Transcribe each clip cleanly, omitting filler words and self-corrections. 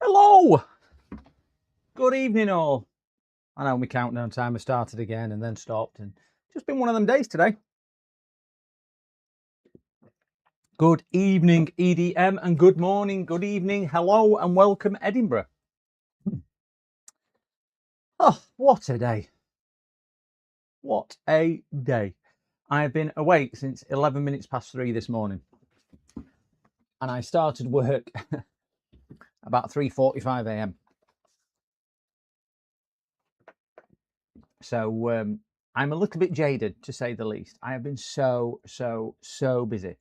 Hello! Good evening, all. I know my countdown timer started again and then stopped, and just been one of them days today. Good evening, EDM, and good morning, good evening, hello, and welcome, Edinburgh. Oh, what a day. What a day. I have been awake since 11 minutes past 3 this morning. And I started work about 3:45 a.m. So I'm a little bit jaded, to say the least. I have been so busy.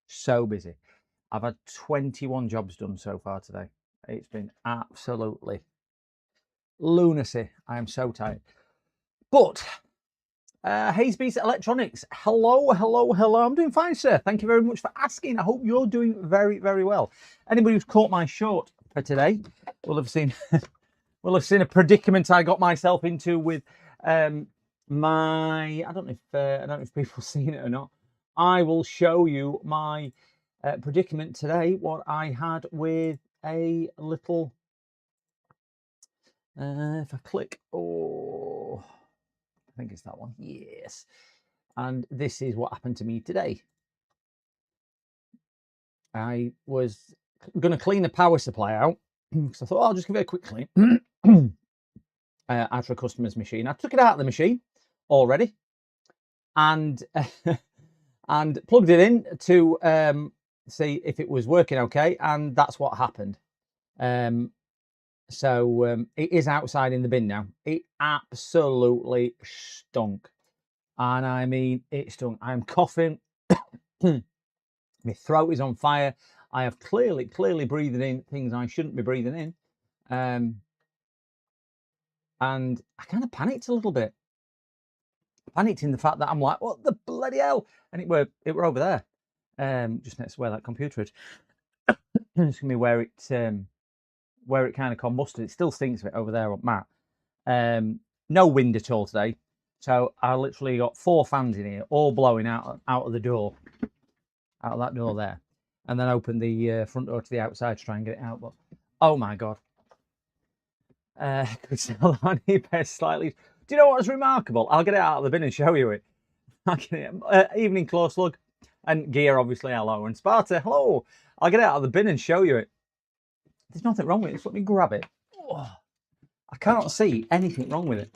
So busy. I've had 21 jobs done so far today. It's been absolutely lunacy. I am so tired. But Hayesbeast Electronics, hello. I'm doing fine, sir. Thank you very much for asking. I hope you're doing very well. Anybody who's caught my short for today will have seen a predicament I got myself into with my. I don't know if people have seen it or not. I will show you my predicament today. What I had with a little. If I click, I think it's that one. Yes. And this is what happened to me today. I was going to clean the power supply out because I thought, I'll just give it a quick clean after a customer's machine. I took it out of the machine already and and plugged it in to see if it was working okay, and that's what happened. So it is outside in the bin now. It absolutely stunk. And I mean, it stunk. I'm coughing. My throat is on fire. I have clearly breathing in things I shouldn't be breathing in. And I kind of panicked a little bit. Panicked in the fact that I'm like, what the bloody hell? And it were over there, just next to where that computer is. It's gonna be where it kind of combusted. It still stinks of it over there on Matt. No wind at all today. So I literally got 4 fans in here, all blowing out of the door, out of that door there, and then opened the front door to the outside to try and get it out. But oh my god, could sell on eBay slightly. Do you know what's remarkable? I'll get it out of the bin and show you it. Evening close look, and Gear obviously hello, and Sparta hello. I'll get it out of the bin and show you it. There's nothing wrong with it. Just let me grab it. Oh, I can't see anything wrong with it.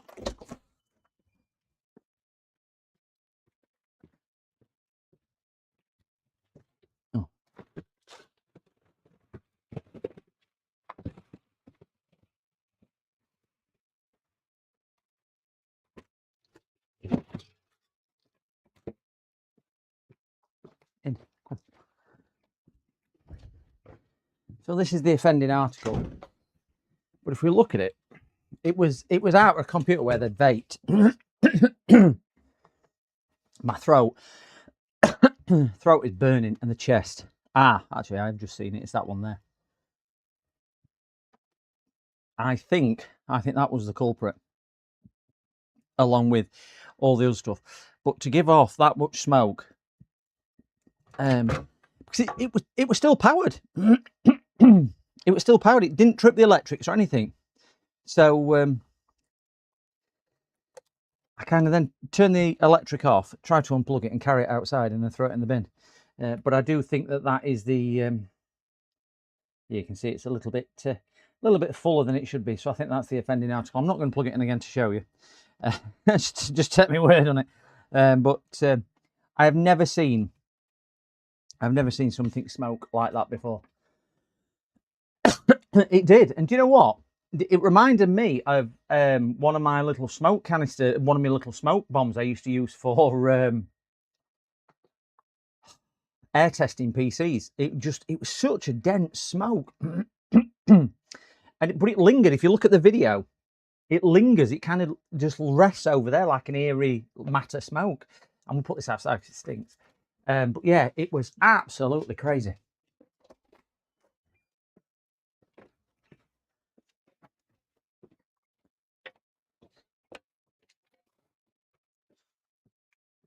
Oh. So this is the offending article. But if we look at it, it was out of a computer where they'd vaped. My throat is burning, and the chest. Actually, I've just seen it. It's that one there. I think that was the culprit, along with all the other stuff. But to give off that much smoke, because it was still powered. It was still powered. It didn't trip the electrics or anything. So I kind of then turned the electric off, tried to unplug it and carry it outside and then throw it in the bin. But I do think that is the, you can see it's a little bit fuller than it should be. So I think that's the offending article. I'm not going to plug it in again to show you. Just take my word on it. But I've never seen something smoke like that before. It did. And do you know what? It reminded me of one of my little smoke canister, one of my little smoke bombs I used to use for air testing PCs. It was such a dense smoke. But it lingered. If you look at the video, it lingers. It kind of just rests over there like an eerie matter smoke. I'm gonna put this outside because it stinks. But yeah, it was absolutely crazy.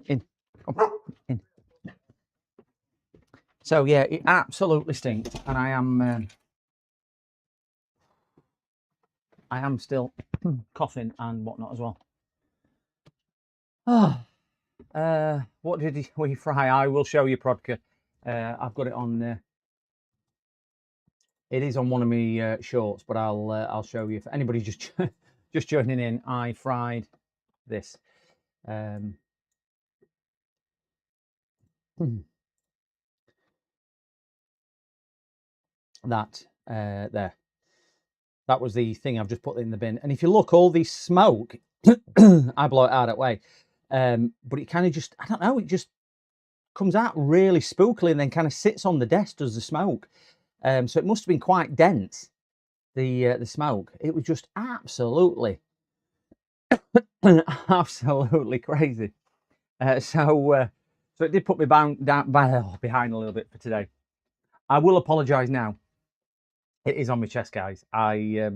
In. So yeah, it absolutely stinks, and I am I am still coughing and whatnot as well. What did we fry? I will show you, Prodka. I've got it on. It is on one of my shorts, but I'll show you. If anybody's just just joining in, I fried this. That there. That was the thing I've just put in the bin. And if you look, all this smoke, I blow it out that way. But it kind of just, I don't know, it just comes out really spookily and then kind of sits on the desk, does the smoke. So it must have been quite dense, the smoke. It was just absolutely, absolutely crazy. So it did put me behind a little bit for today. I will apologise now. It is on my chest, guys. I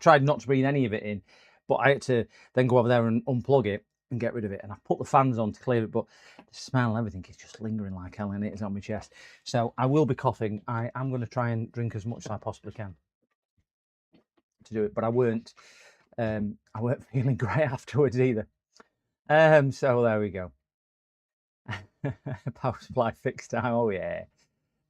tried not to breathe any of it in, but I had to then go over there and unplug it and get rid of it. And I've put the fans on to clear it, but the smell and everything is just lingering like hell, and it is on my chest. So I will be coughing. I am going to try and drink as much as I possibly can to do it, but I weren't feeling great afterwards either. So there we go. Power supply fixed time. Oh yeah.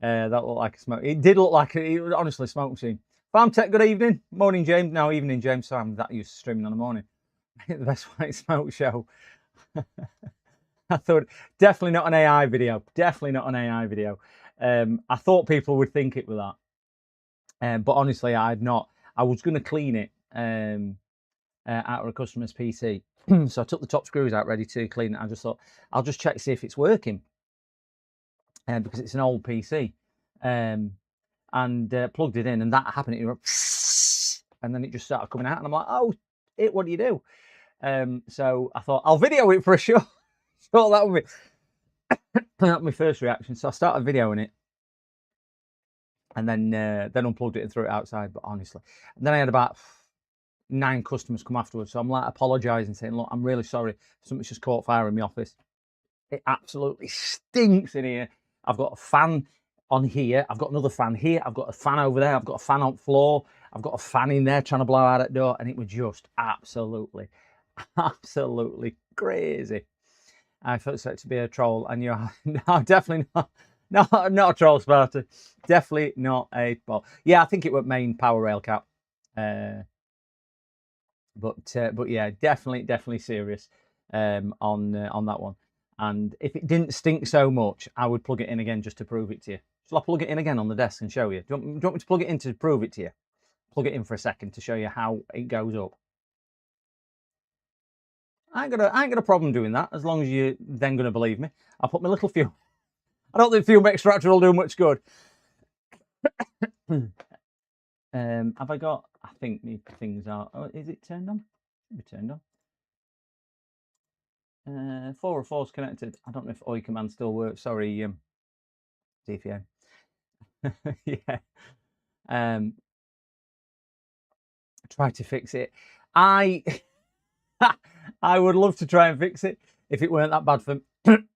That looked like a smoke. It did look like it was honestly a smoke machine. Farm Tech, good evening. Morning, James. No, evening, James. Sorry, I'm that used to streaming on the morning. The Best White Smoke Show. I thought, definitely not an AI video. Definitely not an AI video. I thought people would think it was that. But honestly, I'd not. I was going to clean it out of a customer's PC. So I took the top screws out ready to clean it. I just thought, I'll just check to see if it's working. Because it's an old PC, and plugged it in, and that happened. It went, and then it just started coming out, and I'm like, "Oh, what do you do?" So I thought I'll video it for a show. So that would be my first reaction. So I started videoing it, and then unplugged it and threw it outside. But honestly, and then I had about 9 customers come afterwards. So I'm like apologising, saying, "Look, I'm really sorry. Something's just caught fire in my office. It absolutely stinks in here. I've got a fan on here. I've got another fan here. I've got a fan over there. I've got a fan on the floor. I've got a fan in there trying to blow out that door." And it was just absolutely, absolutely crazy. I thought it to be a troll, and you're no, definitely not a troll, Sparta. Definitely not a troll. Yeah, I think it was main power rail cap. But yeah, definitely serious on that one. And if it didn't stink so much, I would plug it in again just to prove it to you. Shall I plug it in again on the desk and show you? Do you want me to plug it in to prove it to you? Plug it in for a second to show you how it goes up. I ain't got a problem doing that, as long as you're then going to believe me. I'll put my little fuel. I don't think fume extractor will do much good. Have I got? I think the things are. Oh, is it turned on? Should be turned on. 404's connected. I don't know if OI command still works. Sorry, DPM. Yeah. Try to fix it. I would love to try and fix it if it weren't that bad for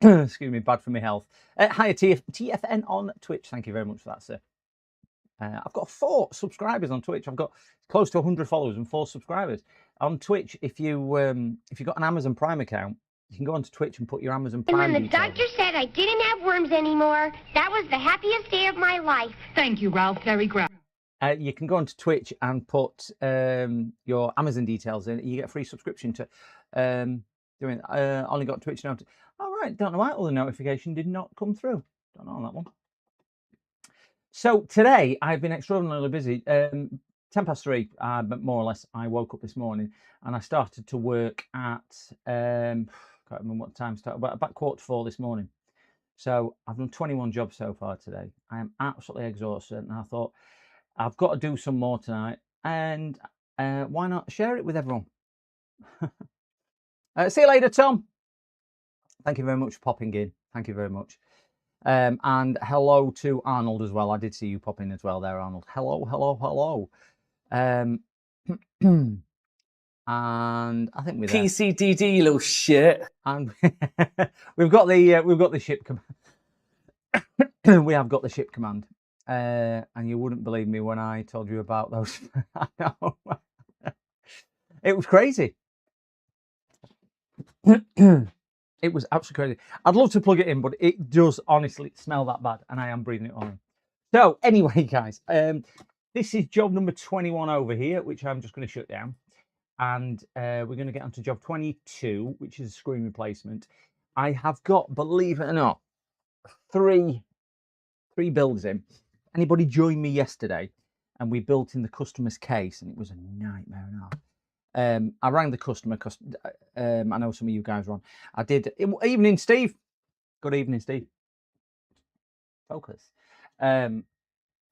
excuse me, bad for my health. Hi, TFN on Twitch. Thank you very much for that, sir. I've got 4 subscribers on Twitch. I've got close to 100 followers and 4 subscribers on Twitch. If you've got an Amazon Prime account, you can go onto Twitch and put your Amazon Prime. And when the doctor said I didn't have worms anymore, that was the happiest day of my life. Thank you, Ralph Perry Graf. You can go onto Twitch and put your Amazon details in. You get a free subscription to doing. Only got Twitch now. All right, don't know why all the notification did not come through. Don't know on that one. So today I've been extraordinarily busy. 3:10, but more or less, I woke up this morning and I started to work at can't remember what time started, but about 3:45 this morning. So I've done 21 jobs so far today. I am absolutely exhausted, and I thought I've got to do some more tonight, and why not share it with everyone? See you later, Tom. Thank you very much for popping in. Thank you very much. And hello to Arnold as well. I did see you pop in as well there, Arnold. Hello. And I think we're there. PCDD, you little shit. And we've got the ship command. We have got the ship command. and you wouldn't believe me when I told you about those. I know. It was crazy. It was absolutely crazy. I'd love to plug it in, but it does honestly smell that bad, and I am breathing it on. So anyway, guys, this is job number 21 over here, which I'm just going to shut down. And we're going to get on to job 22, which is a screen replacement. I have got, believe it or not, three builds in. Anybody joined me yesterday, and we built in the customer's case, and it was a nightmare and a half. I rang the customer because I know some of you guys are on. I did. Evening, Steve. Good evening, Steve. Focus. I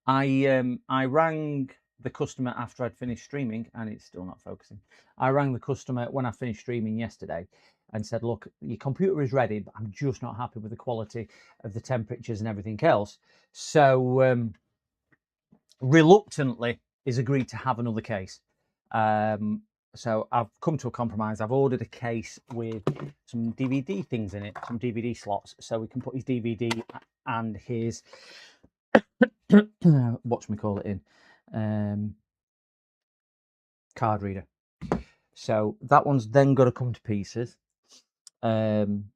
rang the customer after I'd finished streaming, and it's still not focusing. I rang the customer when I finished streaming yesterday and said, look, your computer is ready, but I'm just not happy with the quality of the temperatures and everything else. So reluctantly is agreed to have another case. So I've come to a compromise. I've ordered a case with some DVD things in it, some DVD slots, so we can put his DVD and his whatchamacallit in, card reader. So that one's then got to come to pieces. Then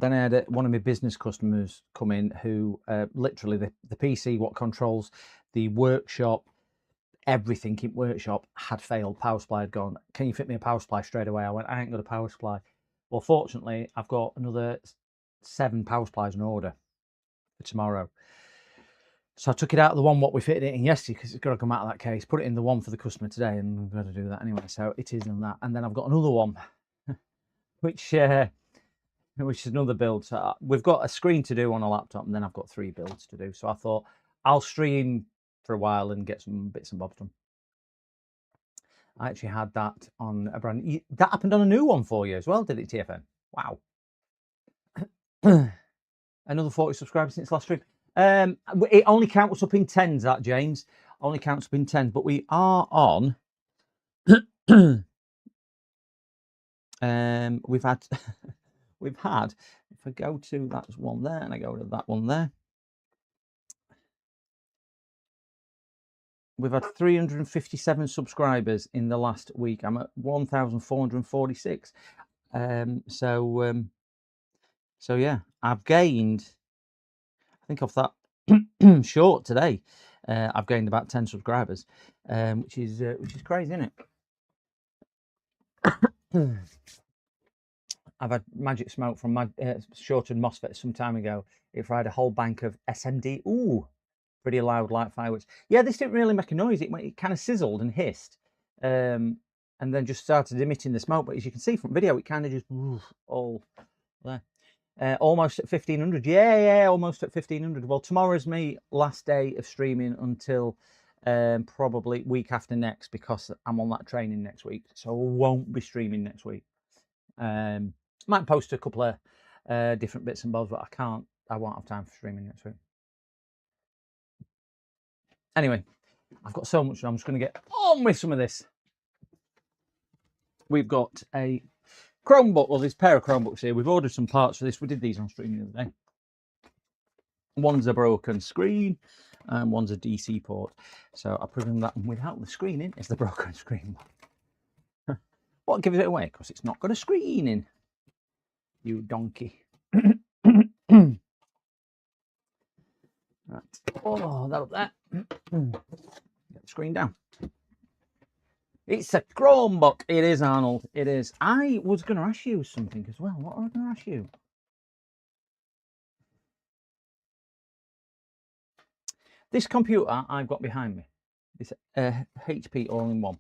I had one of my business customers come in who literally the PC, what controls the workshop, everything in workshop had failed. Power supply had gone. Can you fit me a power supply straight away? I went, I ain't got a power supply. Well, fortunately, I've got another 7 power supplies in order for tomorrow. So I took it out of the one what we fitted it in yesterday because it's got to come out of that case, put it in the one for the customer today, and we've got to do that anyway. So it is in that. And then I've got another one, which is another build. So we've got a screen to do on a laptop, and then I've got 3 builds to do. So I thought I'll stream for a while and get some bits and bobs done. I actually had that on a brand. That happened on a new one for you as well, did it, TFN? Wow. Another 40 subscribers since last stream. It only counts up in 10s, that, James. Only counts up in 10s, but we are on. We've had, if I go to that one there and I go to that one there, we've had 357 subscribers in the last week. I'm at 1,446. So yeah, I've gained, I think off that short today, I've gained about 10 subscribers, which is crazy, isn't it? I've had Magic Smoke from my Shorten MOSFET some time ago. It fried a whole bank of SMD. Ooh, pretty loud, like fireworks. Yeah, this didn't really make a noise. It kind of sizzled and hissed, and then just started emitting the smoke. But as you can see from video, it kind of just all there. Almost at 1500. Yeah, almost at 1500. Well, tomorrow's my last day of streaming until probably week after next, because I'm on that training next week, so I won't be streaming next week. Might post a couple of different bits and bobs, but I won't have time for streaming next week. Anyway, I've got so much, I'm just going to get on with some of this. We've got a Chromebook, well, there's a pair of Chromebooks here. We've ordered some parts for this. We did these on stream the other day. One's a broken screen and one's a DC port. So I presume that without the screen in is the broken screen one. What gives it away? Because it's not got a screen in. You donkey. Right. Oh, that up there. Get the screen down. It's a Chromebook. It is, Arnold. It is. I was going to ask you something as well. What was I going to ask you? This computer I've got behind me, this HP all-in-one,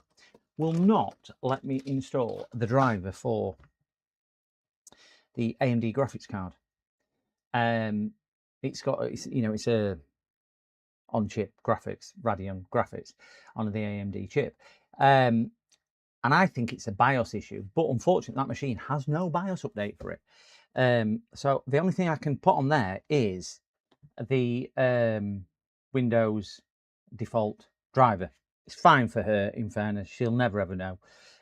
will not let me install the driver for the AMD graphics card. It's a on-chip graphics, Radeon graphics on the AMD chip. And I think it's a BIOS issue, but unfortunately that machine has no BIOS update for it. So the only thing I can put on there is the Windows default driver. It's fine for her, in fairness. She'll never ever know.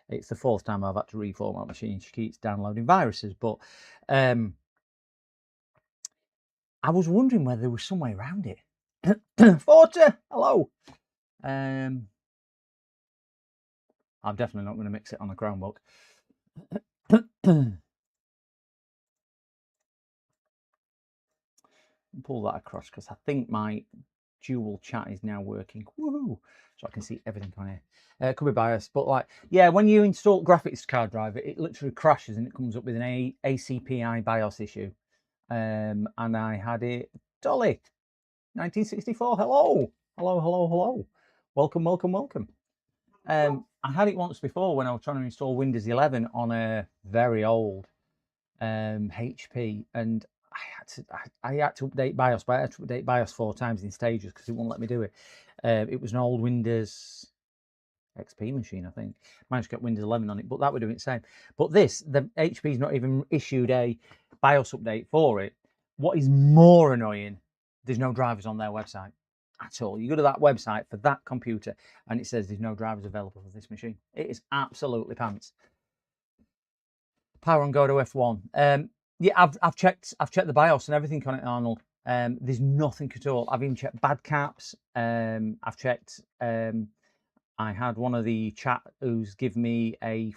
It's the 4th time I've had to reformat my machine. She keeps downloading viruses, but I was wondering whether there was some way around it. Forza, hello. I'm definitely not going to mix it on a Chromebook. Pull that across because I think my dual chat is now working. Woohoo! So I can see everything on here. It could be biased, but like, yeah, when you install graphics card driver, it literally crashes and it comes up with an ACPI BIOS issue. And I had it. Dolly, 1964. Hello, hello, hello, hello. Welcome, welcome, welcome. I had it once before when I was trying to install Windows 11 on a very old HP, and I had to update BIOS, but I had to update BIOS 4 times in stages because it wouldn't let me do it. It was an old Windows XP machine, I think. Managed to get Windows 11 on it, but that would do it the same. But this, the HP's not even issued a BIOS update for it. What is more annoying, there's no drivers on their website at all. You go to that website for that computer and it says there's no drivers available for this machine. It is absolutely pants. Power on Go to F1. Yeah, I've checked the BIOS and everything on it, Arnold. There's nothing at all. I've even checked bad caps. I've checked. I had one of the chat who's given me a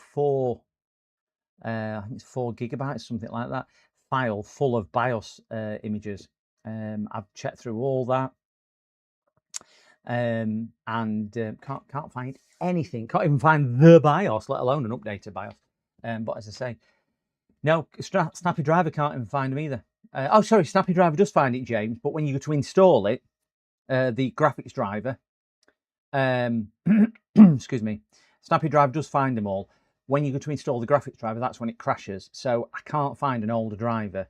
I think it's 4 gigabytes, something like that, file full of BIOS images. I've checked through all that, and can't find anything. Can't even find the BIOS, let alone an updated BIOS. But as I say, no, Snappy Driver can't even find them either. Oh, sorry, Snappy Driver does find it, James. But when you go to install it, the graphics driver, excuse me, Snappy Driver does find them all. When you go to install the graphics driver, that's when it crashes. So I can't find an older driver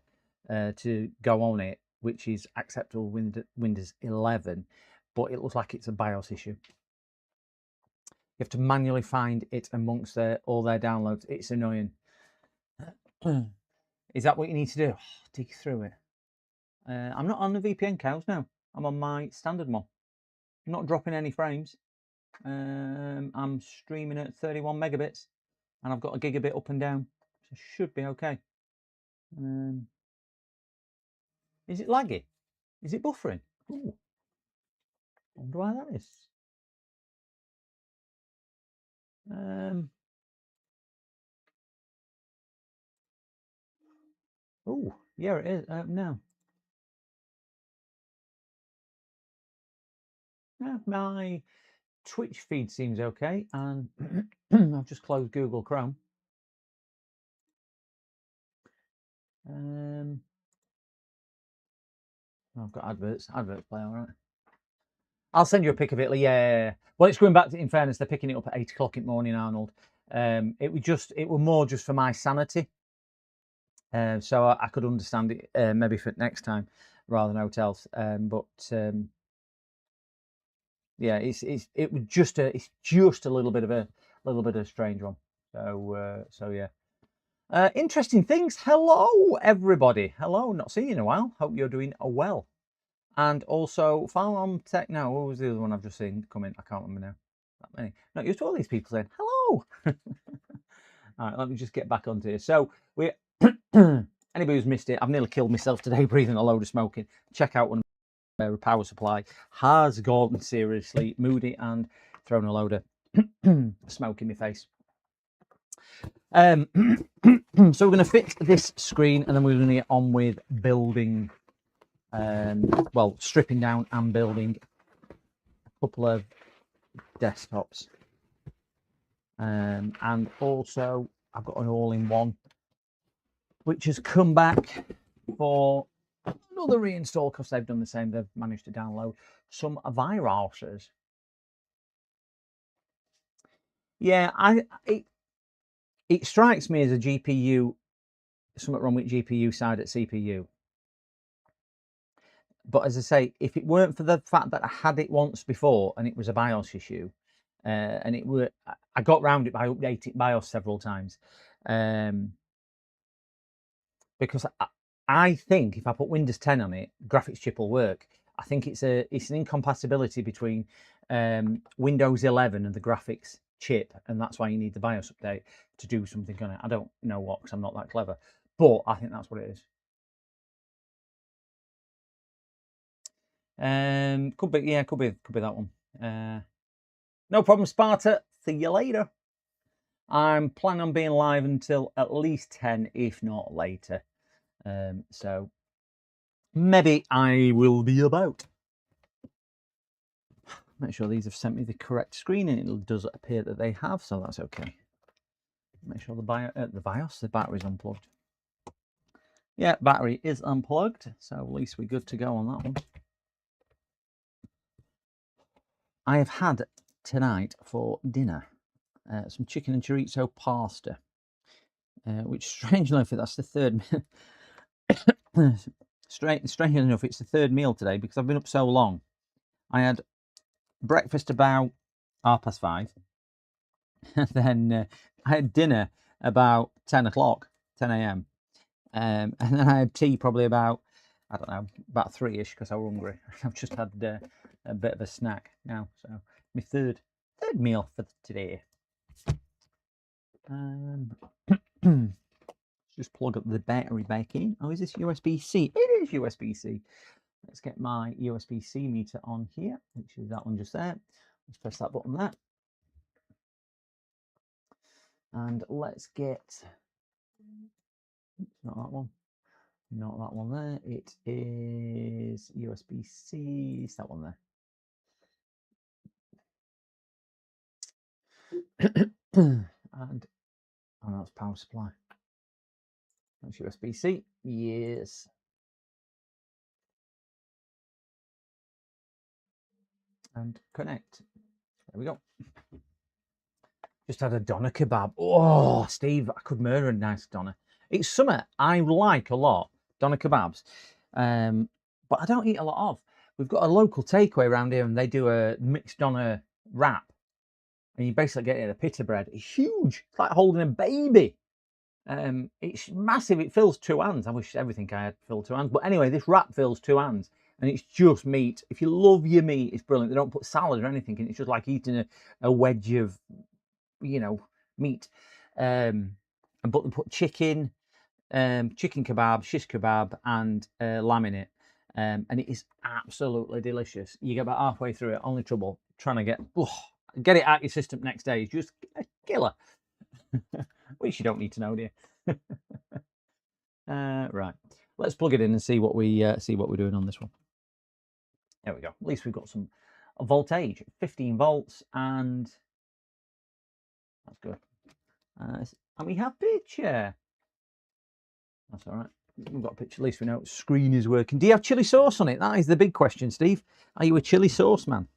to go on it, which is acceptable Windows 11. But it looks like it's a BIOS issue. You have to manually find it amongst all their downloads. It's annoying. Is that what you need to do? Dig through it. I'm not on the VPN cows now. I'm on my standard one. I'm not dropping any frames. I'm streaming at 31 megabits and I've got a gigabit up and down. So should be okay. Is it laggy? Is it buffering? Ooh. I wonder why that is. Oh, yeah, it is. No. Yeah, my Twitch feed seems okay, and I've just closed Google Chrome. I've got adverts play all right. I'll send you a pic of it. Yeah. Well, it's going back to, in fairness, they're picking it up at 8 o'clock in the morning, Arnold. It was more just for my sanity. So I could understand it maybe for next time rather than hotels. Yeah, it's just a little bit of a strange one. So yeah. Interesting things. Hello, everybody. Hello, not seen you in a while. Hope you're doing well. And also, Farm Tech now. What was the other one I've just seen come in? I can't remember now. That many. Not used to all these people saying hello. All right, let me just get back onto here. So we, anybody who's missed it, I've nearly killed myself today breathing a load of smoking. Check out one of my power supply has gone seriously moody and thrown a load of smoke in my face. So we're going to fix this screen and then we're going to get on with building. Well, stripping down and building a couple of desktops, and also I've got an all-in-one which has come back for another reinstall because they've done the same. They've managed to download some viruses. Yeah, it strikes me as a GPU, something wrong with GPU side at CPU. But as I say, if it weren't for the fact that I had it once before and it was a BIOS issue, and I got round it by updating BIOS several times, because I think if I put Windows 10 on it, graphics chip will work. I think it's an incompatibility between Windows 11 and the graphics chip, and that's why you need the BIOS update to do something on it. I don't know what, because I'm not that clever, but I think that's what it is. Could be, yeah, could be that one. No problem, Sparta. See you later. I'm planning on being live until at least 10, if not later. So maybe I will be about. Make sure these have sent me the correct screen, and it does appear that they have, so that's okay. Make sure the battery's unplugged. Yeah, battery is unplugged, so at least we're good to go on that one. I have had tonight for dinner some chicken and chorizo pasta, which strangely enough, that's the third. Strangely enough, it's the third meal today because I've been up so long. I had breakfast about 5:30, and then I had dinner about 10 o'clock, 10 a.m. And then I had tea probably about, I don't know, about 3-ish because I was hungry. I've just had a bit of a snack now, so my third meal for today. Just plug up the battery back in. Oh, is this USB-C? It is USB-C. Let's get my USB-C meter on here, which is that one just there. Let's press that button there. And let's get, not that one. Not that one there. It is USB-C. It's that one there. And that's power supply. That's USB-C. Yes. And connect. There we go. Just had a doner kebab. Oh, Steve, I could murder a nice doner. It's something I like a lot, doner kebabs, but I don't eat a lot of. We've got a local takeaway around here, and they do a mixed doner wrap, and you basically get it in a pita bread. It's huge. It's like holding a baby. It's massive. It fills 2 hands. I wish everything I had filled 2 hands, but anyway, this wrap fills 2 hands, and it's just meat. If you love your meat, it's brilliant. They don't put salad or anything in. It's just like eating a wedge of, you know, meat. But they put chicken kebab, shish kebab, and lamb in it, and it is absolutely delicious. You get about halfway through it, only trouble trying to get it out your system next day is just a killer. Which you don't need to know, do you? Right, let's plug it in and see what we're doing on this one. There we go. At least we've got some voltage, 15 volts, and that's good. And we have picture. That's all right. We've got a picture. At least we know screen is working. Do you have chili sauce on it? That is the big question, Steve. Are you a chili sauce man?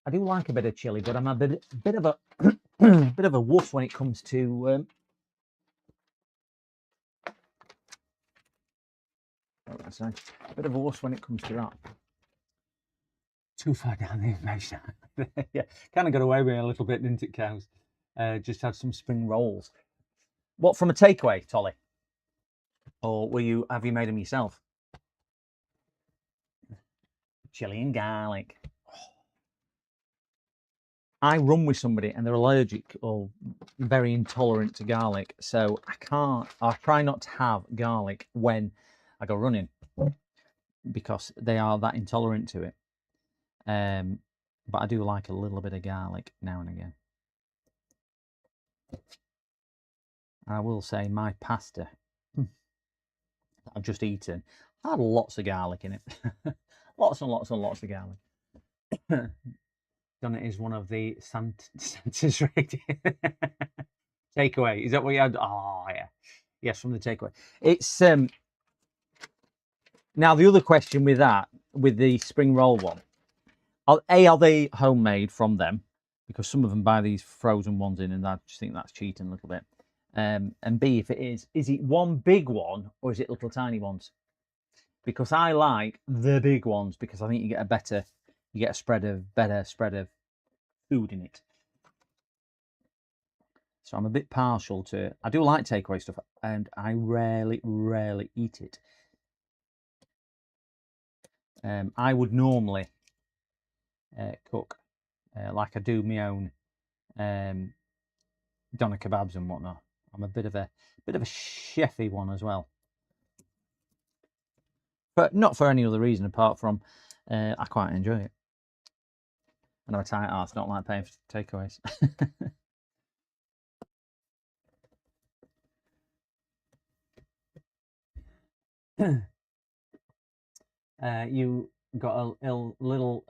I do like a bit of chili, but I'm a bit of a bit of a wuss when it comes to what did I say? A bit of a wuss when it comes to that. Too far down the information. Yeah, kind of got away with it a little bit, didn't it, cows? Just had some spring rolls. What, from a takeaway, Tolly? Or have you made them yourself? Chili and garlic. I run with somebody and they're allergic or very intolerant to garlic, so I try not to have garlic when I go running because they are that intolerant to it. But I do like a little bit of garlic now and again. I will say my pasta that I've just eaten had lots of garlic in it. Lots and lots and lots of garlic. Done it is one of the Santa's rated takeaway. Is that what you had? Oh yeah, yes, from the takeaway. It's now the other question with the spring roll one. Are they homemade from them? Because some of them buy these frozen ones in, and I just think that's cheating a little bit. And B, if it is it one big one or is it little tiny ones? Because I like the big ones because I think you get a better spread of food in it. So I'm a bit partial to it. I do like takeaway stuff, and I rarely eat it. I would normally cook like I do my own doner kebabs and whatnot. I'm a bit of a chefy one as well, but not for any other reason apart from I quite enjoy it. And I'm a tight arse, don't like paying for takeaways. You got a little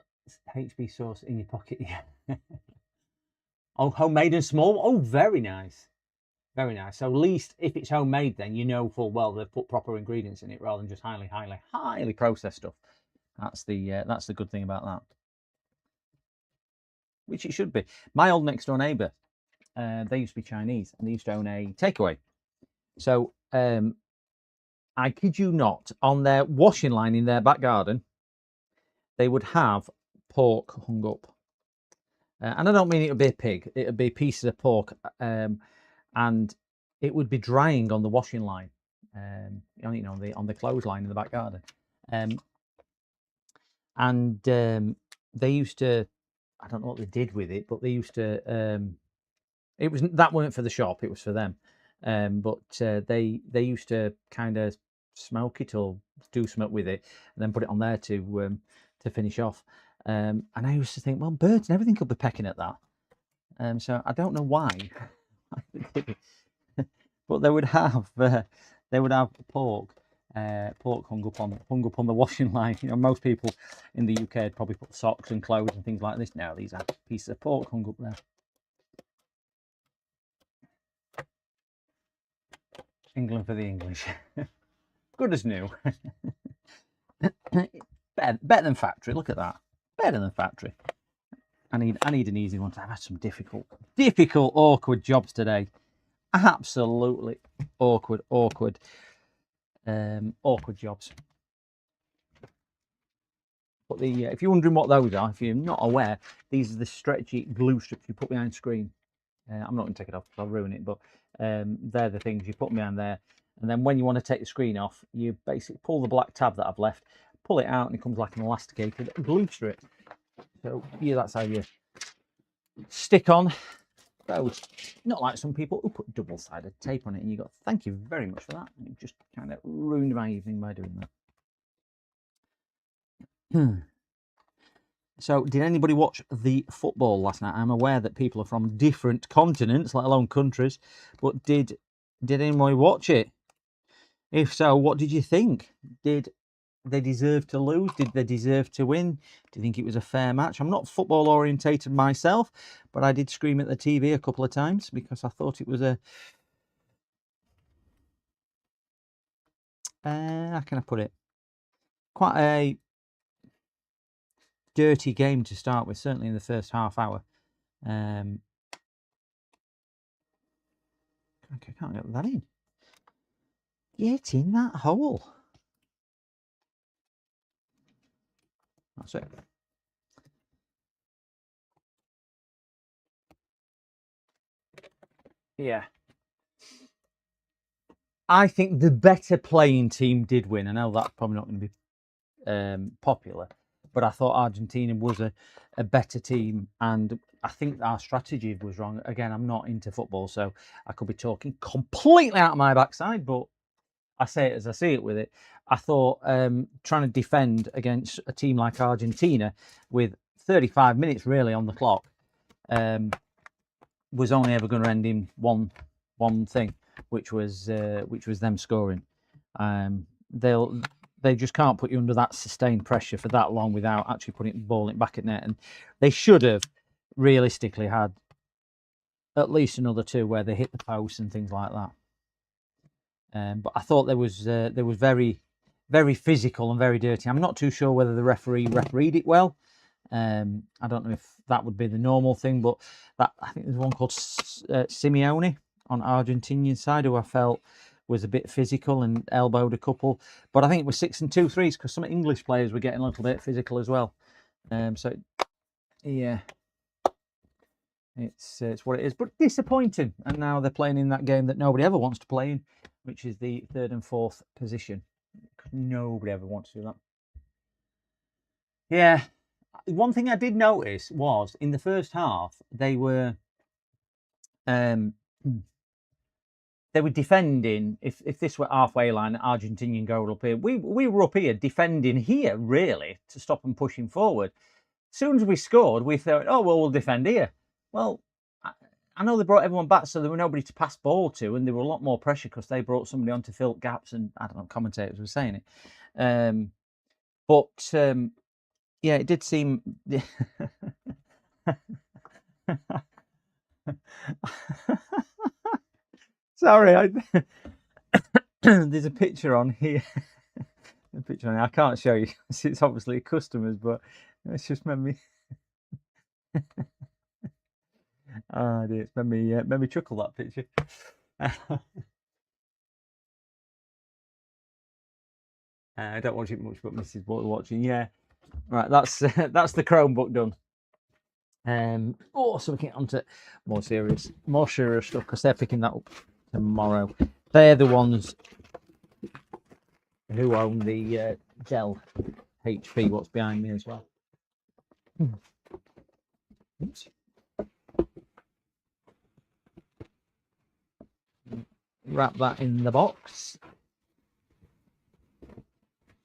HB sauce in your pocket, yeah. Oh, homemade and small. Oh, very nice, very nice. So at least if it's homemade, then you know full well they've put proper ingredients in it rather than just highly processed stuff. That's the good thing about that. Which it should be. My old next door neighbour, they used to be Chinese and they used to own a takeaway. So I kid you not, on their washing line in their back garden, they would have pork hung up. And I don't mean it would be a pig, it would be pieces of pork, and it would be drying on the washing line, you know, on the clothesline in the back garden. They used to, I don't know what they did with it, but they used to, that weren't for the shop, it was for them. But they used to kind of smoke it or do something with it and then put it on there to finish off. And I used to think, well, birds and everything could be pecking at that. So I don't know why, but they would have pork hung up on the washing line. You know, most people in the UK would probably put socks and clothes and things like this. Now these are pieces of pork hung up there. England for the English. Good as new. better than factory. Look at that. Better than factory. I need an easy one. I've had some difficult, awkward jobs today. Absolutely awkward jobs. But if you're wondering what those are, if you're not aware, these are the stretchy glue strips you put behind the screen. I'm not going to take it off because I'll ruin it, but they're the things you put behind there. And then when you want to take the screen off, you basically pull the black tab that I've left, pull it out, and it comes like an elasticated glue strip. So yeah, that's how you stick on those. Not like some people who put double-sided tape on it, and you got, thank you very much for that. You just kind of ruined my evening by doing that. So, did anybody watch the football last night? I'm aware that people are from different continents, let alone countries, but did anybody watch it? If so, what did you think? Did they deserve to lose? Did they deserve to win? Do you think it was a fair match? I'm not football orientated myself, but I did scream at the TV a couple of times because I thought it was a how can I put it? Quite a dirty game to start with, certainly in the first half hour. I can't get that in. Get in that hole. That's it. Yeah. I think the better playing team did win. I know that's probably not going to be popular, but I thought Argentina was a better team, and I think our strategy was wrong. Again, I'm not into football, so I could be talking completely out of my backside, but I say it as I see it with it. I thought trying to defend against a team like Argentina with 35 minutes really on the clock was only ever going to end in one thing, which was them scoring. They just can't put you under that sustained pressure for that long without actually putting the ball back at net. And they should have realistically had at least another two where they hit the post and things like that. But I thought there was very, very physical and very dirty. I'm not too sure whether the referee refereed it well. I don't know if that would be the normal thing, but I think there's one called Simeone on Argentinian side who I felt was a bit physical and elbowed a couple. But I think it was 6 and 2 threes because some English players were getting a little bit physical as well. So yeah, it's what it is. But disappointing. And now they're playing in that game that nobody ever wants to play in, which is the 3rd and 4th position. Nobody ever wants to do that. Yeah. One thing I did notice was in the first half they were they were defending. If this were halfway line, Argentinian goal up here. We were up here defending here really to stop them pushing forward. As soon as we scored, we thought, oh well, we'll defend here. Well, I know they brought everyone back, so there were nobody to pass ball to, and there were a lot more pressure because they brought somebody on to fill gaps, and I don't know, commentators were saying it. Yeah, it did seem. Sorry, there's a picture on here. A picture on here. I can't show you because it's obviously customers, but it's just made me. Oh dear, it's made me chuckle, that picture. I don't watch it much, but Mrs. watching. Yeah, right. That's the Chromebook done. So we get on to more serious stuff because they're picking that up tomorrow. They're the ones who own the Dell HP. What's behind me as well. Oops. Wrap that in the box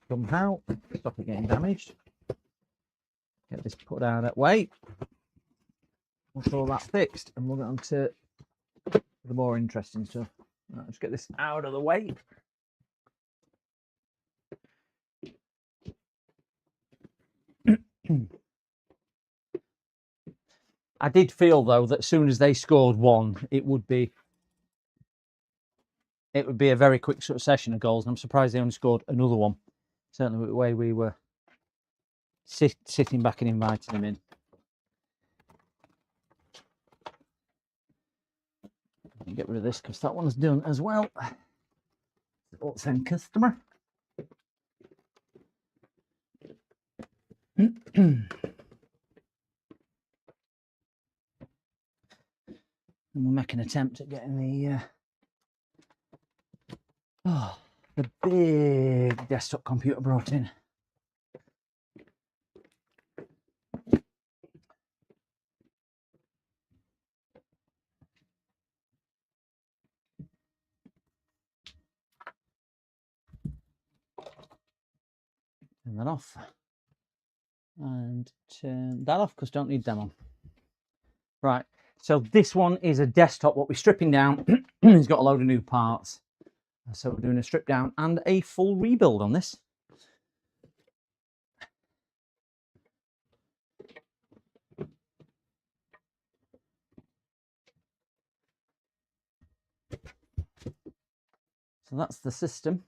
somehow. Stop it getting damaged. Get this put down that way. Once all that fixed, and we'll get on to the more interesting stuff. Right, let's get this out of the way. I did feel though that as soon as they scored one, it would be a very quick succession of goals, and I'm surprised they only scored another one. Certainly with the way we were sitting back and inviting them in. Get rid of this because that one's done as well. What's in customer? And we'll make an attempt at getting the big desktop computer brought in. Turn that off and turn that off because don't need them on. Right, so this one is a desktop, what we're stripping down. It's got a load of new parts, so we're doing a strip down and a full rebuild on this. So that's the system.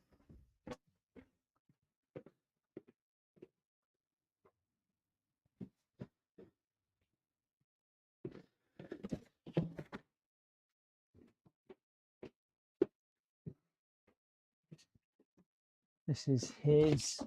This is his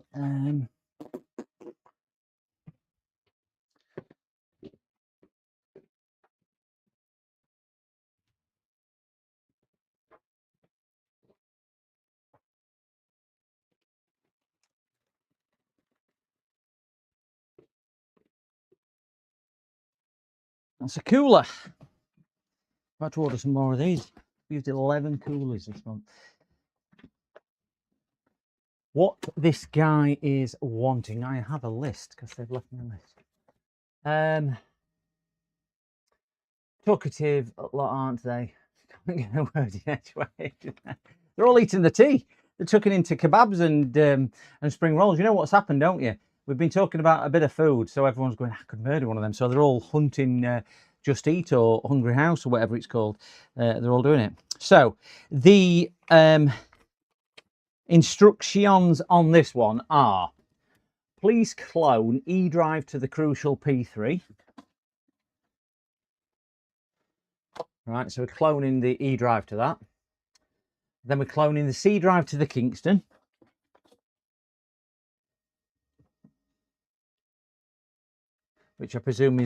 that's a cooler. I've had to order some more of these. We used 11 coolers this month. What this guy is wanting, I have a list because they've left me a list. Talkative lot, aren't they? Can't get a word in edgeways. They're all eating the tea. They're tucking into kebabs and spring rolls. You know what's happened, don't you? We've been talking about a bit of food, so everyone's going, I could murder one of them. So they're all hunting Just Eat or Hungry House or whatever it's called. They're all doing it. So the instructions on this one are: please clone eDrive to the Crucial P3. Right, so we're cloning the eDrive to that. Then we're cloning the C drive to the Kingston. Which I presume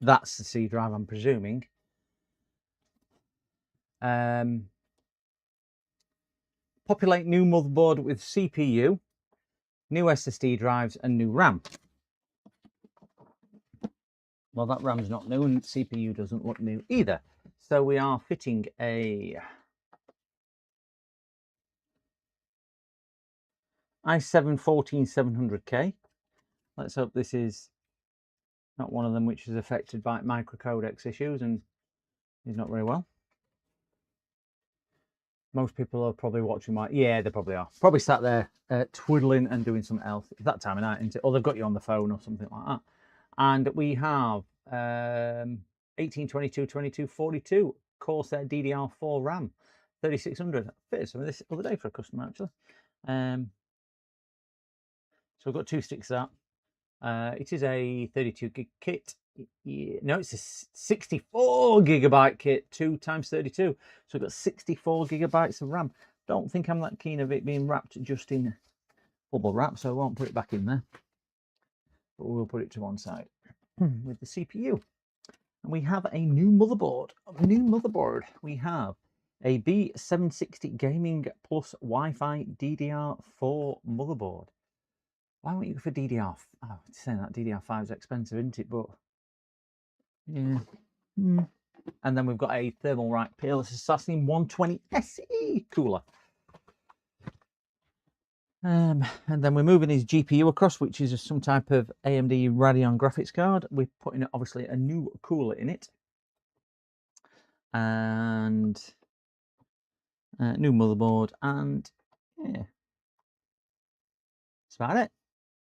that's the C drive, I'm presuming. Populate new motherboard with CPU, new SSD drives and new RAM. Well, that RAM's not new and CPU doesn't look new either. So we are fitting a i7 14700K. Let's hope this is not one of them which is affected by microcodec issues and is not very well. Most people are probably watching my... Yeah, they probably are. Probably sat there twiddling and doing something else. It's that time of night, isn't it? Or they've got you on the phone or something like that. And we have 1822/2242 Corsair DDR4 RAM, 3600. I fitted some of this other day for a customer, actually. So we've got 2 sticks of that. It is a 32 gig kit. Yeah, no, it's a 64 gigabyte kit, 2 times 32. So we've got 64 gigabytes of RAM. Don't think I'm that keen of it being wrapped just in bubble wrap, so I won't put it back in there. But we'll put it to one side with the CPU. And we have a new motherboard. We have a B760 Gaming Plus Wi-Fi DDR4 motherboard. Why won't you go for DDR? Oh, saying that DDR5 is expensive, isn't it? But yeah. And then we've got a Thermalright Peerless Assassin 120 SE cooler. And then we're moving his GPU across, which is some type of AMD Radeon graphics card. We're putting obviously a new cooler in it. And new motherboard, and yeah. That's about it.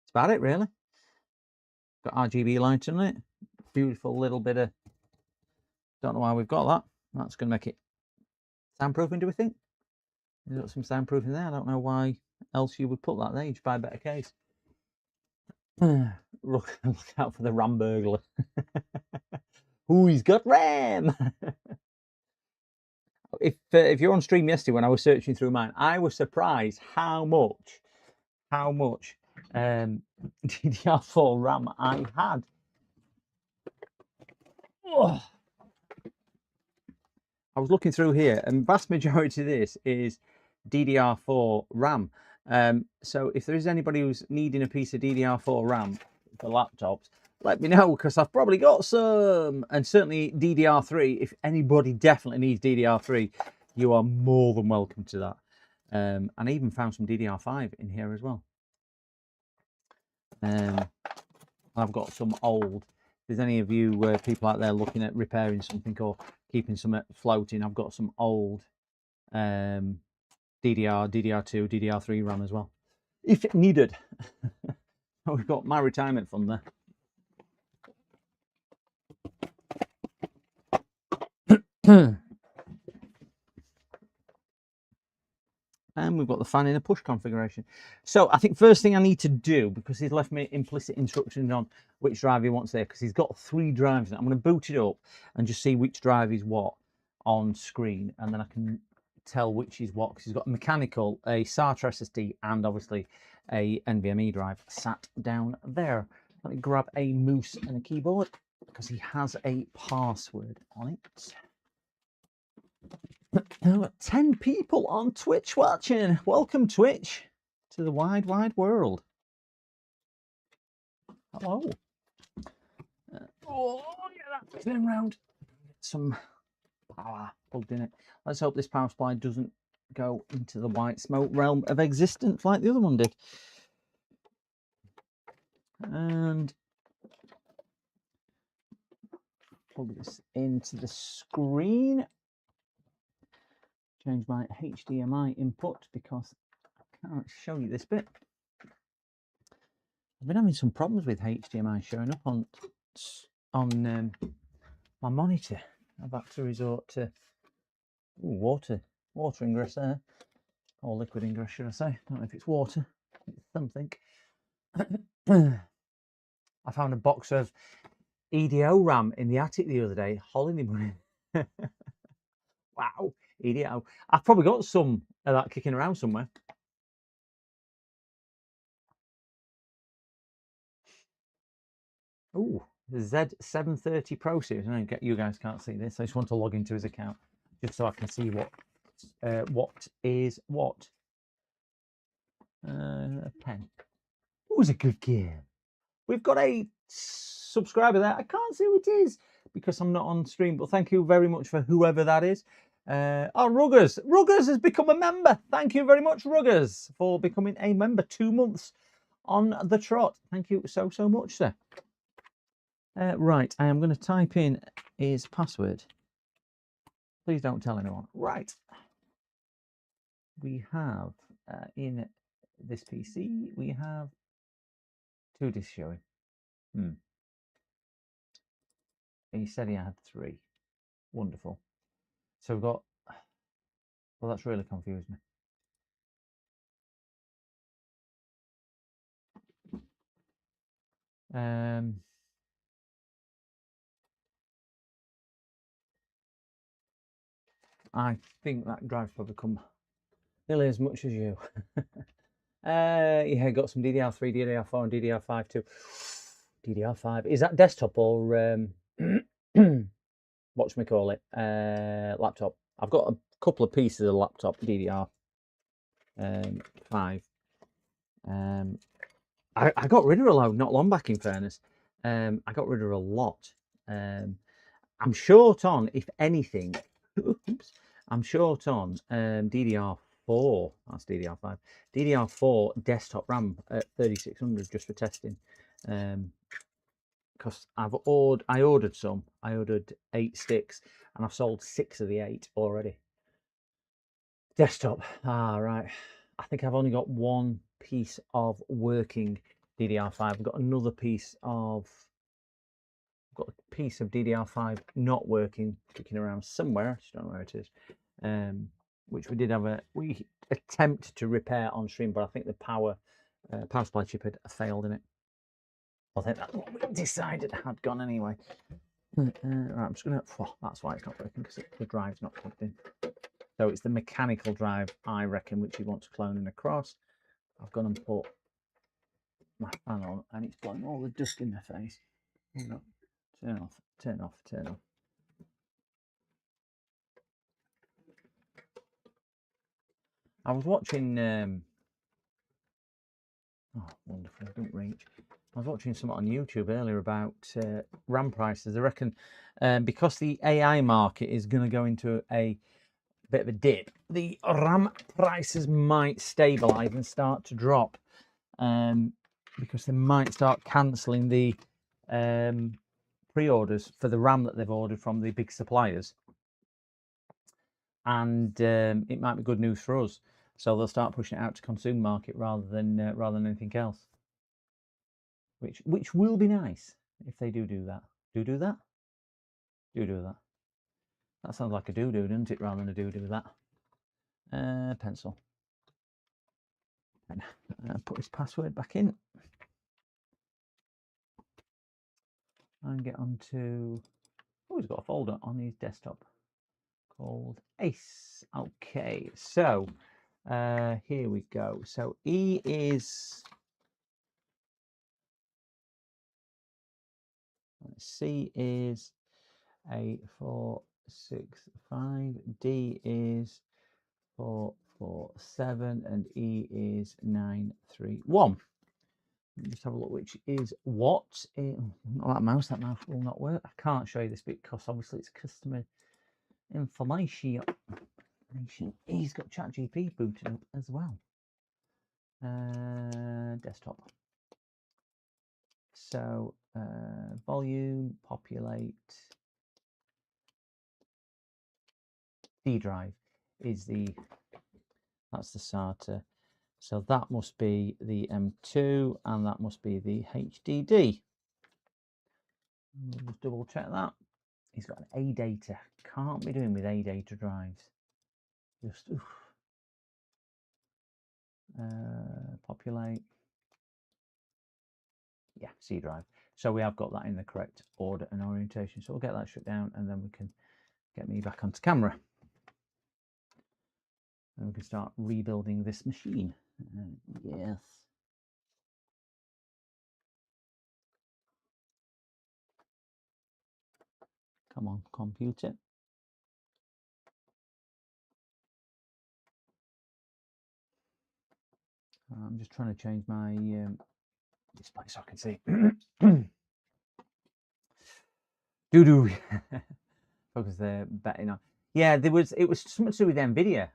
That's about it, really. Got RGB light on it. Beautiful little bit of... Don't know why we've got that. That's going to make it soundproofing, do we think? There's got some soundproofing there. I don't know why else you would put that there. You'd buy a better case. Look out for the RAM burglar. Who's got RAM? If you're on stream yesterday when I was searching through mine, I was surprised how much DDR4 RAM I had. Oh. I was looking through here, and vast majority of this is DDR4 RAM. So if there is anybody who's needing a piece of DDR4 RAM for laptops, let me know, because I've probably got some. And certainly DDR3, if anybody definitely needs DDR3, you are more than welcome to that. And I even found some DDR5 in here as well. I've got some old. If there's any of you people out there looking at repairing something or keeping something floating, I've got some old DDR2, DDR3 RAM as well, if needed. We've got my retirement fund there. And we've got the fan in a push configuration. So I think first thing I need to do, because he's left me implicit instructions on which drive he wants there, because he's got 3 drives. I'm going to boot it up and just see which drive is what on screen, and then I can tell which is what, because he's got a mechanical, a SATA SSD, and obviously a NVMe drive sat down there. Let me grab a mouse and a keyboard, because he has a password on it. 10 people on Twitch watching. Welcome, Twitch, to the wide, wide world. Hello. Oh, yeah, that's spinning round. Some power plugged in it. Let's hope this power supply doesn't go into the white smoke realm of existence like the other one did. And plug this into the screen. Change my HDMI input because I can't show you this bit. I've been having some problems with HDMI showing up on my monitor. I've had to resort to water ingress there, or liquid ingress, should I say? I don't know if it's water, it's something. I found a box of EDO RAM in the attic the other day. Holiday money. Wow. EDO. I've probably got some of that kicking around somewhere. Ooh, the Z730 Pro series. I know you guys can't see this. I just want to log into his account just so I can see what is what. A pen. It was a good game. We've got a subscriber there. I can't see who it is because I'm not on stream, but thank you very much for whoever that is. Ruggers. Ruggers has become a member. Thank you very much, Ruggers, for becoming a member. 2 months on the trot. Thank you so much, sir. Right, I am going to type in his password. Please don't tell anyone. Right. We have in this PC, we have 2 discs showing. He said he had 3. Wonderful. So we've got, well, that's really confused me. I think that drive's probably come nearly as much as you. Yeah, got some DDR3, DDR4, and DDR5 too. DDR5, is that desktop or laptop? I've got a couple of pieces of laptop DDR5. I got rid of a load not long back, in fairness. I got rid of a lot. I'm short on, if anything, oops, I'm short on DDR4, that's DDR5, DDR4 desktop RAM at 3600 just for testing. Because I ordered some. I ordered 8 sticks and I've sold 6 of the 8 already. Desktop, right. I think I've only got 1 piece of working DDR5. I've got another piece of, got a piece of DDR5 not working, kicking around somewhere. I just don't know where it is. Which we attempted to repair on stream, but I think the power supply chip had failed in it. I think that's what we decided had gone anyway. Right, I'm just gonna. That's why it's not working, because the drive's not plugged in. So it's the mechanical drive, I reckon, which you want to clone in across. I've gone and put my fan on, and it's blowing all the dust in my face. No. Turn off, turn off, turn off. I was watching. Oh, wonderful! Don't reach. I was watching something on YouTube earlier about RAM prices. I reckon because the AI market is going to go into a bit of a dip, the RAM prices might stabilise and start to drop, because they might start cancelling the pre-orders for the RAM that they've ordered from the big suppliers, and it might be good news for us. So they'll start pushing it out to consumer market rather than anything else. Which will be nice if they do that. Do that? Do that. That sounds like a do, doesn't it, rather than a do that. Pencil. And put his password back in. And get onto... Oh, he's got a folder on his desktop called Ace. Okay, so here we go. So E is... C is 8465, D is 447, and E is 931. Just have a look which is what. Not that mouse will not work. I can't show you this bit because obviously it's customer information. He's got ChatGPT booted up as well. Desktop. So volume, populate, D drive is that's the SATA. So that must be the M2 and that must be the HDD. We'll just double check that. He's got an ADATA. Can't be doing with ADATA drives. Just populate. Yeah, C drive. So we have got that in the correct order and orientation. So we'll get that shut down and then we can get me back onto camera. And we can start rebuilding this machine. Yes. Come on, computer. I'm just trying to change my display so I can see. Focus there, betting on. Yeah, it was something to do with Nvidia,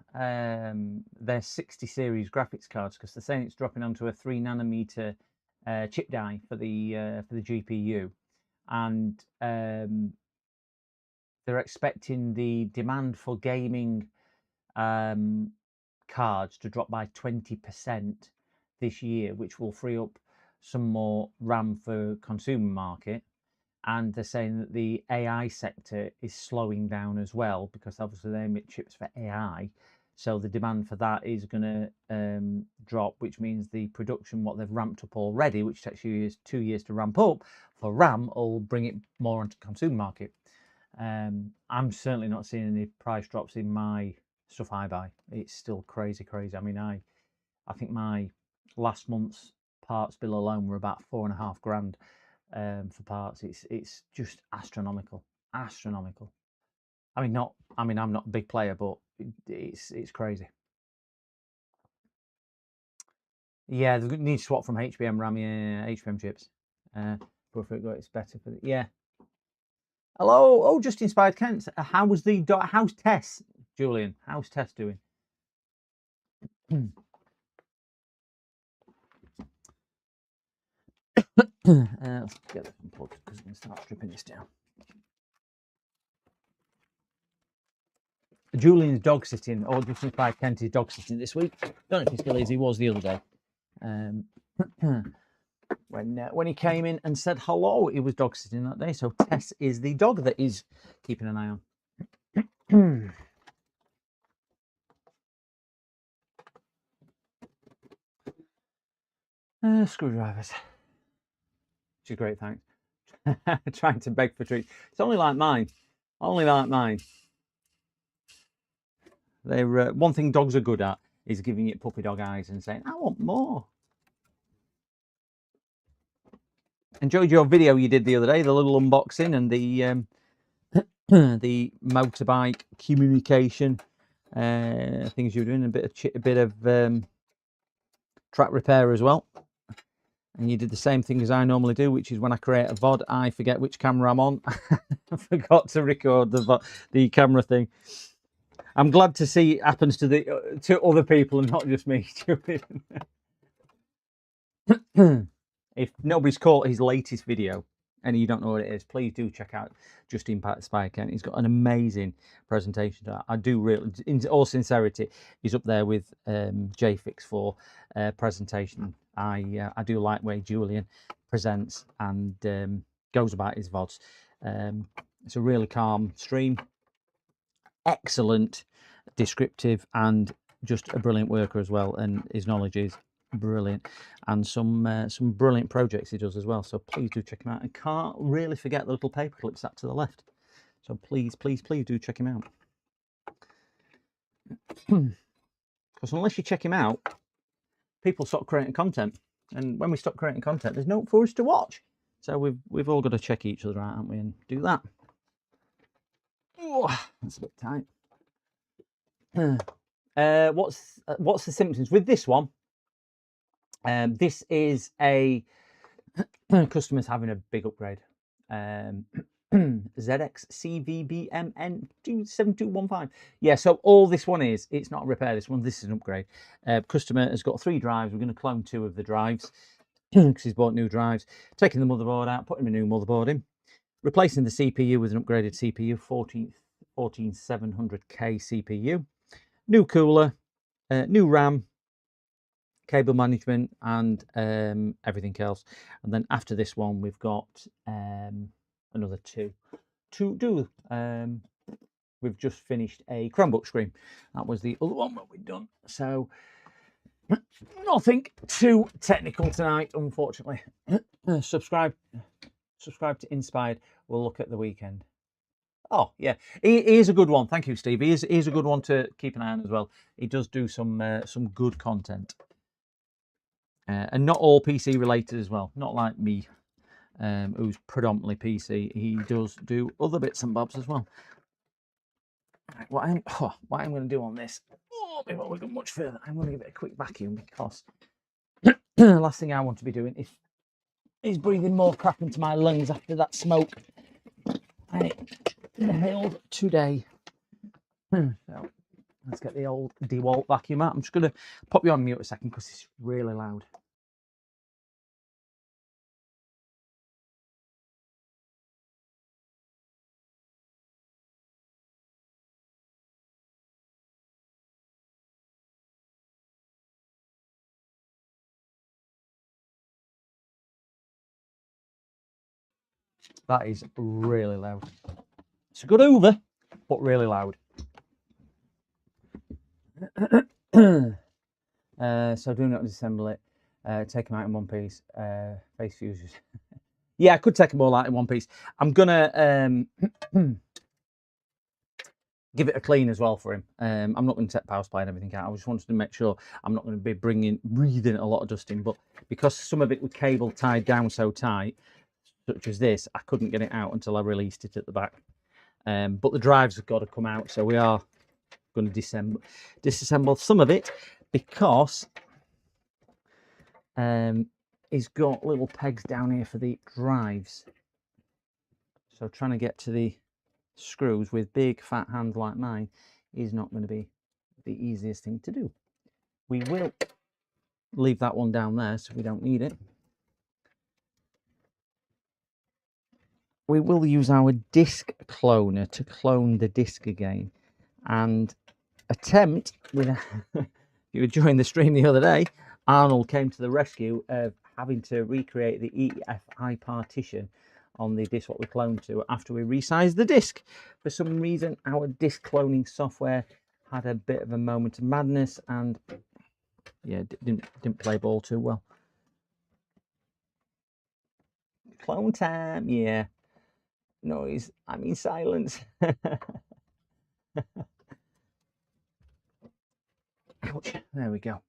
their 60 series graphics cards, because they're saying it's dropping onto a 3 nanometer chip die for the GPU, and they're expecting the demand for gaming cards to drop by 20% this year, which will free up some more RAM for consumer market. And they're saying that the AI sector is slowing down as well, because obviously they emit chips for AI. So the demand for that is going to drop, which means the production, what they've ramped up already, which takes 2 years to ramp up for RAM, will bring it more onto the consumer market. I'm certainly not seeing any price drops in my stuff I buy. It's still crazy. I mean, I think my last month's parts bill alone were about £4,500 for parts. It's just astronomical. I mean, I'm not a big player, but it's crazy. Yeah, they need to swap from HBM RAM, yeah, HBM chips. It's better for the, yeah. Hello, oh, just inspired Kent. How's Tess, Julian? How's Tess doing? Let's get this unplugged because I'm going to start stripping this down. Julian's dog sitting, or just inspired Kent is dog sitting this week. Don't know if he still is. He was the other day. When he came in and said hello, he was dog sitting that day. So Tess is the dog that is keeping an eye on. Screwdrivers. Which is great, thanks. Trying to beg for treats. It's only like mine. They're one thing dogs are good at is giving it puppy dog eyes and saying, "I want more." Enjoyed your video you did the other day, the little unboxing and the the motorbike communication things you were doing, a bit of track repair as well. And you did the same thing as I normally do, which is when I create a VOD, I forget which camera I'm on. I forgot to record the camera thing. I'm glad to see it happens to other people and not just me. If nobody's caught his latest video and you don't know what it is, please do check out Just Inspired Kent. He's got an amazing presentation. I do really, in all sincerity, he's up there with JFix4 presentation. I do like the way Julian presents and goes about his VODs. It's a really calm stream, excellent, descriptive, and just a brilliant worker as well. And his knowledge is brilliant, and some brilliant projects he does as well. So please do check him out. And can't really forget the little paper clips that to the left. So please do check him out. Because unless you check him out, people stop creating content, and when we stop creating content, there's no for us to watch. So we've all got to check each other out, haven't we, and do that. Oh, that's a bit tight. What's the symptoms with this one? This is a customer's having a big upgrade. ZX CVBMN 27215. Yeah, so all this one is, it's not a repair, this is an upgrade. Customer has got 3 drives. We're going to clone 2 of the drives because he's bought new drives. Taking the motherboard out, putting a new motherboard in, replacing the CPU with an upgraded CPU, 14700K CPU, new cooler, new RAM, cable management, and everything else. And then after this one, we've got another 2 to do. We've just finished a Chromebook screen. That was the other one that we've done. So nothing too technical tonight, unfortunately. Subscribe to Inspired. We'll look at the weekend. Oh yeah, he is a good one. Thank you, Steve. He is a good one to keep an eye on as well. He does do some good content. And not all PC related as well. Not like me, who's predominantly PC. He does do other bits and bobs as well. Right, what I'm going to do on this, before we go much further, I'm going to give it a quick vacuum, because the last thing I want to be doing is breathing more crap into my lungs after that smoke I inhaled today. So let's get the old DeWalt vacuum out. I'm just going to pop you on mute a second because it's really loud. That is really loud. It's a good Hoover, but really loud. So do not disassemble it. Take them out in one piece. Face fuses. Yeah, I could take them all out in one piece. I'm gonna give it a clean as well for him. I'm not going to take power supply and everything out. I just wanted to make sure I'm not going to be breathing a lot of dust in. But because some of it with cable tied down so tight, such as this, I couldn't get it out until I released it at the back. But the drives have got to come out, so we are going to disassemble some of it because he's got little pegs down here for the drives. So trying to get to the screws with big fat hands like mine is not going to be the easiest thing to do. We will leave that one down there so we don't need it. We will use our disc cloner to clone the disc again and attempt with if you were joining the stream the other day, Arnold came to the rescue of having to recreate the EFI partition on the disc what we cloned to after we resized the disc. For some reason our disc cloning software had a bit of a moment of madness and yeah, didn't play ball too well. Clone time, yeah. Noise, I mean silence. Ouch, there we go.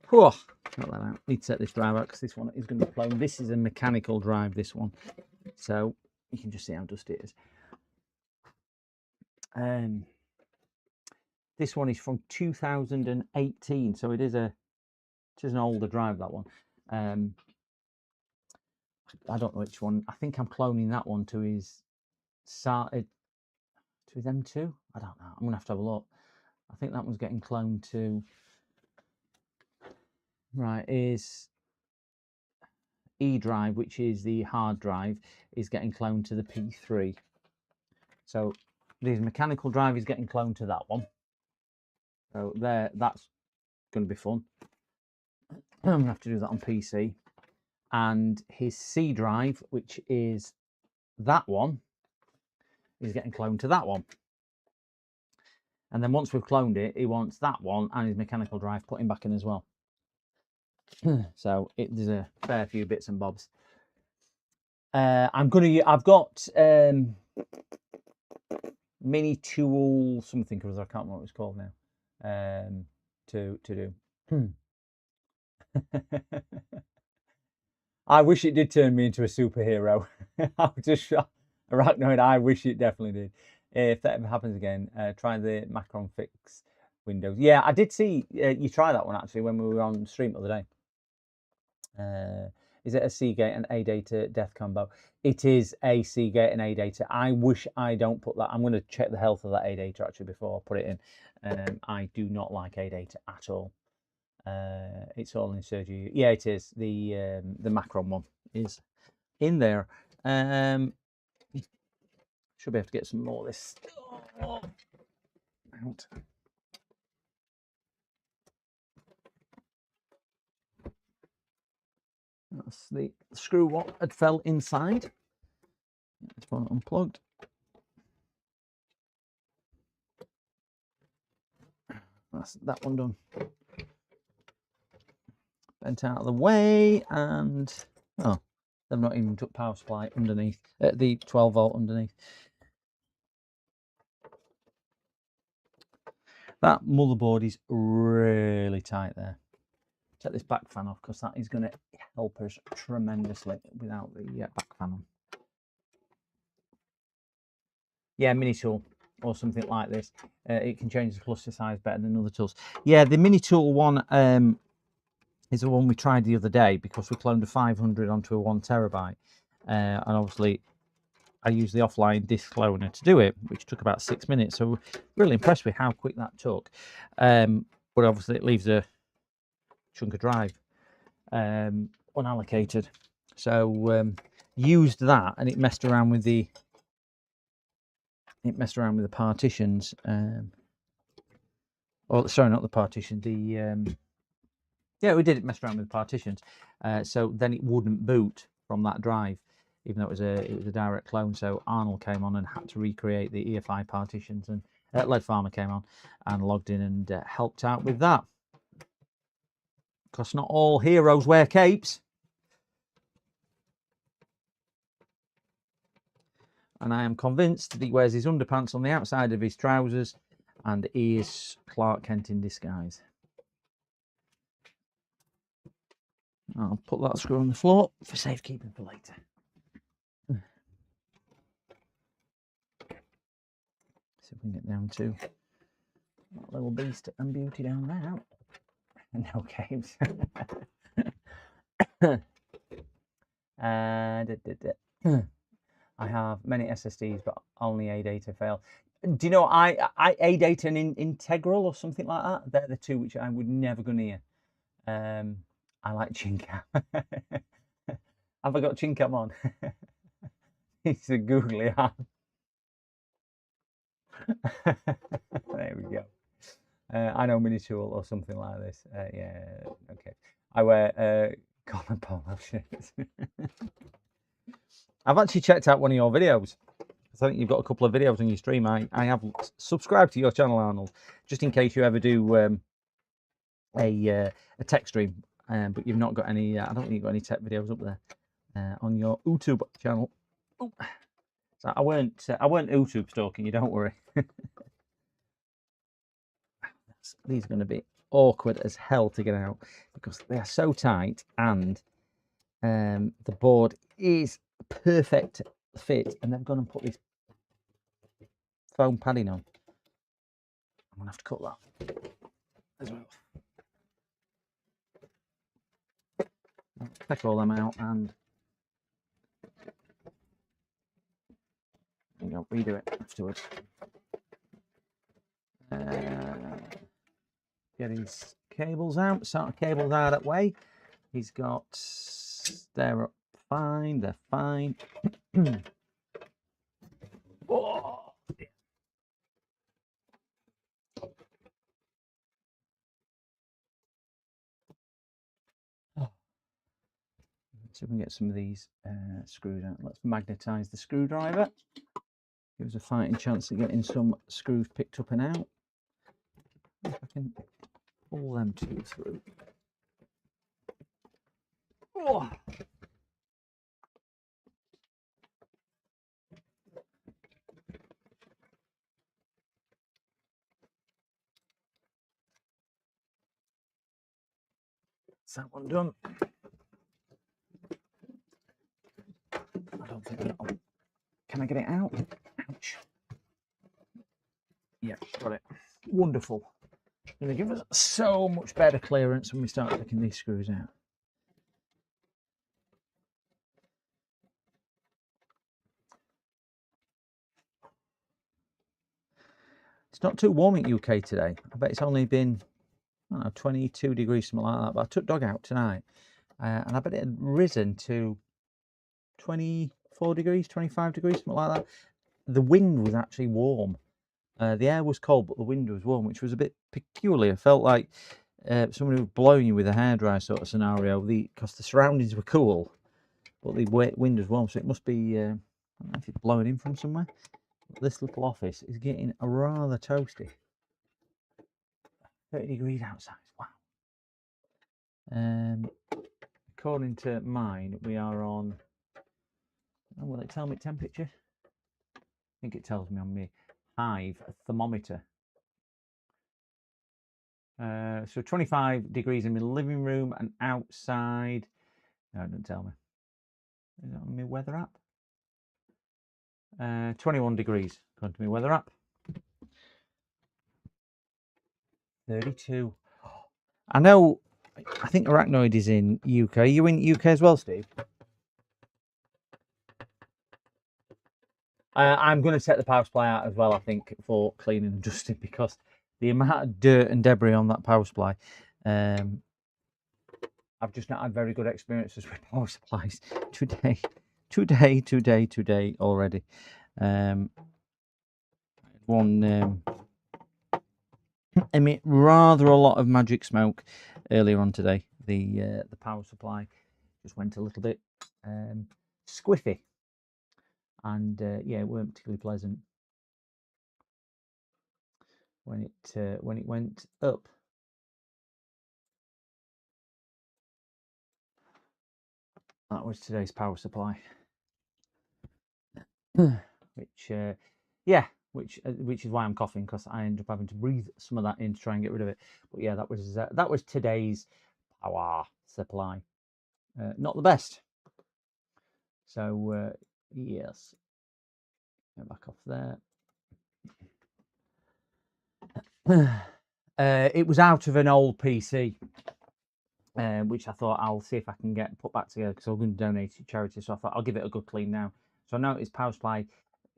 Whew, got that out. Need to set this drive out because this one is going to be cloned. This is a mechanical drive, this one. So you can just see how dusty it is. This one is from 2018, so it is an older drive, that one. I don't know which one. I think I'm cloning that one to his M2. I don't know. I'm gonna have to have a look. I think that one's getting cloned to. Right, is E drive, which is the hard drive, is getting cloned to the P3. So the mechanical drive is getting cloned to that one. So there, that's going to be fun. I'm gonna have to do that on PC. And his C drive, which is that one, is getting cloned to that one. And then once we've cloned it, he wants that one and his mechanical drive put him back in as well. So there's a fair few bits and bobs. I've got mini tool something because I can't remember what it's called now. To do. I wish it did turn me into a superhero. I was just shot. Arachnoid, I wish it definitely did. If that ever happens again, try the Macron Fix Windows. Yeah, I did see you try that one actually when we were on stream the other day. Is it a Seagate and ADATA death combo? It is a Seagate and ADATA. I wish I don't put that. I'm going to check the health of that ADATA actually before I put it in. I do not like ADATA at all. It's all in surgery. Yeah, it is. The Macron one is in there. Should be able to get some more of this out. That's the screw what had fell inside. This one unplugged. That's that one done. Bent out of the way, and oh, they've not even took power supply underneath, the 12 volt underneath. That motherboard is really tight there. Take this back fan off because that is going to help us tremendously without the back fan on. Yeah, mini tool or something like this. It can change the cluster size better than other tools. Yeah, the mini tool one is the one we tried the other day because we cloned a 500 onto a 1 terabyte. And obviously I used the offline disk cloner to do it, which took about 6 minutes. So really impressed with how quick that took. But obviously it leaves a chunk of drive unallocated. So used that, and it messed around with the partitions. Or sorry, not the partition. Yeah, we did mess around with the partitions. So then it wouldn't boot from that drive, even though it was a direct clone. So Arnold came on and had to recreate the EFI partitions, and Lead Farmer came on and logged in and helped out with that. Because not all heroes wear capes. And I am convinced that he wears his underpants on the outside of his trousers, and he is Clark Kent in disguise. I'll put that screw on the floor for safekeeping for later. See if we can get down to that little beast and beauty down there. No caves. I have many SSDs, but only ADATA fail. Do you know ADATA and Integral or something like that? They're the two which I would never go near. I like Chincam. Have I got Chincam on? It's a googly eye. There we go. I know Minitool or something like this. Yeah, okay. I wear collar polo shirts. I've actually checked out one of your videos. I think you've got a couple of videos on your stream. I have subscribed to your channel, Arnold, just in case you ever do a tech stream. But you've not got any. I don't think you've got any tech videos up there on your YouTube channel. Oh. So I weren't YouTube stalking you. Don't worry. These are going to be awkward as hell to get out because they are so tight, and the board is a perfect fit, and they've gone and put this foam padding on. I'm gonna have to cut that as well. I'll take all them out and I'll redo it afterwards. Get his cables out, sort of cables out that way. He's got, they're up fine, they're fine. Oh. So we can get some of these screws out. Let's magnetize the screwdriver. Give us a fighting chance of getting some screws picked up and out. If I can pull them two through. Oh. That's that one done. I don't think that'll... Can I get it out? Ouch. Yeah, got it. Wonderful. Going to give us so much better clearance when we start taking these screws out. It's not too warm in UK today. I bet it's only been, I don't know, 22 degrees, something like that. But I took dog out tonight, and I bet it had risen to 24 degrees, 25 degrees, something like that. The wind was actually warm. The air was cold, but the wind was warm, which was a bit peculiar. It felt like someone who was blowing you with a hairdryer sort of scenario, because the surroundings were cool, but the wind was warm, so it must be, I don't know if it's blowing in from somewhere. But this little office is getting rather toasty. 30 degrees outside, wow. According to mine, we are on, oh, will it tell me temperature? I think it tells me on my Hive thermometer. So 25 degrees in my living room, and outside, no, it doesn't tell me. Is it on my weather app? 21 degrees, according to my weather app. 32. I know, I think Arachnoid is in UK. Are you in UK as well, Steve? I'm going to set the power supply out as well, I think, for cleaning and dusting, because the amount of dirt and debris on that power supply, I've just not had very good experiences with power supplies today already. One emit rather a lot of magic smoke earlier on today. The power supply just went a little bit squiffy, and yeah, it weren't particularly pleasant when it went up. That was today's power supply, which yeah, which is why I'm coughing, because I end up having to breathe some of that in to try and get rid of it. But yeah, that was today's power supply. Not the best. So yes, get back off there. It was out of an old PC, which I thought I'll see if I can get put back together, because I'm going to donate to charity. So I thought I'll give it a good clean now. So I noticed power supply,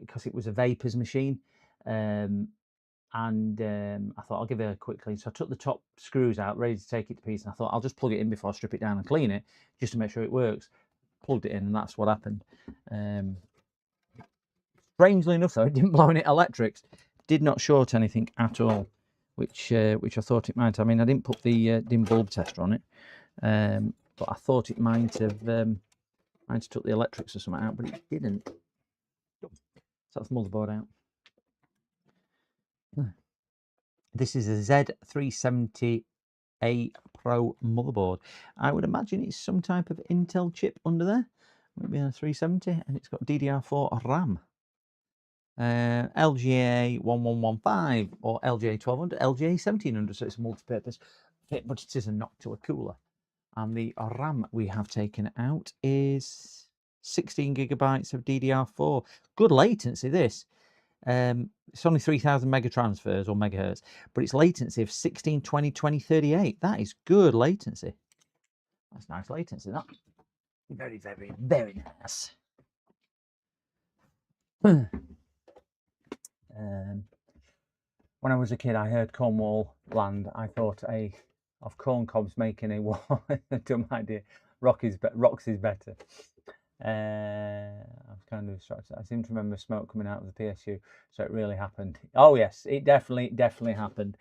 because it was a Vapors machine, and I thought I'll give it a quick clean. So I took the top screws out, ready to take it to pieces, and I thought I'll just plug it in before I strip it down and clean it, just to make sure it works. Plugged it in, and that's what happened. Strangely enough, though, it didn't blow any electrics. Did not short anything at all, which I thought it might. I mean, I didn't put the dim bulb tester on it, but I thought it might have took the electrics or something out, but it didn't. So that's the motherboard out. This is a Z370A Pro motherboard. I would imagine it's some type of Intel chip under there. Maybe a 370, and it's got DDR4 RAM. LGA 1115 or LGA 1200, LGA 1700, so it's a multi-purpose fit, but it is a Noctua cooler. And the RAM we have taken out is 16 gigabytes of DDR4. Good latency, this. It's only 3000 mega transfers or megahertz, but it's latency of 16, 20, 20, 38. That is good latency. That's nice latency, that. Very, very, very nice. When I was a kid, I heard Cornwall land. I thought of corn cobs making a war. Dumb idea. Rocks is better. I was kind of distracted. I seem to remember smoke coming out of the PSU, so it really happened. Oh yes, it definitely happened.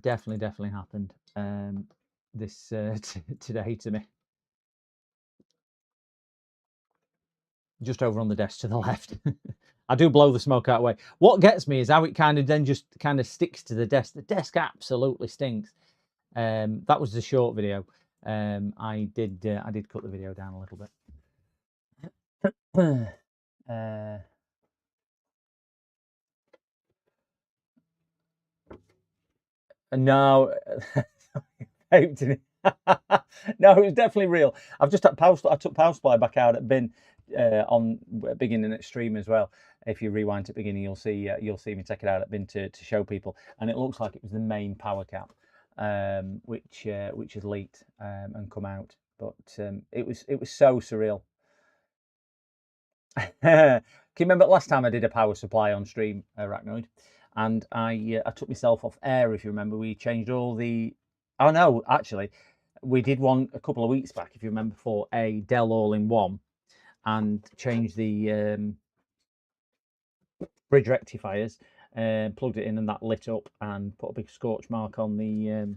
Definitely happened. This today to me. Just over on the desk to the left. I do blow the smoke out of the way. What gets me is how it kind of then just kind of sticks to the desk. The desk absolutely stinks. That was the short video. I did cut the video down a little bit. No, no, it was definitely real. I've just had I took power supply back out at bin on beginning at stream as well. If you rewind to beginning, you'll see me take it out at bin to show people, and it looks like it was the main power cap, which has leaked and come out. But it was so surreal. Can you remember last time I did a power supply on stream, Arachnoid? And I took myself off air, if you remember. We changed all the... Oh, no, actually, we did one a couple of weeks back, if you remember, for a Dell All-in-One, and changed the bridge rectifiers, plugged it in, and that lit up and put a big scorch mark on the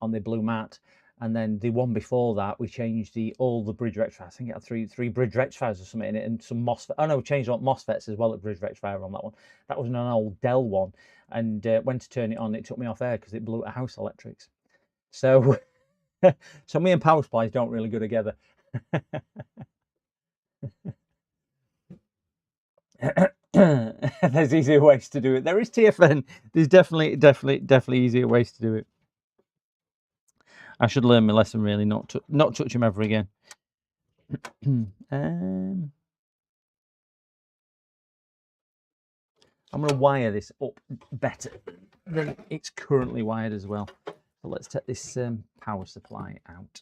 blue mat. And then the one before that, we changed all the bridge rectifiers. I think it had three bridge rectifiers or something in it, and some MOSFET. Oh no, we changed all MOSFETs as well at bridge rectifier on that one. That was an old Dell one, and when to turn it on, it took me off air because it blew at house electrics. So, so me and power supplies don't really go together. There's easier ways to do it. There is TFN. There's definitely easier ways to do it. I should learn my lesson, really, not touch him ever again. I'm going to wire this up better than it's currently wired as well. So let's take this power supply out.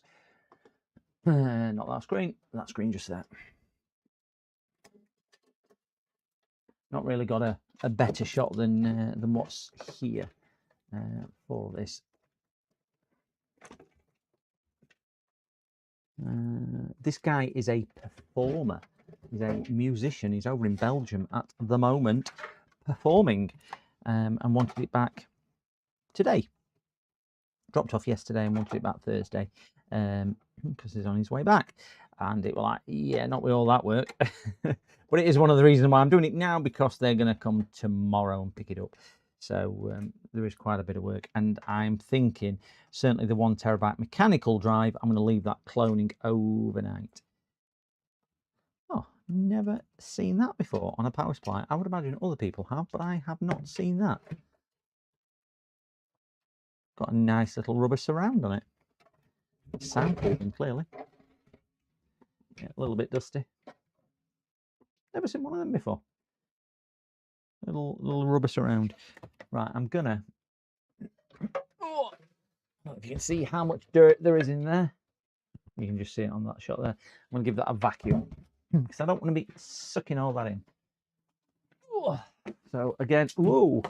Not that screen just there. not really got a better shot than what's here for this. This guy is a performer. He's a musician. He's over in Belgium at the moment, performing, and wanted it back today. Dropped off yesterday and wanted it back Thursday, because he's on his way back. And it was like, yeah, not with all that work. But it is one of the reasons why I'm doing it now, because they're going to come tomorrow and pick it up. So there is quite a bit of work. And I'm thinking, certainly the 1 terabyte mechanical drive, I'm going to leave that cloning overnight. Oh, never seen that before on a power supply. I would imagine other people have, but I have not seen that. Got a nice little rubber surround on it. Soundproofing, clearly. Yeah, a little bit dusty. Never seen one of them before. Little rubber surround. Right, I'm gonna. Oh, if you can see how much dirt there is in there, you can just see it on that shot there. I'm gonna give that a vacuum because I don't want to be sucking all that in. So again, whoa!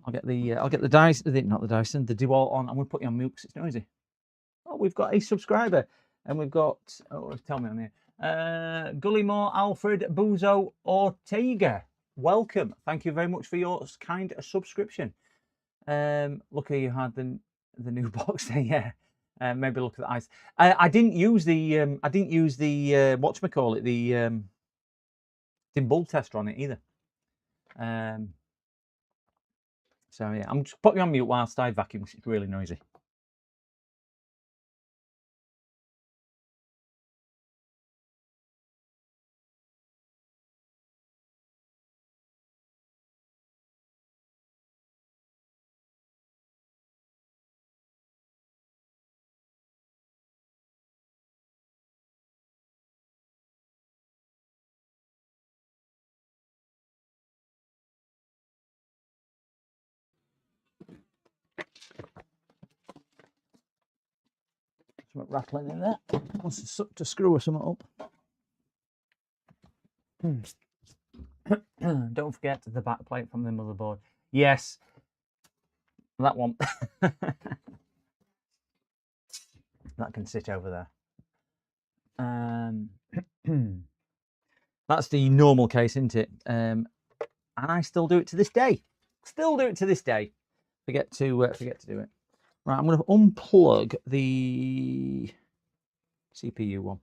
I'll get the Dyson, not the Dyson, the DeWalt on. I'm gonna put you on mute because it's noisy. Oh, we've got a subscriber, and we've got. Oh, tell me on here. Gullymore Alfred Buzo Ortega. Welcome. Thank you very much for your kind subscription. Lucky you had the new box there. Yeah. Maybe look at the ice. I didn't use the whatchamacallit, the bull tester on it either. So yeah, I'm just putting you on mute whilst I vacuum because it's really noisy. Something rattling in there. Wants to screw or something up. Don't forget the back plate from the motherboard. Yes, that one. That can sit over there. That's the normal case, isn't it? And I still do it to this day. Still do it to this day. Forget to do it. Right, I'm going to unplug the CPU one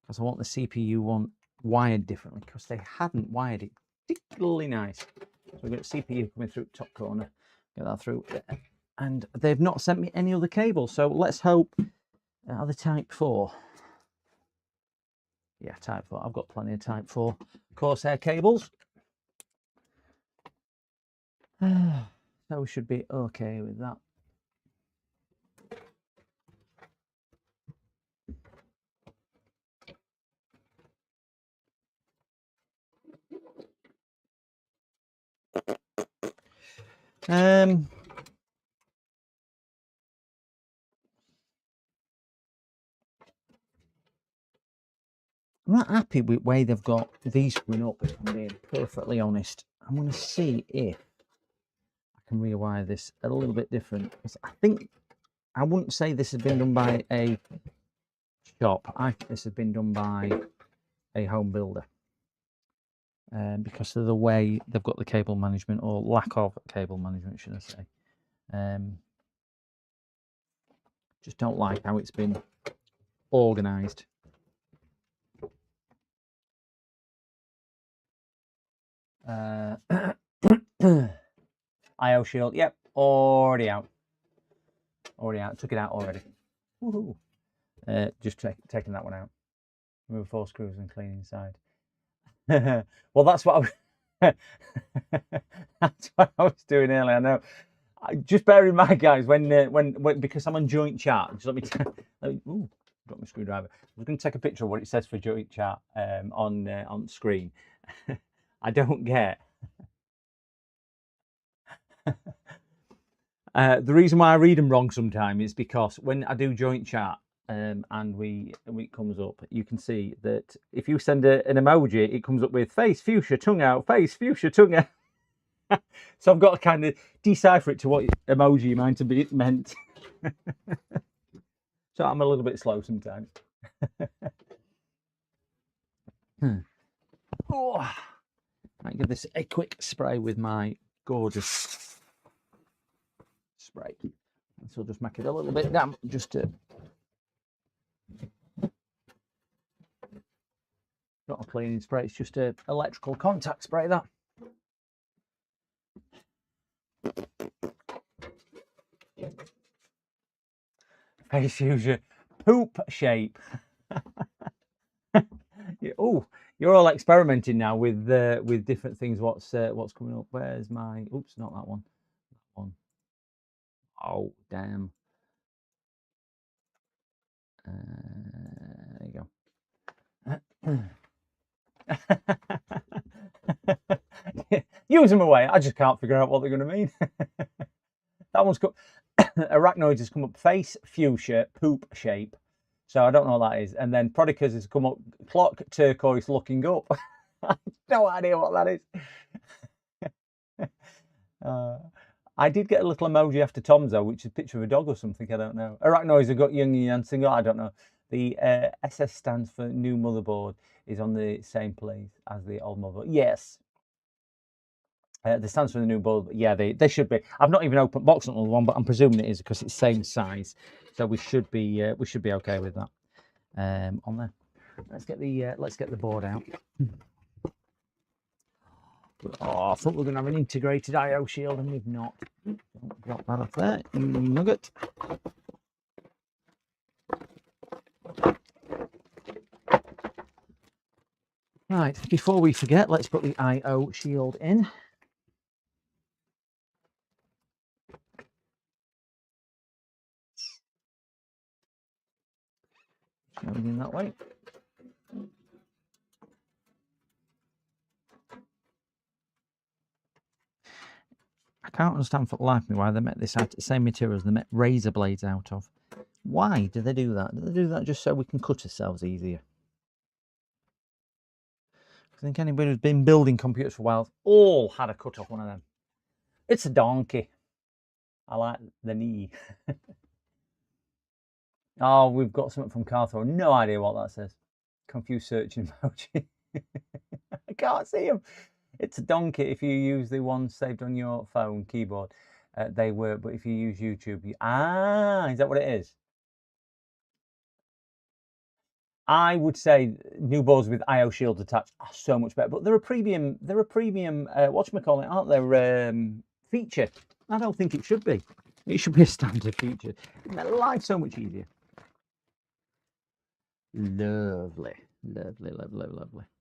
because I want the CPU one wired differently because they hadn't wired it particularly nice. So we've got CPU coming through the top corner. Get that through there. And they've not sent me any other cables. So let's hope. Are they Type 4? Yeah, Type 4. I've got plenty of Type 4 Corsair cables. So we should be okay with that. I'm not happy with the way they've got these screwing up, if I'm being perfectly honest. I'm going to see if I can rewire this a little bit different. I think I wouldn't say this has been done by a shop. I think this has been done by a home builder. Because of the way they've got the cable management, or lack of cable management, should I say. Just don't like how it's been organised. IO shield, yep, already out. Already out, took it out already. Woohoo. Just taking that one out. Remove 4 screws and clean inside. Well, that's what that's what I was doing earlier. I know. Just bear in mind, guys, when because I'm on joint chat. Just let me ooh, got my screwdriver. I'm going to take a picture of what it says for joint chat on screen. I don't get. The reason why I read them wrong sometimes is because when I do joint chat, and it comes up, you can see that if you send an emoji, it comes up with face fuchsia tongue out, face fuchsia tongue out. So I've got to kind of decipher it to what emoji meant. So I'm a little bit slow sometimes. Oh, might give this a quick spray with my gorgeous spray. So just make it a little bit damp, just to. Not a cleaning spray, it's just a electrical contact spray, that. Face fuchsia poop shape. Oh, you're all experimenting now with different things. What's coming up? Where's my? Oops, not that one. That one. Oh, damn. There you go. Use them away. I just can't figure out what they're going to mean. That one's got arachnoids has come up face fuchsia poop shape. So I don't know what that is. And then Prodicus has come up clock turquoise looking up. I have no idea what that is. I did get a little emoji after Tom's though, which is a picture of a dog or something. I don't know. Arachnoids have got Young and Single. I don't know. The SS stands for new motherboard, is on the same place as the old motherboard. Yes. The stands for the new board. Yeah, they should be. I've not even opened box on the one, but I'm presuming it is because it's same size. So we should be okay with that. On there. Let's get the board out. Oh, I thought we were going to have an integrated I/O shield, and we've not. Don't drop that off there, nugget. Right, before we forget, let's put the I/O shield in. Going that way. I can't understand for the life of me why they make this out of the same materials they make razor blades out of. Why do they do that? Do they do that just so we can cut ourselves easier? I think anybody who's been building computers for a while all had a cut off one of them. It's a donkey. I like the knee. Oh, we've got something from Carthor. No idea what that says. Confused searching emoji. I can't see him. It's a donkey. If you use the one saved on your phone keyboard, they work. But if you use YouTube, is that what it is? I would say new boards with I/O shields attached are so much better. But they're a premium. Whatchamacallit, aren't they? Feature. I don't think it should be. It should be a standard feature. Make life so much easier. Lovely.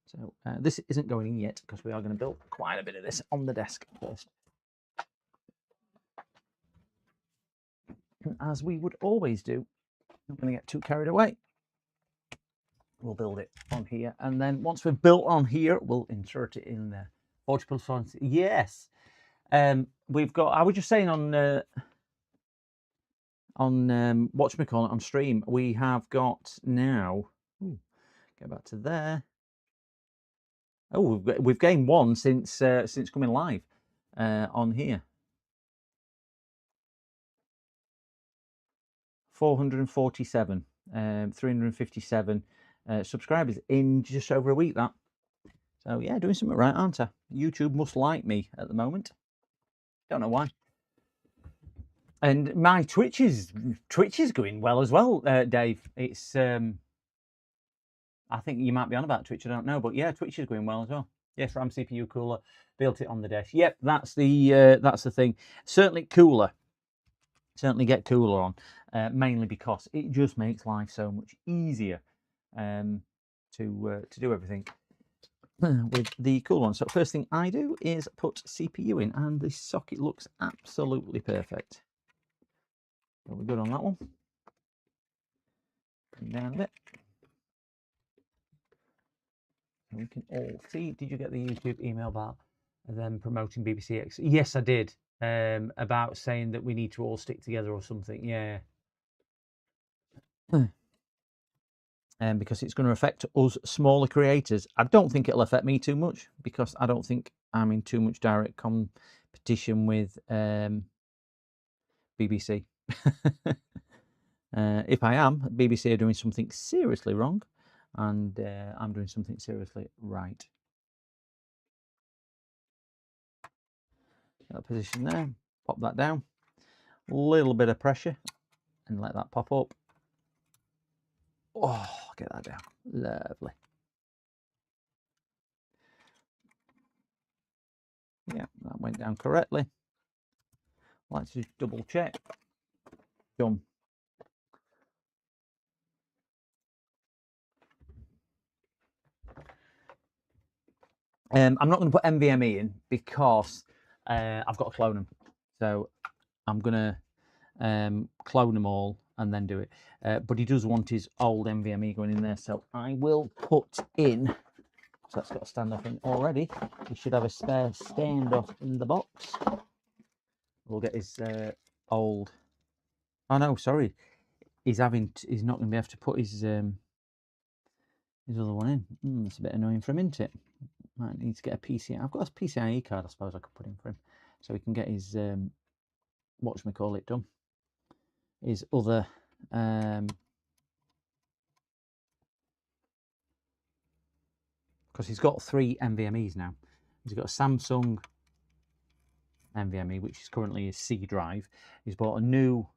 So this isn't going in yet because we are going to build quite a bit of this on the desk first. As we would always do, I'm going to get too carried away. We'll build it on here, and then once we've built on here, we'll insert it in there. 40+. Yes. We've got. I was just saying on whatchamacallit on stream, we have got now. Go back to there. Oh, we've gained one since coming live on here. 447, 357 subscribers in just over a week. That. So yeah, doing something right, aren't I? YouTube must like me at the moment. Don't know why. And my Twitch is going well as well, Dave. It's I think you might be on about Twitch. I don't know, but yeah, Twitch is going well as well. Yes, RAM CPU cooler, built it on the desk. Yep, that's the thing. Certainly cooler. Certainly get cooler on, mainly because it just makes life so much easier to do everything with the cooler on. So first thing I do is put CPU in, and the socket looks absolutely perfect. So we're good on that one. Bring down a bit. And we can all see. Did you get the YouTube email about them promoting BBC X? Yes, I did. About saying that we need to all stick together or something. Yeah. because it's going to affect us smaller creators. I don't think it'll affect me too much because I don't think I'm in too much direct competition with BBC. If I am, BBC are doing something seriously wrong, and I'm doing something seriously right. Get that position there, pop that down, a little bit of pressure, and let that pop up. Oh, get that down, lovely. Yeah, that went down correctly. Let's just double check. Done. I'm not going to put NVMe in because I've got to clone them. So I'm going to clone them all and then do it. But he does want his old NVMe going in there. So I will put in, so that's got a stand off in already. He should have a spare stand off in the box. We'll get his old, oh no, sorry. He's not going to be able to put his other one in. It's a bit annoying for him, isn't it? Might need to get a PCI. I've got a PCIe card, I suppose I could put in for him, so he can get his whatchamacallit done. His other because he's got 3 NVMe's now. He's got a Samsung NVMe, which is currently his C drive. He's bought a new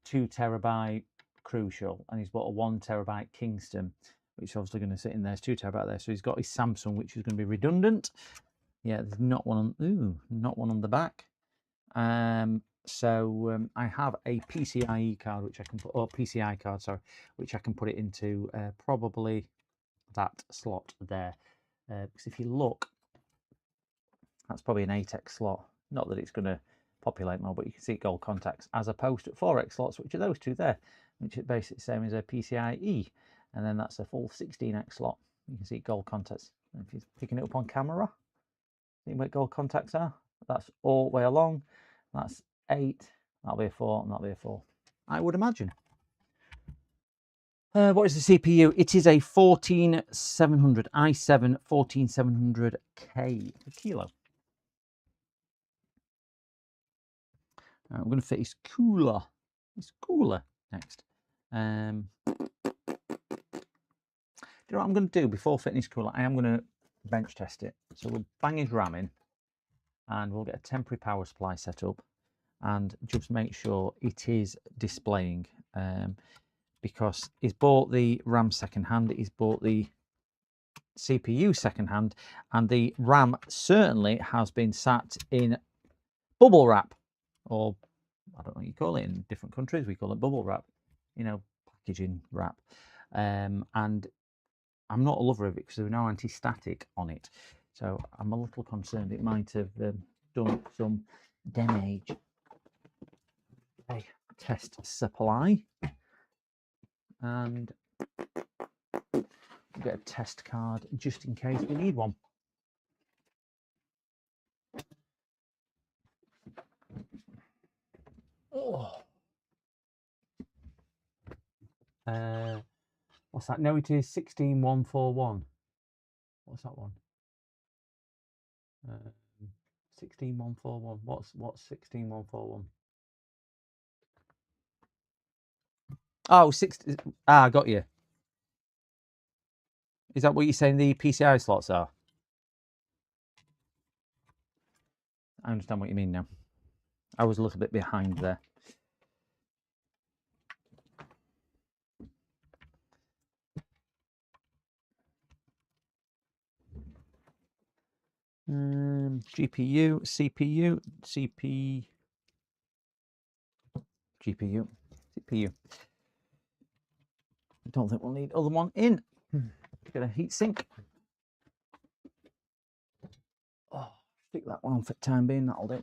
2 terabyte Crucial, and he's bought a 1 terabyte Kingston, which is obviously going to sit in there. It's 2 terabyte there. So he's got his Samsung, which is going to be redundant. Yeah, there's not one on. Not one on the back. So I have a PCIe card, which I can put, or PCI card, sorry, which I can put it into probably that slot there. Because if you look, that's probably an 8x slot. Not that it's going to populate more, but you can see gold contacts as opposed to 4x slots, which are those two there, which is basically the same as a PCIe. And then that's a full 16x slot. You can see gold contacts. And if you're picking it up on camera, see where gold contacts are? That's all the way along. That's 8. That'll be a 4, and that'll be a 4, I would imagine. What is the CPU? It is a 14700 i7 14700K kilo. We're going to fit his cooler. His cooler next. Do you know what I'm going to do before fitting his cooler? I am going to bench test it. So we'll bang his RAM in, and we'll get a temporary power supply set up, and just make sure it is displaying. Because he's bought the RAM second hand, he's bought the CPU second hand, and the RAM certainly has been sat in bubble wrap, or I don't know what you call it in different countries. We call it bubble wrap, you know, packaging wrap. And I'm not a lover of it because there's no anti-static on it, so I'm a little concerned it might have done some damage. Okay, test supply, and get a test card just in case we need one. Oh. What's that? No, it is 16141. What's that one? 16141. What's 16141? Oh, I got you. Is that what you're saying the PCI slots are? I understand what you mean now. I was a little bit behind there. GPU, CPU, GPU, CPU. I don't think we'll need other one in. Get a heat sink. Oh, stick that one on for the time being, that'll do.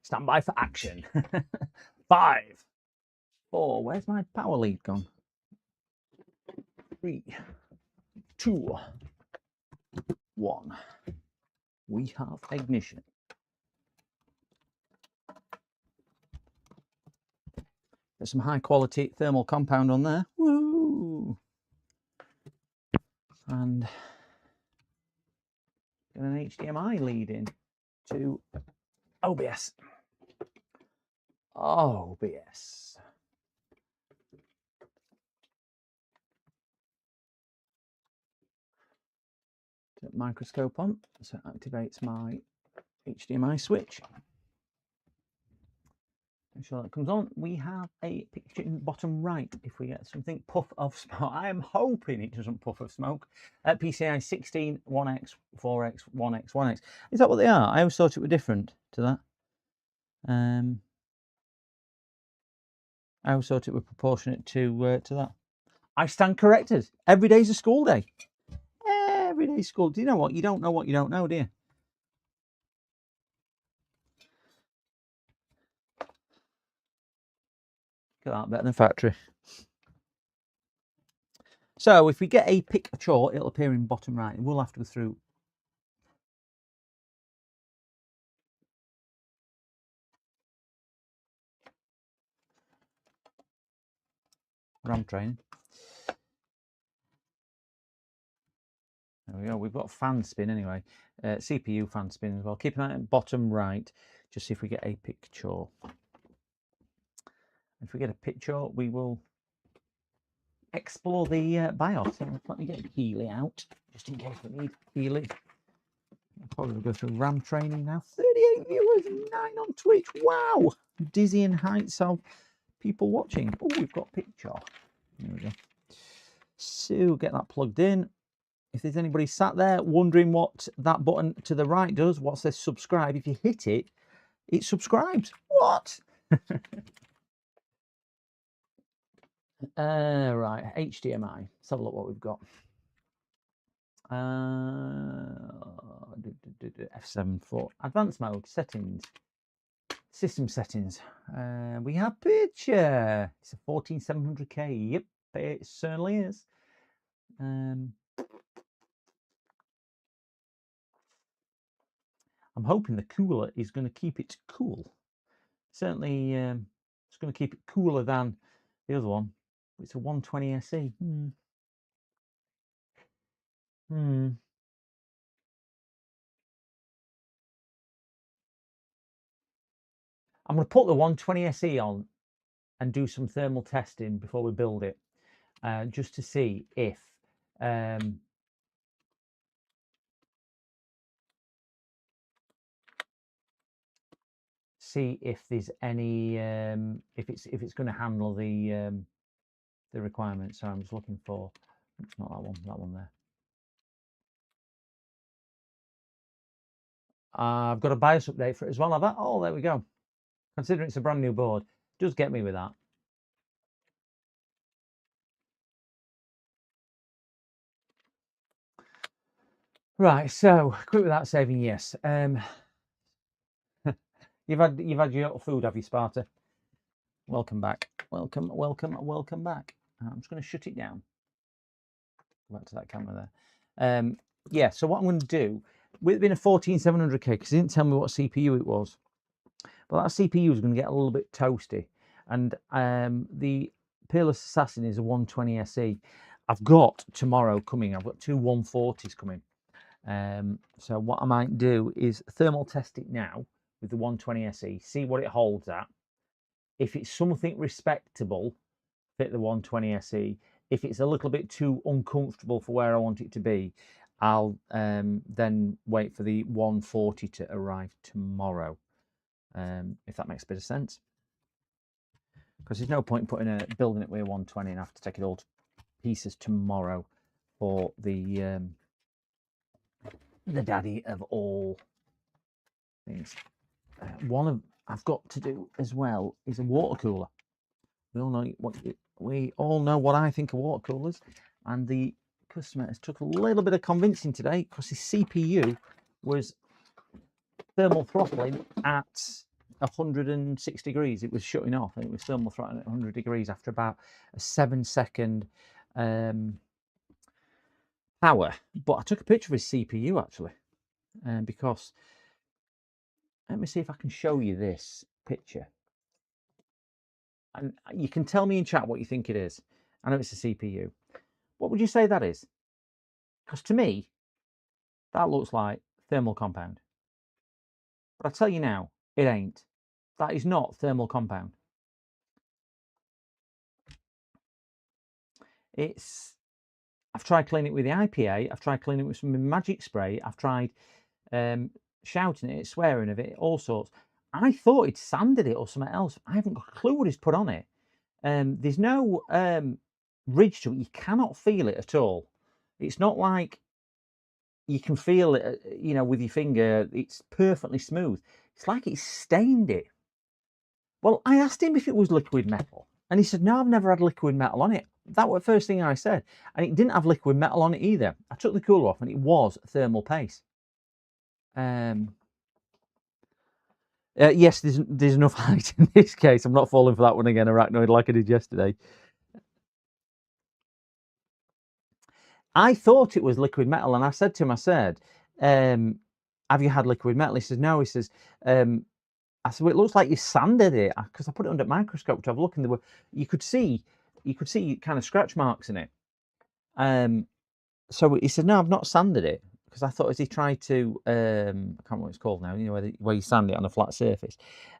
Stand by for action. 5, 4, where's my power lead gone? 3, 2, 1. We have ignition. some high quality thermal compound on there. Woo! And got an HDMI leading to OBS. OBS. Microscope on, so it activates my HDMI switch. Make sure that comes on. We have a picture in the bottom right. If we get something puff of smoke, I am hoping it doesn't puff of smoke. PCI 16, 1X, 4X, 1X, 1X. Is that what they are? I always thought it were different to that. I always thought it were proportionate to that. I stand corrected. Every day's a school day. Every day's school. Do you know what? You don't know what you don't know, do you? Look at that, better than factory. So if we get a picture, it'll appear in bottom right. We'll have to go through. RAM training. There we go. We've got fan spin anyway. CPU fan spin as well. Keep an eye on bottom right. Just see if we get a picture. If we get a picture, we will explore the BIOS. Let me get Healy out, just in case we need Healy. I'll probably go through RAM training now. 38 viewers, 9 on Twitch. Wow! Dizzying heights of people watching. Oh, we've got a picture. There we go. So get that plugged in. If there's anybody sat there wondering what that button to the right does, what says subscribe, if you hit it, it subscribes. What? Right, HDMI. Let's have a look what we've got. F7 for advanced mode settings, system settings. We have picture. It's a 14700K. Yep, it certainly is. I'm hoping the cooler is going to keep it cool. Certainly, it's going to keep it cooler than the other one. It's a 120 SE. I'm going to put the 120 SE on and do some thermal testing before we build it, just to see if there's any if it's going to handle the requirements. So I'm just looking for, it's not that one there. I've got a BIOS update for it as well, have I? Oh, there we go. Considering it's a brand new board, it does get me with that. Right, so quit without saving, yes. You've had your little food, have you, Sparta? Welcome back. Welcome back. I'm just going to shut it down. Go back to that camera there. Yeah, so what I'm going to do, with it being a 14700K, because he didn't tell me what CPU it was, but that CPU is going to get a little bit toasty. And the Peerless Assassin is a 120 SE. I've got tomorrow coming, I've got two 140s coming. So what I might do is thermal test it now with the 120 SE, see what it holds at. If it's something respectable, fit the 120 SE. If it's a little bit too uncomfortable for where I want it to be, I'll then wait for the 140 to arrive tomorrow, if that makes a bit of sense. Because there's no point building it with a 120 and have to take it all to pieces tomorrow for the daddy of all things. I've got to do as well is a water cooler. We all know what I think of water coolers, and the customer has took a little bit of convincing today because his CPU was thermal throttling at 106 degrees. It was shutting off, and it was thermal throttling at 100 degrees after about a 7-second power. But I took a picture of his CPU actually, because let me see if I can show you this picture. and you can tell me in chat what you think it is. I know it's a CPU. What would you say that is? Because to me, that looks like thermal compound. But I tell you now, it ain't. That is not thermal compound. I've tried cleaning it with the IPA. I've tried cleaning it with some magic spray. I've tried shouting at it, swearing of it, all sorts. I thought he'd sanded it or something else. I haven't got a clue what he's put on it. There's no ridge to it. You cannot feel it at all. It's not like you can feel it, with your finger. It's perfectly smooth. It's like it's stained it. Well, I asked him if it was liquid metal, and he said, no, I've never had liquid metal on it. That was the first thing I said. And it didn't have liquid metal on it either. I took the cooler off, and it was thermal paste. Yes, there's enough height in this case. I'm not falling for that one again, Arachnoid, like I did yesterday. I thought it was liquid metal, and I said to him, have you had liquid metal? He says, no. He says, I said, well, it looks like you sanded it, because I put it under a microscope to have a look, and you could see kind of scratch marks in it. So he said, no, I've not sanded it, because I thought, as he tried to, I can't remember what it's called now, where you sand it on a flat surface.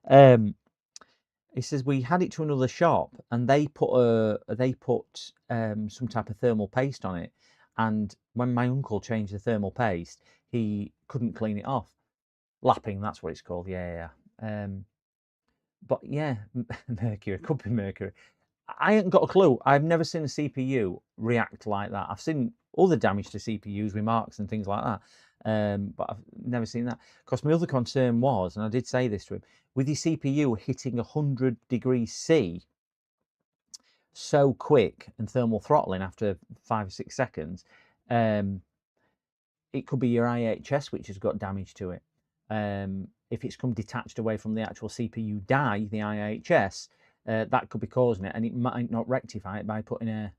He says, we had it to another shop, and they put some type of thermal paste on it, and when my uncle changed the thermal paste, he couldn't clean it off. Lapping, that's what it's called. Yeah. But yeah, mercury, could be mercury. I ain't got a clue. I've never seen a CPU react like that. I've seen other damage to CPUs with marks and things like that, but I've never seen that. Because my other concern was, and I did say this to him, with your CPU hitting 100 degrees C so quick and thermal throttling after 5 or 6 seconds, it could be your IHS which has got damage to it. If it's come detached away from the actual CPU die, the IHS, that could be causing it, and it might not rectify it by putting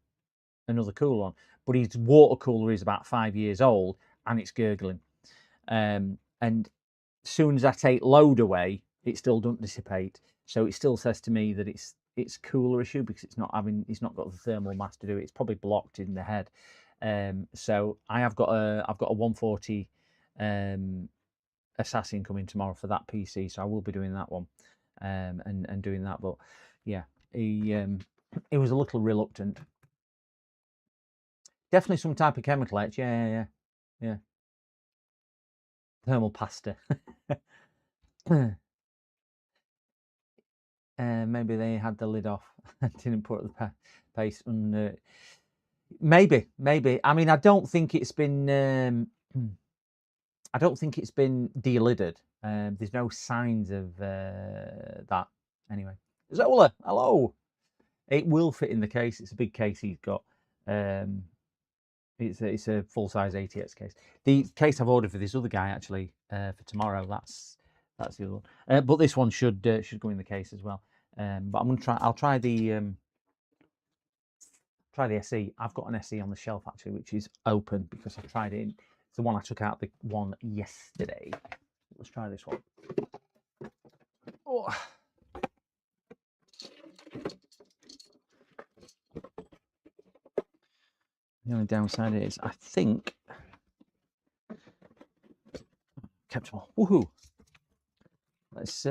another cooler on. But his water cooler is about 5 years old, and it's gurgling. And as soon as I take load away, it still doesn't dissipate. So it still says to me that it's cooler issue, because it's not got the thermal mass to do it. It's probably blocked in the head. So I've got a 140 Assassin coming tomorrow for that PC, so I will be doing that one, and doing that. But yeah, he was a little reluctant. Definitely some type of chemical etch. Yeah. Thermal pasta. Maybe they had the lid off and didn't put the paste on. Maybe. I mean, I don't think it's been. I don't think it's been delidded. There's no signs of that. Anyway, Zola, hello. It will fit in the case. It's a big case he's got. It's a full size ATX case. The case I've ordered for this other guy actually for tomorrow. That's the other one. But this one should go in the case as well. But I'm gonna try. I'll try the SE. I've got an SE on the shelf actually, which is open because I tried it. It's the one I took out the one yesterday. Let's try this one. Oh. The only downside is, I think, kept them all. Woohoo! Let's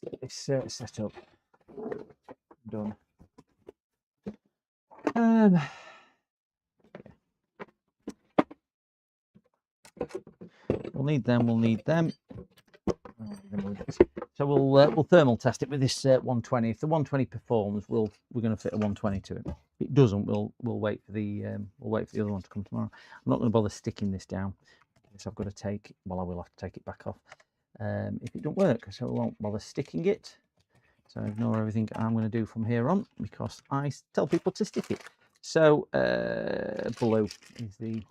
get this set up. Done. We'll need them. So we'll thermal test it with this 120. If the 120 performs, we're going to fit a 120 to it. If it doesn't, we'll wait for the other one to come tomorrow. I'm not going to bother sticking this down. So I've got to take. Well, I will have to take it back off if it don't work. So I won't bother sticking it. So ignore everything I'm going to do from here on because I tell people to stick it. So blue is the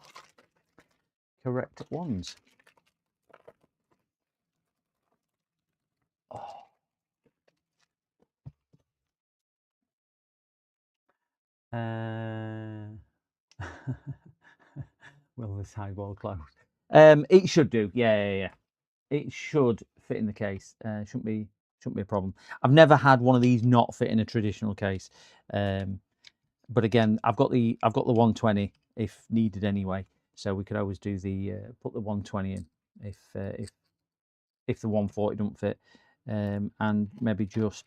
correct ones. Oh. Will this sidewall close? It should do. Yeah. It should fit in the case. Shouldn't be a problem. I've never had one of these not fit in a traditional case. But again, I've got the 120 if needed anyway. So we could always do the put the 120 in if the 140 don't fit, and maybe just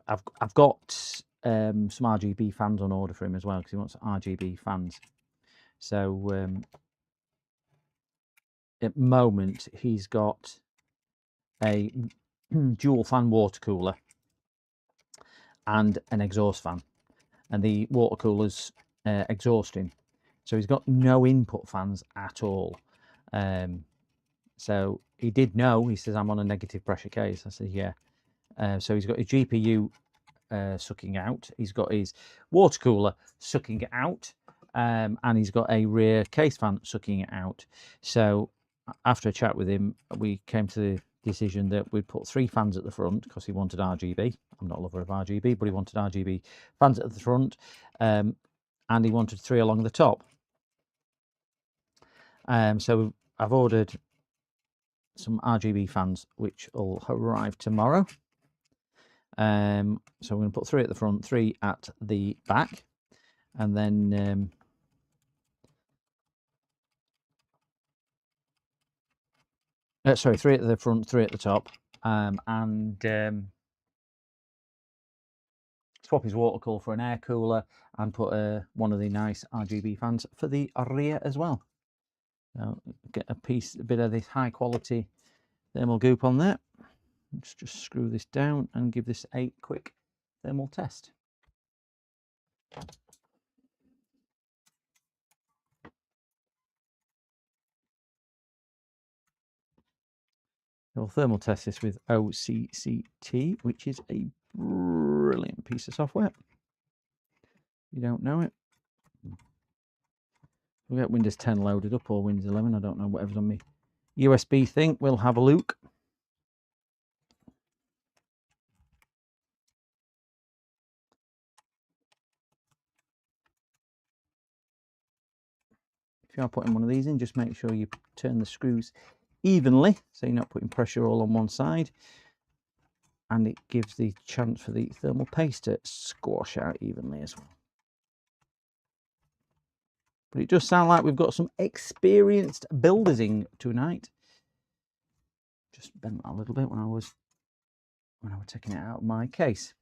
I've got some RGB fans on order for him as well because he wants RGB fans. So at the moment he's got a dual fan water cooler and an exhaust fan, and the water cooler's exhausting, so he's got no input fans at all. So he did know. He says, I'm on a negative pressure case. I said, yeah. So he's got his GPU sucking out. He's got his water cooler sucking it out. And he's got a rear case fan sucking it out. So after a chat with him, we came to the decision that we'd put 3 fans at the front because he wanted RGB. I'm not a lover of RGB, but he wanted RGB fans at the front. And he wanted 3 along the top. So I've ordered some RGB fans which will arrive tomorrow. So I'm going to put 3 at the front, 3 at the back, and then 3 at the front, 3 at the top, and swap his water cooler for an air cooler and put one of the nice RGB fans for the rear as well. Now, get a bit of this high quality thermal goop on there. Let's just screw this down and give this a quick thermal test. We'll thermal test this with OCCT, which is a brilliant piece of software. If you don't know it, we'll get Windows 10 loaded up or Windows 11. I don't know, whatever's on me USB thing. We'll have a look. If you are putting one of these in, just make sure you turn the screws evenly so you're not putting pressure all on one side, and it gives the chance for the thermal paste to squash out evenly as well. But it does sound like we've got some experienced builders in tonight. Just bent that a little bit when I was taking it out of my case,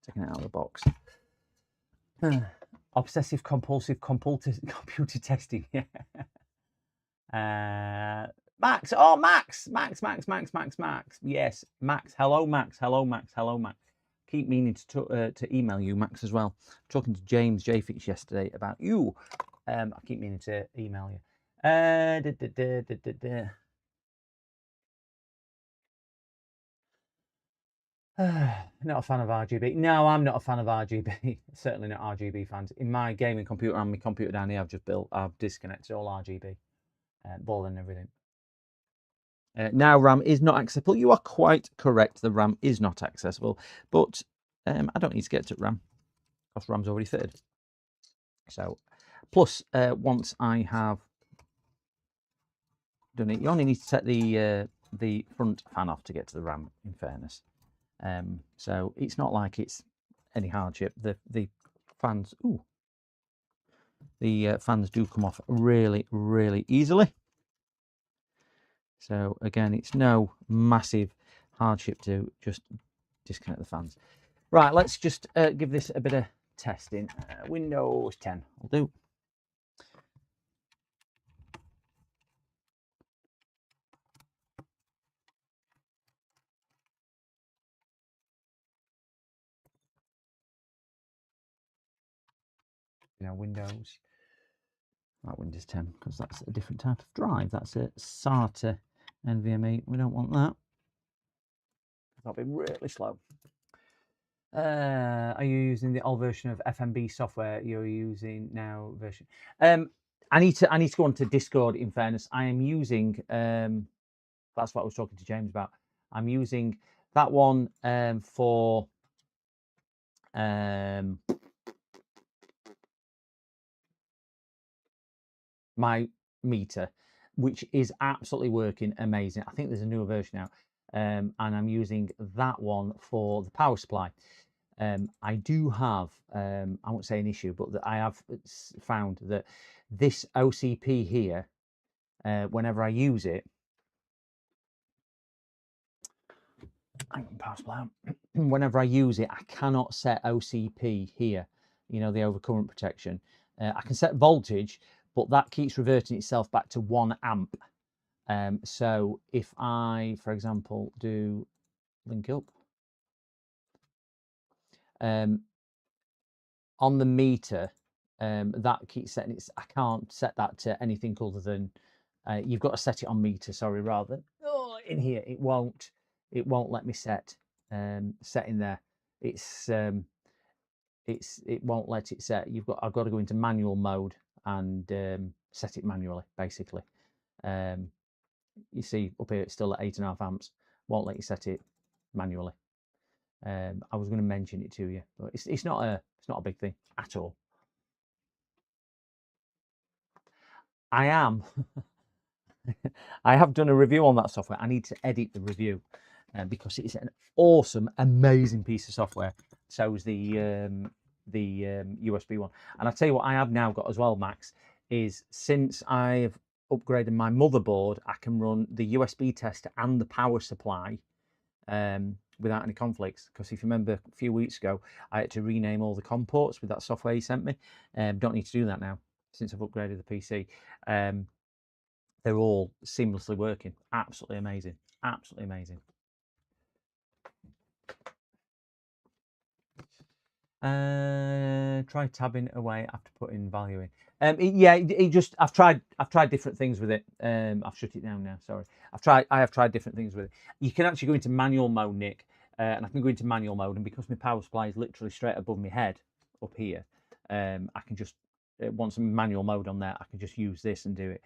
taking it out of the box. Obsessive compulsive computer testing. Yeah. Max. Oh, Max. Yes, Max. Hello, Max. Keep meaning to email you, Max, as well. Talking to James Jfix yesterday about you. I keep meaning to email you. Not a fan of RGB. No, I'm not a fan of RGB. Certainly not RGB fans. In my gaming computer and my computer down here, I've disconnected all RGB, ball and everything. Now RAM is not accessible. You are quite correct. The RAM is not accessible, but I don't need to get to RAM because RAM's already fitted. So, plus once I have done it, you only need to set the front fan off to get to the RAM. In fairness. So it's not like it's any hardship. The fans, the fans do come off really easily. So again, it's no massive hardship to just disconnect the fans. Right, let's just give this a bit of testing. Windows 10 will do. Windows, like Windows 10, because that's a different type of drive. That's a SATA NVMe. We don't want that. That'll be really slow. Are you using the old version of FMB software? You're using now version. I need to go on to Discord. In fairness, I am using. That's what I was talking to James about. I'm using that one for my meter, which is absolutely working amazing. I think there's a newer version now, and I'm using that one for the power supply. I do have, I won't say an issue, but that I have found that this OCP here, whenever I use it, power supply, whenever I use it, I cannot set OCP here, you know, the overcurrent protection. I can set voltage, but that keeps reverting itself back to 1 amp. So if I, for example, do link up, on the meter, that keeps setting it. I can't set that to anything other than you've got to set it on meter. Sorry, rather than in here. It won't let me set in there. It won't let it set. I've got to go into manual mode and set it manually, basically. You see up here, it's still at 8.5 amps. Won't let you set it manually. I was going to mention it to you, but it's not a big thing at all. I have done a review on that software. I need to edit the review because it's an awesome, amazing piece of software. So is the USB one. And I tell you what, I have now got as well, Max, is since I've upgraded my motherboard, I can run the USB tester and the power supply without any conflicts. Because if you remember a few weeks ago, I had to rename all the COM ports with that software you sent me. Don't need to do that now since I've upgraded the PC. They're all seamlessly working. Absolutely amazing. Absolutely amazing. Try tabbing away after putting value in. Yeah, I've tried different things with it. I've shut it down now. Sorry. I have tried different things with it. You can actually go into manual mode, Nick, and I can go into manual mode, and because my power supply is literally straight above my head up here, I can just once I'm manual mode on there, I can just use this and do it.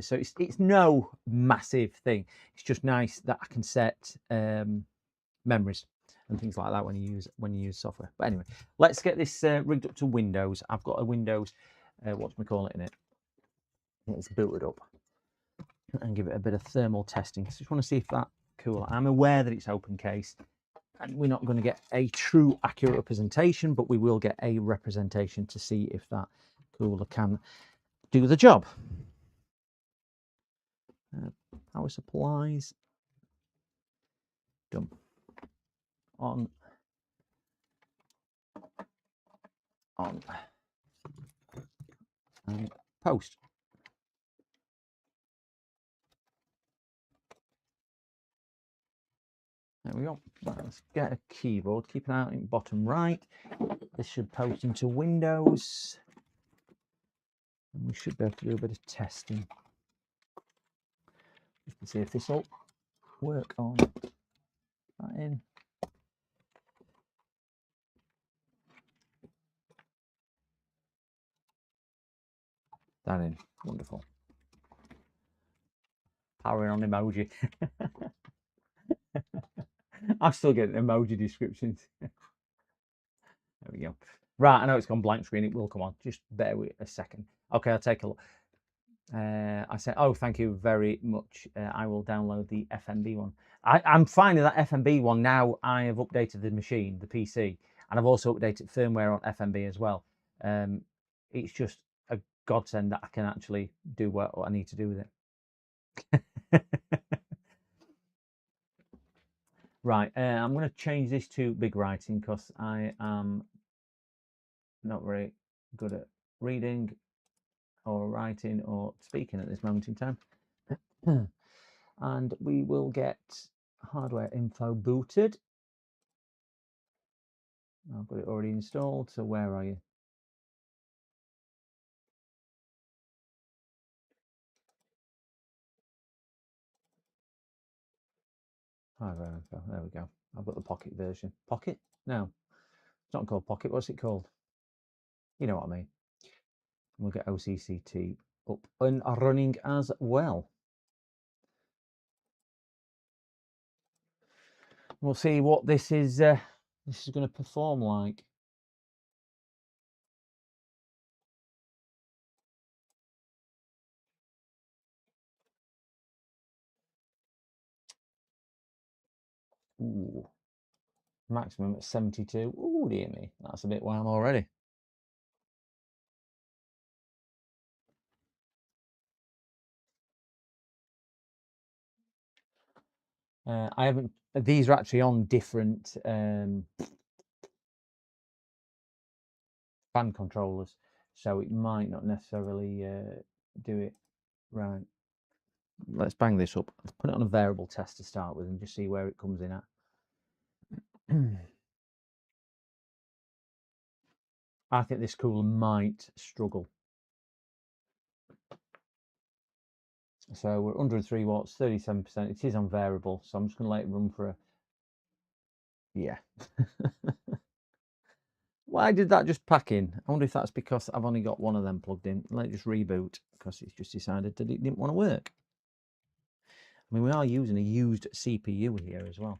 So it's no massive thing. It's just nice that I can set memories and things like that when you use software. But anyway, let's get this rigged up to Windows. I've got a Windows, what do we call it in it? It's booted up, and give it a bit of thermal testing. So just want to see if that's cool. I'm aware that it's open case, and we're not going to get a true accurate representation, but we will get a representation to see if that cooler can do the job. Power supplies done. On and post. There we go. Let's get a keyboard. Keep an eye out in bottom right. This should post into Windows. And we should be able to do a bit of testing. Just to see if this will work on that in. That in. Wonderful. Powering on emoji. I'm still getting emoji descriptions. There we go. Right, I know it's gone blank screen. It will come on. Just bear with a second. Okay, I'll take a look. I said, oh, thank you very much. I will download the FMB one. I'm finding that FMB one now. I have updated the machine, the PC, and I've also updated firmware on FMB as well. It's just a godsend that I can actually do what I need to do with it. Right, I'm going to change this to big writing because I am not very good at reading or writing or speaking at this moment in time. And we will get hardware info booted. I've got it already installed, so where are you? Hardware info, there we go. I've got the Pocket version. Pocket? No, it's not called Pocket. What's it called? You know what I mean. We'll get OCCT up and running as well. We'll see what this is going to perform like. Ooh, maximum at 72. Ooh, dear me, that's a bit wild already. I haven't. These are actually on different fan controllers, so it might not necessarily do it right. Let's bang this up. Let's put it on a variable test to start with and just see where it comes in at. I think this cooler might struggle. So we're 103 watts, 37%. It is on variable, so I'm just going to let it run for a... Yeah. Why did that just pack in? I wonder if that's because I've only got one of them plugged in. Let it just reboot, because it's just decided that it didn't want to work. I mean, we are using a used CPU here as well.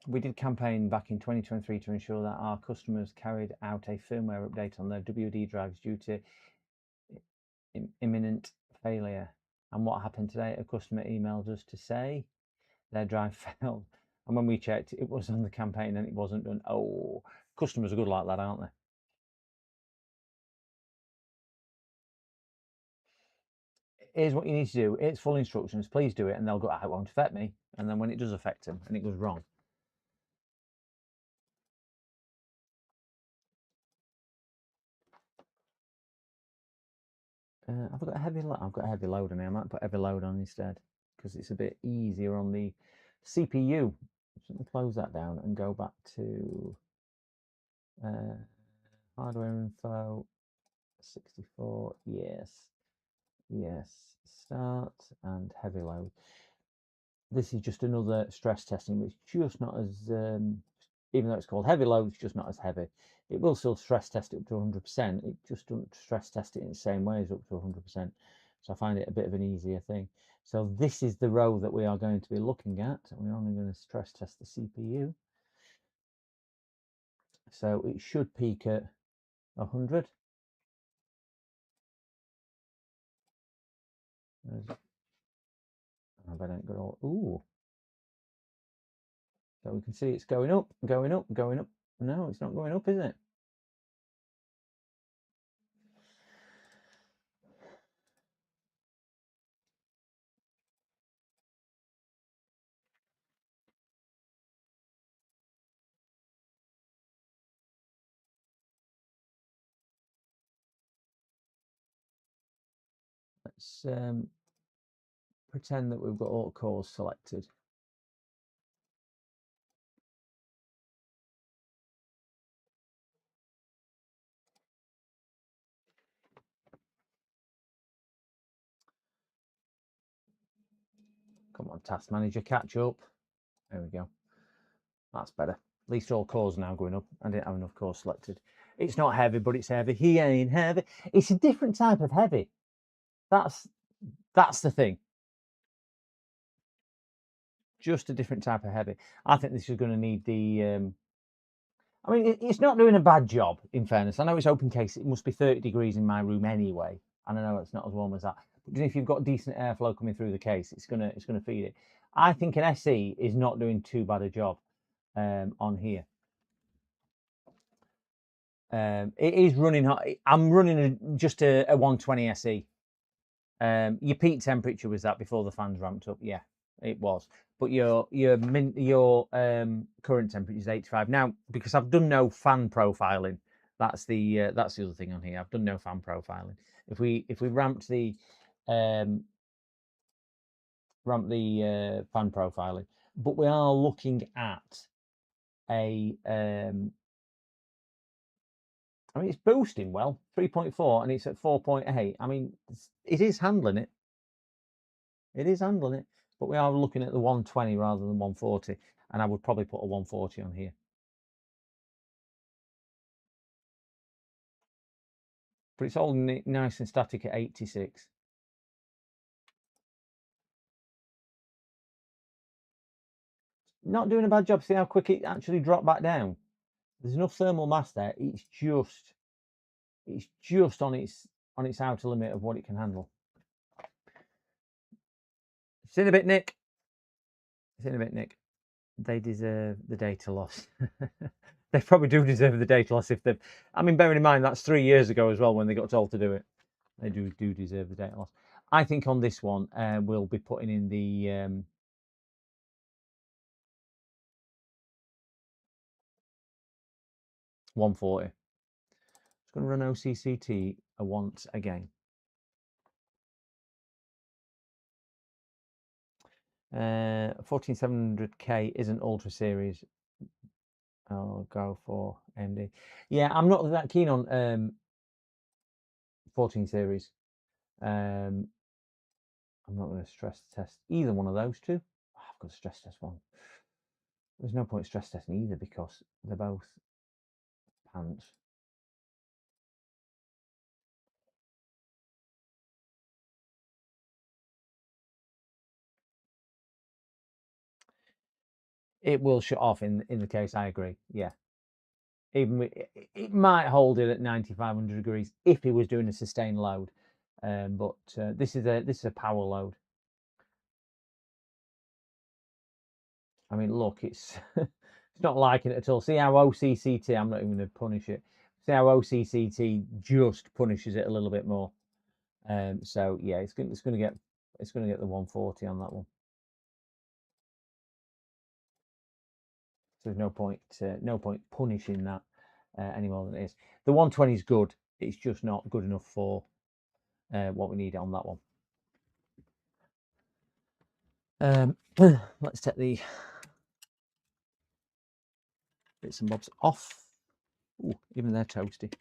We did campaign back in 2023 to ensure that our customers carried out a firmware update on their WD drives due to imminent failure. And what happened today? A customer emailed us to say their drive failed. And when we checked, it was on the campaign and it wasn't done. Oh, customers are good like that, aren't they? Here's what you need to do. It's full instructions. Please do it. And they'll go, it won't affect me. And then when it does affect them and it goes wrong. I've got a heavy load. I've got a heavy load on here. I might put heavy load on instead because it's a bit easier on the CPU. So let me close that down and go back to hardware info 64. Yes, start and heavy load. This is just another stress testing, but it's just not as even though it's called heavy load, it's just not as heavy. It will still stress test it up to 100%. It just doesn't stress test it in the same way as up to 100%. So I find it a bit of an easier thing. So this is the row that we are going to be looking at. We're only going to stress test the CPU. So it should peak at 100. I don't go all, ooh. So we can see it's going up, going up, going up. No, it's not going up, is it? Let's pretend that we've got all cores selected. Come on, Task Manager, catch up. There we go. That's better. At least all cores now going up. I didn't have enough cores selected. It's not heavy, but it's heavy. He ain't heavy. It's a different type of heavy. That's the thing. Just a different type of heavy. I think this is going to need the... I mean, it's not doing a bad job, in fairness. I know it's open case. It must be 30 degrees in my room anyway. And I know it's not as warm as that. But if you've got decent airflow coming through the case, it's gonna feed it. I think an SE is not doing too bad a job on here. It is running hot. I'm running just a 120 SE. Your peak temperature was that before the fans ramped up. Yeah, it was. But your current temperature is 85 now, because I've done no fan profiling. That's the other thing on here. I've done no fan profiling. If we ramped the fan profiling, but we are looking at a I mean, it's boosting well, 3.4, and it's at 4.8. I mean, it is handling it. It is handling it. but we are looking at the 120 rather than 140, and I would probably put a 140 on here. But it's all nice and static at 86. Not doing a bad job. See how quick it actually dropped back down. There's enough thermal mass there. It's just on its outer limit of what it can handle. It's in a bit, Nick. It's in a bit, Nick. They deserve the data loss. They probably do deserve the data loss if they've. I mean, bearing in mind that's 3 years ago as well when they got told to do it. They do deserve the data loss. I think on this one we'll be putting in the. 140. Just going to run OCCT once again. 14700K isn't Ultra Series. I'll go for AMD. Yeah, I'm not that keen on 14 Series. I'm not going to stress test either one of those two. Oh, I've got to stress test one. There's no point stress testing either because they're both pants. It will shut off in the case. I agree. Yeah. Even it might hold it at 9500 degrees if it was doing a sustained load, but this is a power load. I mean, look, it's it's not liking it at all. See how OCCT? I'm not even going to punish it. See how OCCT just punishes it a little bit more. So yeah, it's going to get the 140 on that one. So there's no point punishing that any more than it is. The 120 is good. It's just not good enough for what we need on that one. Let's take the bits and bobs off. Ooh, even they're toasty.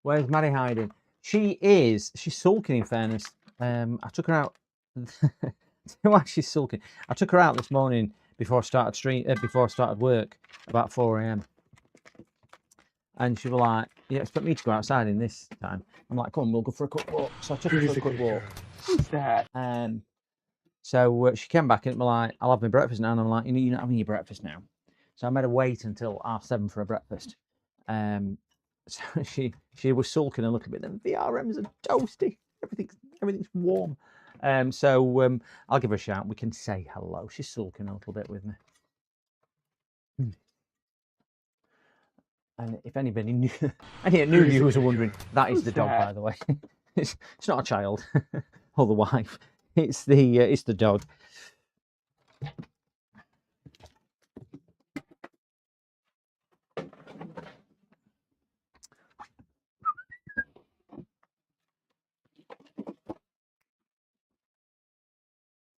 Where's Maddie hiding? She's sulking, in fairness. I took her out. Why she's sulking? I took her out this morning before I started work about 4 AM. And she was like, "You expect me to go outside in this time?" I'm like, "Come on, we'll go for a quick walk." So I took her for a quick walk. Who's that? So she came back and was like, "I'll have my breakfast now." And I'm like, "You're not having your breakfast now." So I made her wait until 7:30 for her breakfast. So she was sulking a little bit. The VRMs are toasty. Everything's warm. So I'll give her a shout. We can say hello. She's sulking a little bit with me. And if anybody knew, any new viewers are wondering, that is the dog, by the way. It's not a child or the wife. It's the dog.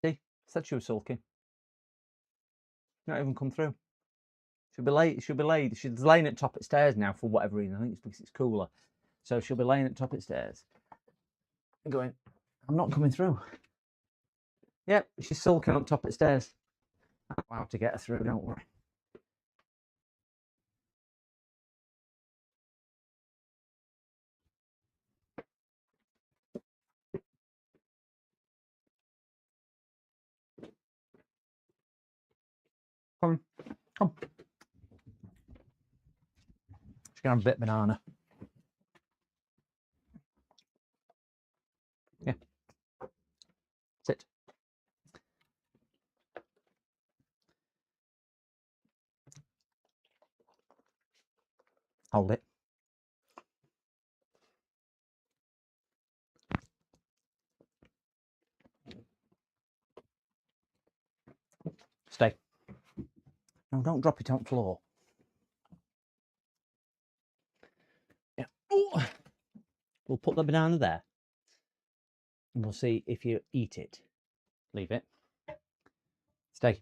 See, said she was sulking. Not even come through. She'll be late. She's laying at top of stairs now for whatever reason. I think it's because it's cooler. So she'll be laying at top of stairs and going, "I'm not coming through." Yep, she's sulking on top of stairs. I'll have to get her through, don't worry. Come. She's gonna have a bit of banana. Yeah. Sit. Hold it. Stay. No, don't drop it on the floor. Yeah. Ooh. We'll put the banana there. And we'll see if you eat it. Leave it. Stay.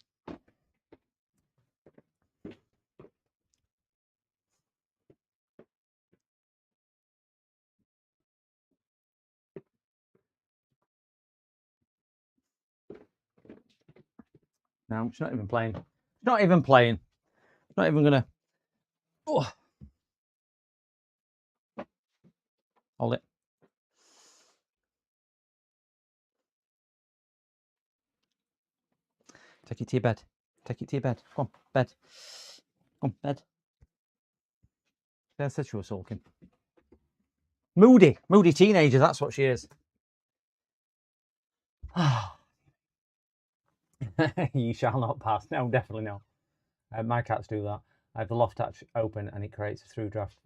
now. It's not even playing. It's not even playing. It's not even gonna. Oh. Hold it. Take it to your bed. Take it to your bed. Come on, bed. Come on, bed. I said she was sulking. Moody teenager. That's what she is. You shall not pass. No, definitely not. My cats do that. I have the loft hatch open and it creates a through draft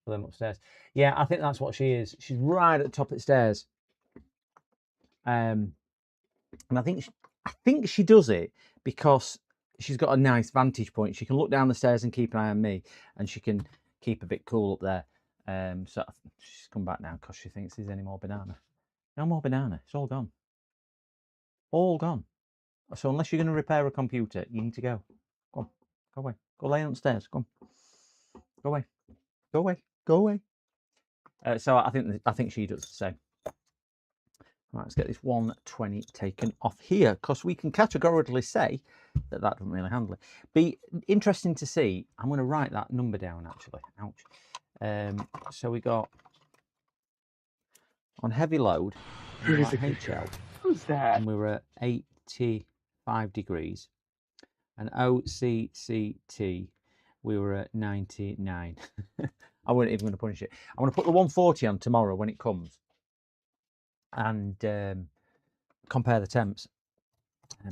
for them upstairs. Yeah, I think that's what she is. She's right at the top of the stairs. And I think she does it because she's got a nice vantage point. She can look down the stairs and keep an eye on me, and she can keep a bit cool up there. So she's come back now because she thinks there's any more banana. No more banana. It's all gone. All gone. So unless you're going to repair a computer, you need to go. Go on. Go away. Go lay on the stairs. Go on. Go away. Go away. Go away. So I think she does the same. Right, let's get this 120 taken off here, because we can categorically say that doesn't really handle it. Be interesting to see. I'm going to write that number down, actually. Ouch. So we got on heavy load, HL. Who's that? And we were at 85 degrees. And OCCT, we were at 99. I wasn't even going to punish it. I'm going to put the 140 on tomorrow when it comes, and compare the temps.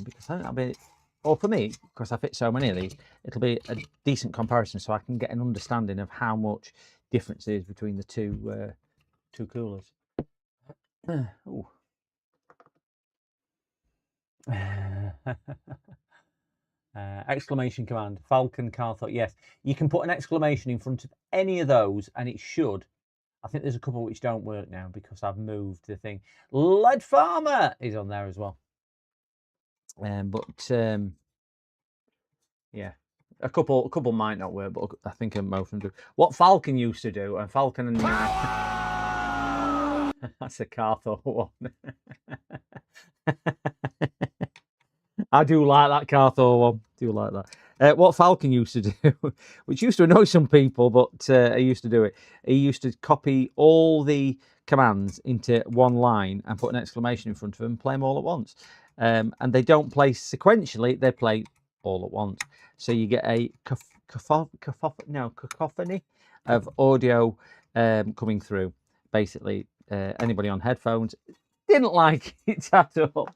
Because I think that'll be, or for me, because I fit so many of these, it'll be a decent comparison, so I can get an understanding of how much difference there is between the two coolers. Ooh. Exclamation command, Falcon Carthor. Yes, you can put an exclamation in front of any of those and it should. I think there's a couple which don't work now because I've moved the thing. Lead Farmer is on there as well. Yeah, a couple might not work, but I think most of them do. What Falcon used to do, and Falcon and that's a Carthor one. I do like that Carthor one. Do like that. What Falcon used to do, which used to annoy some people, but he used to do it. He used to copy all the commands into one line and put an exclamation in front of them and play them all at once. And they don't play sequentially; they play all at once. So you get a cacophony of audio coming through. Basically, anybody on headphones didn't like it at all.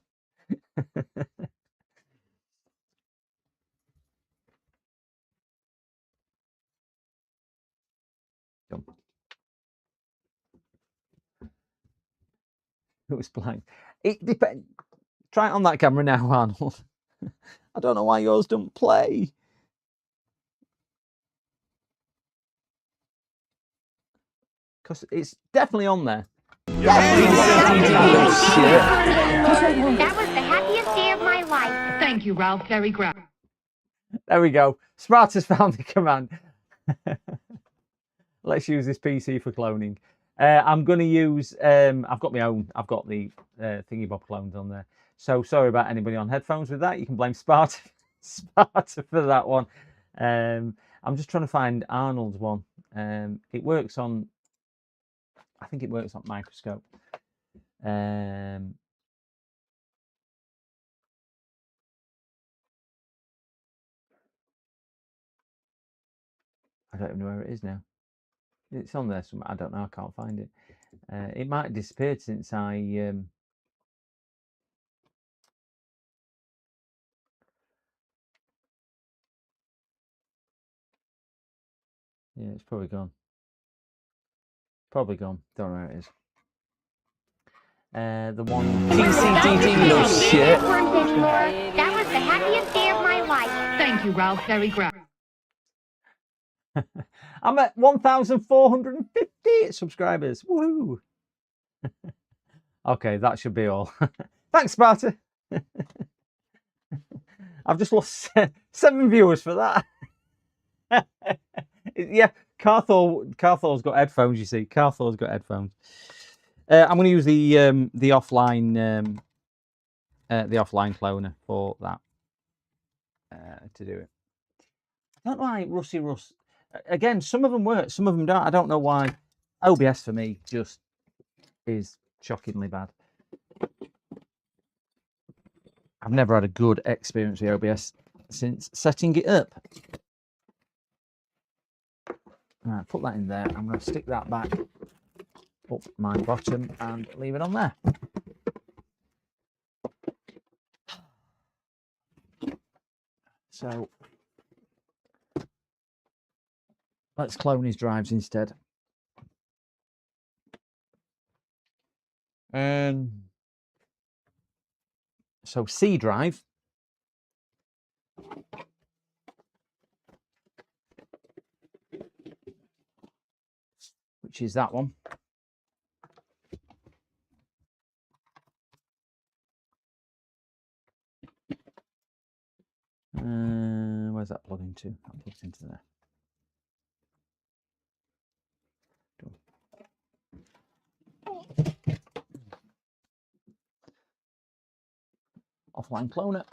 It was blank. It depends. Try it on that camera now, Arnold. I don't know why yours don't play. Because it's definitely on there. That was the happiest day of my life. Thank you, Ralph. Very grand. There we go. Sparta's found the command. Let's use this PC for cloning. I'm going to use, I've got my own, I've got the Thingy Bob clones on there. So sorry about anybody on headphones with that. You can blame Sparta for that one. I'm just trying to find Arnold's one. It works on, I think it works on Microscope. I don't even know where it is now. It's on there somewhere. I don't know. I can't find it. It might have disappeared since I. Yeah, it's probably gone. Probably gone. Don't know where it is. The one. TCDD, little shit. That was the happiest day of my life. Thank you, Ralph. Very grand. I'm at 1,450 subscribers. Woohoo! Okay, that should be all. Thanks, Sparta. I've just lost 7 viewers for that. Yeah, Carthor's got headphones. You see, Carthor's got headphones. I'm going to use the offline cloner for that. to do it. I don't know why Rusty Russ. Again, some of them work, some of them don't. I don't know why. OBS for me just is shockingly bad. I've never had a good experience with OBS since setting it up. Right, put that in there. I'm going to stick that back up my bottom and leave it on there. So let's clone his drives instead. So C drive. Which is that one. Where's that plug into? That plugs into there. Offline cloner.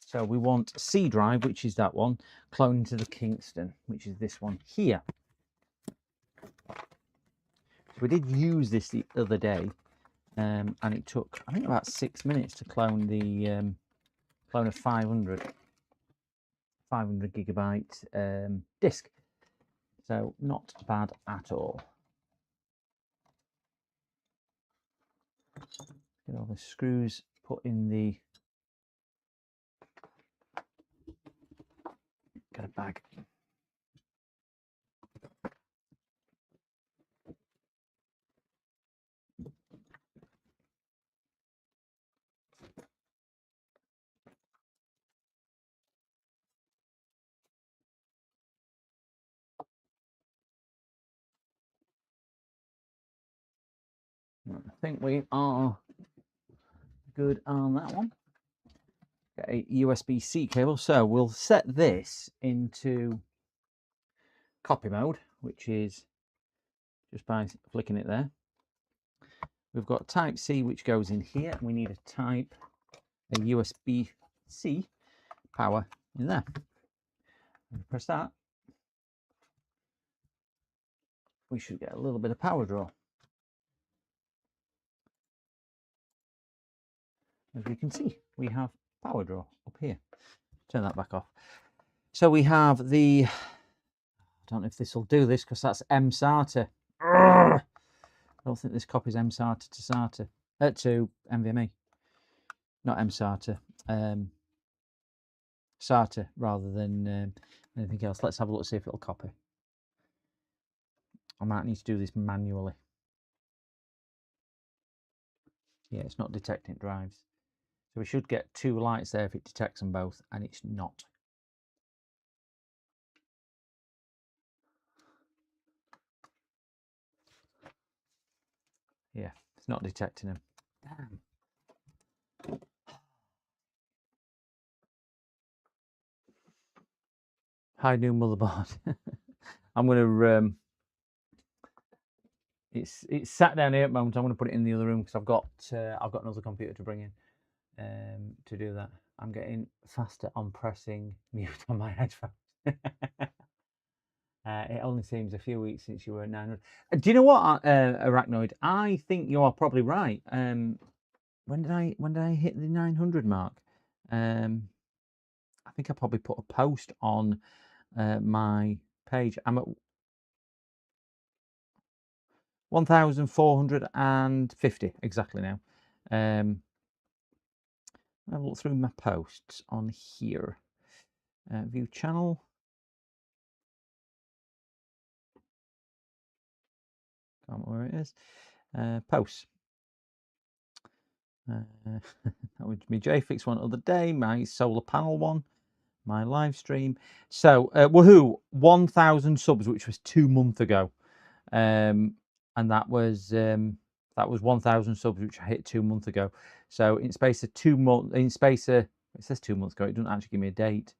So we want C drive, which is that one, cloning to the Kingston, which is this one here. So we did use this the other day, and it took, I think, about 6 minutes to clone the clone a 500 gigabyte disk. So not bad at all. Get all the screws put in the get a bag. I think we are good on that one. Got a USB-C cable, so we'll set this into copy mode, which is just by flicking it there. We've got type C, which goes in here, and we need a USB-C power in there. Press that, we should get a little bit of power draw. As we can see, we have power draw up here. Turn that back off. So we have the, I don't know if this will do this because that's MSATA. I don't think this copies MSATA to SATA, to NVMe. Not MSATA, SATA rather than anything else. Let's have a look, see if it'll copy. I might need to do this manually. Yeah, it's not detecting drives. So we should get 2 lights there if it detects them both, and it's not. Yeah, it's not detecting them. Damn. Hi, new motherboard. I'm going to it's sat down here at the moment. I'm going to put it in the other room because I've got another computer to bring in to do that. I'm getting faster on pressing mute on my headphones. It only seems a few weeks since you were at 900. Do you know what, Arachnoid? I think you are probably right. When did I hit the 900 mark? I think I probably put a post on my page. I'm at 1,450 exactly now. I'll look through my posts on here. View channel. Can't remember where it is. Posts. That was my JFix one other day, my solar panel one, my live stream. So, woohoo, 1,000 subs, which was 2 months ago. And that was 1,000 subs, which I hit 2 months ago. So in space of 2 months, it says 2 months ago, it doesn't actually give me a date.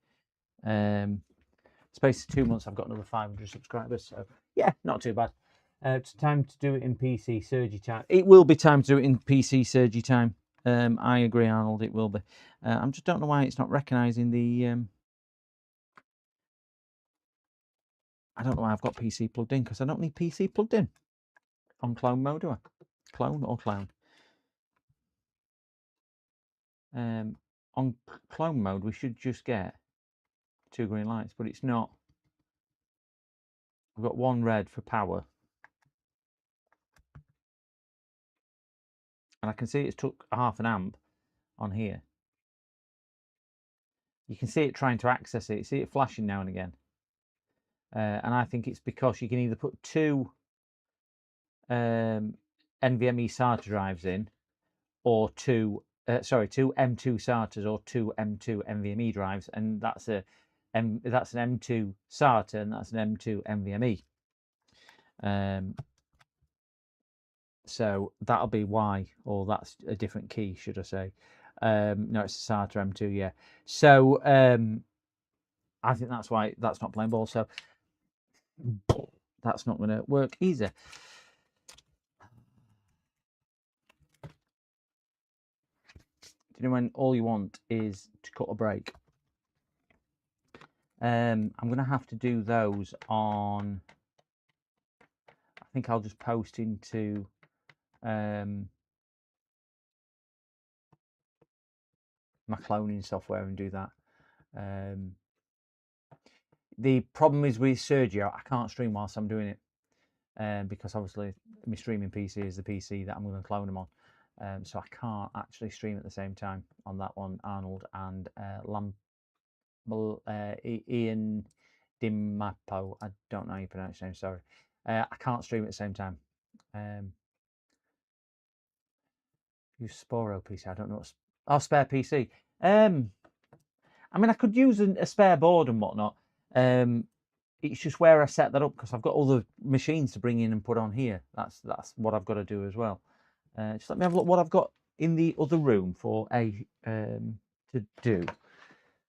Space of 2 months, I've got another 500 subscribers. So yeah, not too bad. It's time to do it in PC Surgy time. It will be time to do it in PC Surgy time. I agree, Arnold. It will be. I just don't know why it's not recognising the. I don't know why I've got PC plugged in, because I don't need PC plugged in on clone mode, do I? Clone or clown? On clone mode, we should just get 2 green lights, but it's not. We've got 1 red for power. And I can see it's took half an amp on here. You can see it trying to access it. You see it flashing now and again. And I think it's because you can either put 2 NVMe SATA drives in, or 2 M2 SATAs or 2 M2 NVMe drives, and that's an M2 SATA and that's an M2 NVMe. So that'll be why, or that's a different key, should I say? No, it's a SATA M2, yeah. So I think that's why that's not playing ball. So that's not going to work either. Do you know when all you want is to cut a break? I'm going to have to do those on. I think I'll just post into my cloning software and do that. The problem is with Sergio, I can't stream whilst I'm doing it, because obviously my streaming PC is the PC that I'm going to clone them on. So I can't actually stream at the same time on that one, Arnold, and Ian Dimapo. I don't know how you pronounce your name, sorry. I can't stream at the same time. Use Sporo PC. I don't know what's spare PC. I mean, I could use a spare board and whatnot. It's just where I set that up, because I've got other machines to bring in and put on here. That's what I've got to do as well. Just let me have a look what I've got in the other room for to do.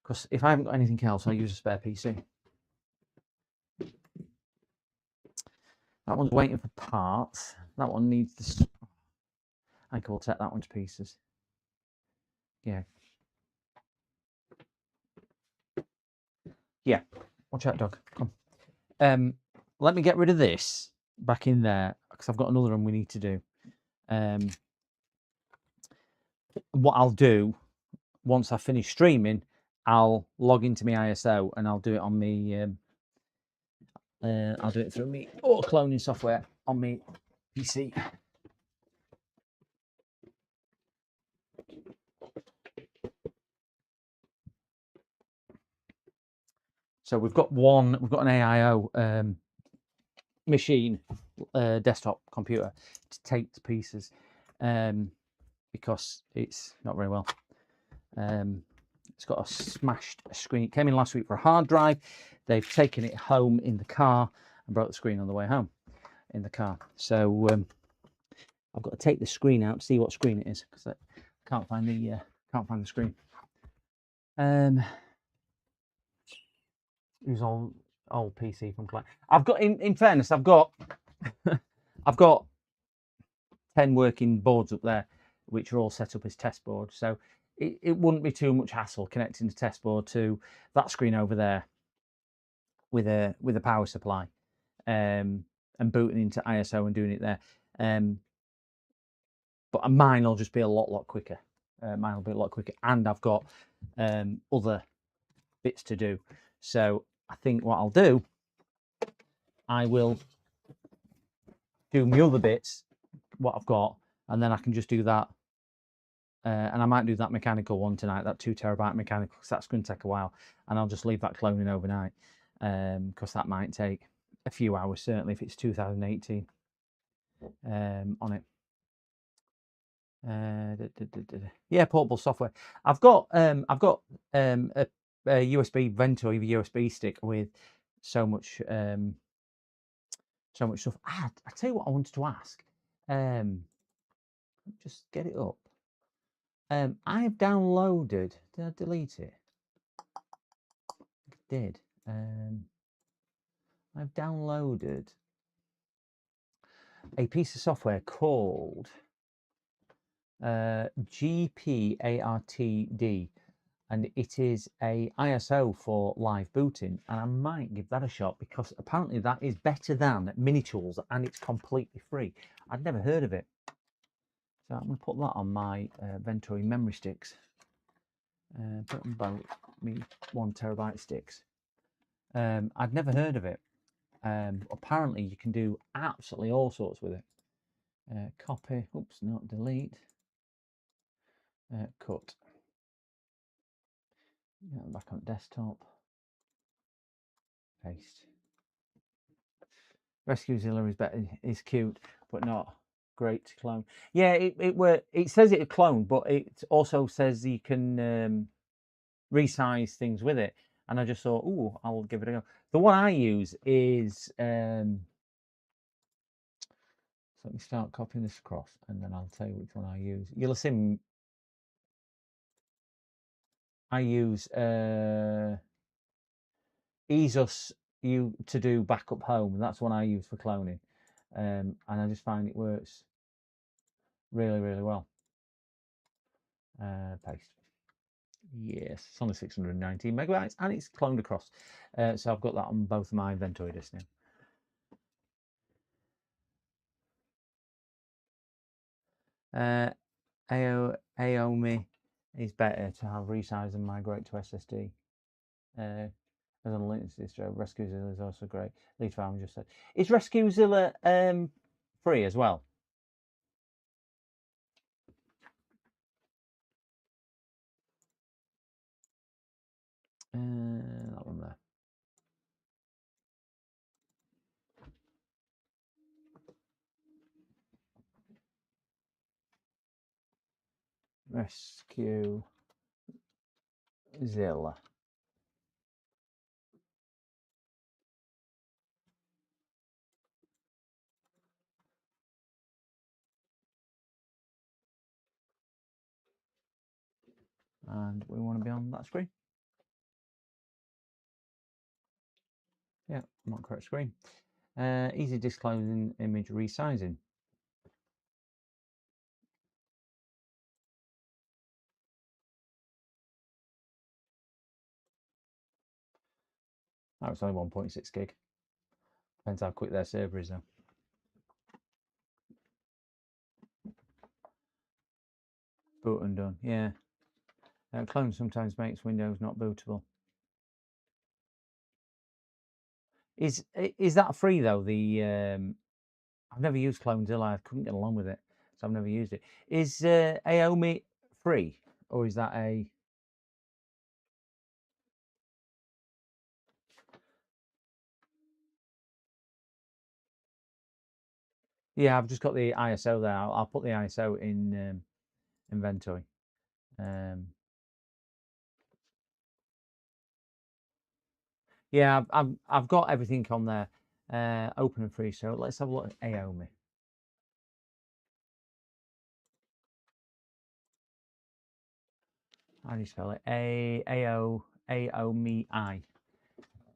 Because if I haven't got anything else, I'll use a spare PC. That one's waiting for parts. That one needs the. I think we'll take that one to pieces. Yeah. Yeah. Watch out, dog. Come. Let me get rid of this back in there, because I've got another one we need to do. What I'll do once I finish streaming, I'll log into my ISO and I'll do it on me. I'll do it through me cloning software on me PC. So we've got an AIO machine, desktop computer to take to pieces, because it's not very well. It's got a smashed screen. It came in last week for a hard drive. They've taken it home in the car and broke the screen on the way home in the car. So I've got to take the screen out to see what screen it is, because I can't find the screen. Use old PC from client. I've got, in fairness, I've got 10 working boards up there, which are all set up as test boards. So it wouldn't be too much hassle connecting the test board to that screen over there with a power supply, and booting into ISO and doing it there. But mine will just be a lot quicker. Mine will be a lot quicker, and I've got other bits to do. So I think what I'll do, I will do my other bits, what I've got, and then I can just do that. And I might do that mechanical one tonight, that 2 terabyte mechanical, because that's going to take a while. And I'll just leave that cloning overnight, because that might take a few hours, certainly if it's 2018 on it. Yeah, portable software. I've got a USB Vento USB stick with so much stuff. I tell you what I wanted to ask. Just get it up. I've downloaded. Did I delete it? I did. I've downloaded a piece of software called GPARTD, and it is a ISO for live booting, and I might give that a shot because apparently that is better than Minitools and it's completely free. I'd never heard of it, so I'm going to put that on my Venturi memory sticks. Put them about me 1 terabyte sticks. I'd never heard of it. Apparently you can do absolutely all sorts with it. Copy, oops, not delete, cut. Back on desktop, paste. RescueZilla is better, is cute, but not great to clone. Yeah, it says it a clone, but it also says you can resize things with it. And I just thought, ooh, I'll give it a go. The one I use is so let me start copying this across, and then I'll tell you which one I use. You'll see I use EaseUS to do backup home, and that's one I use for cloning, and I just find it works really, really well. Paste. Yes, it's only 619 megabytes, and it's cloned across. So I've got that on both of my Venturi discs now. AOMI is better to have resize and migrate to SSD. As on Linux distro, RescueZilla is also great. Lead Farmer just said, is RescueZilla free as well? That one there. RescueZilla. And we want to be on that screen. Yeah, I'm on correct screen. Easy disk closing, image resizing. Oh, it's only 1.6 gig. Depends how quick their server is though. Boot and done, yeah. Clone sometimes makes Windows not bootable. Is that free though? The I've never used CloneZilla. I couldn't get along with it, so I've never used it. Is AOMI free, or is that a? Yeah, I've just got the ISO there. I'll put the ISO in inventory. Yeah, I've got everything on there, open and free. So let's have a look at AOMI. How do you spell it? AOMEI.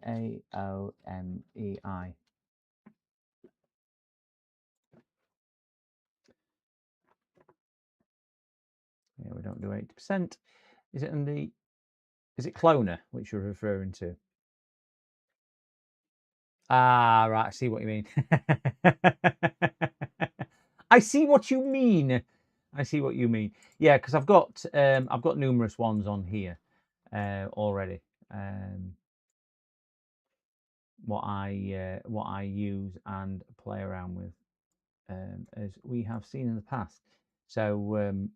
AOMEI. Yeah, we don't do 80%. Is it in the? Is it Cloner, which you're referring to? Ah, right. I see what you mean. I see what you mean. I see what you mean. Yeah, because I've got numerous ones on here already. What I use and play around with, as we have seen in the past. So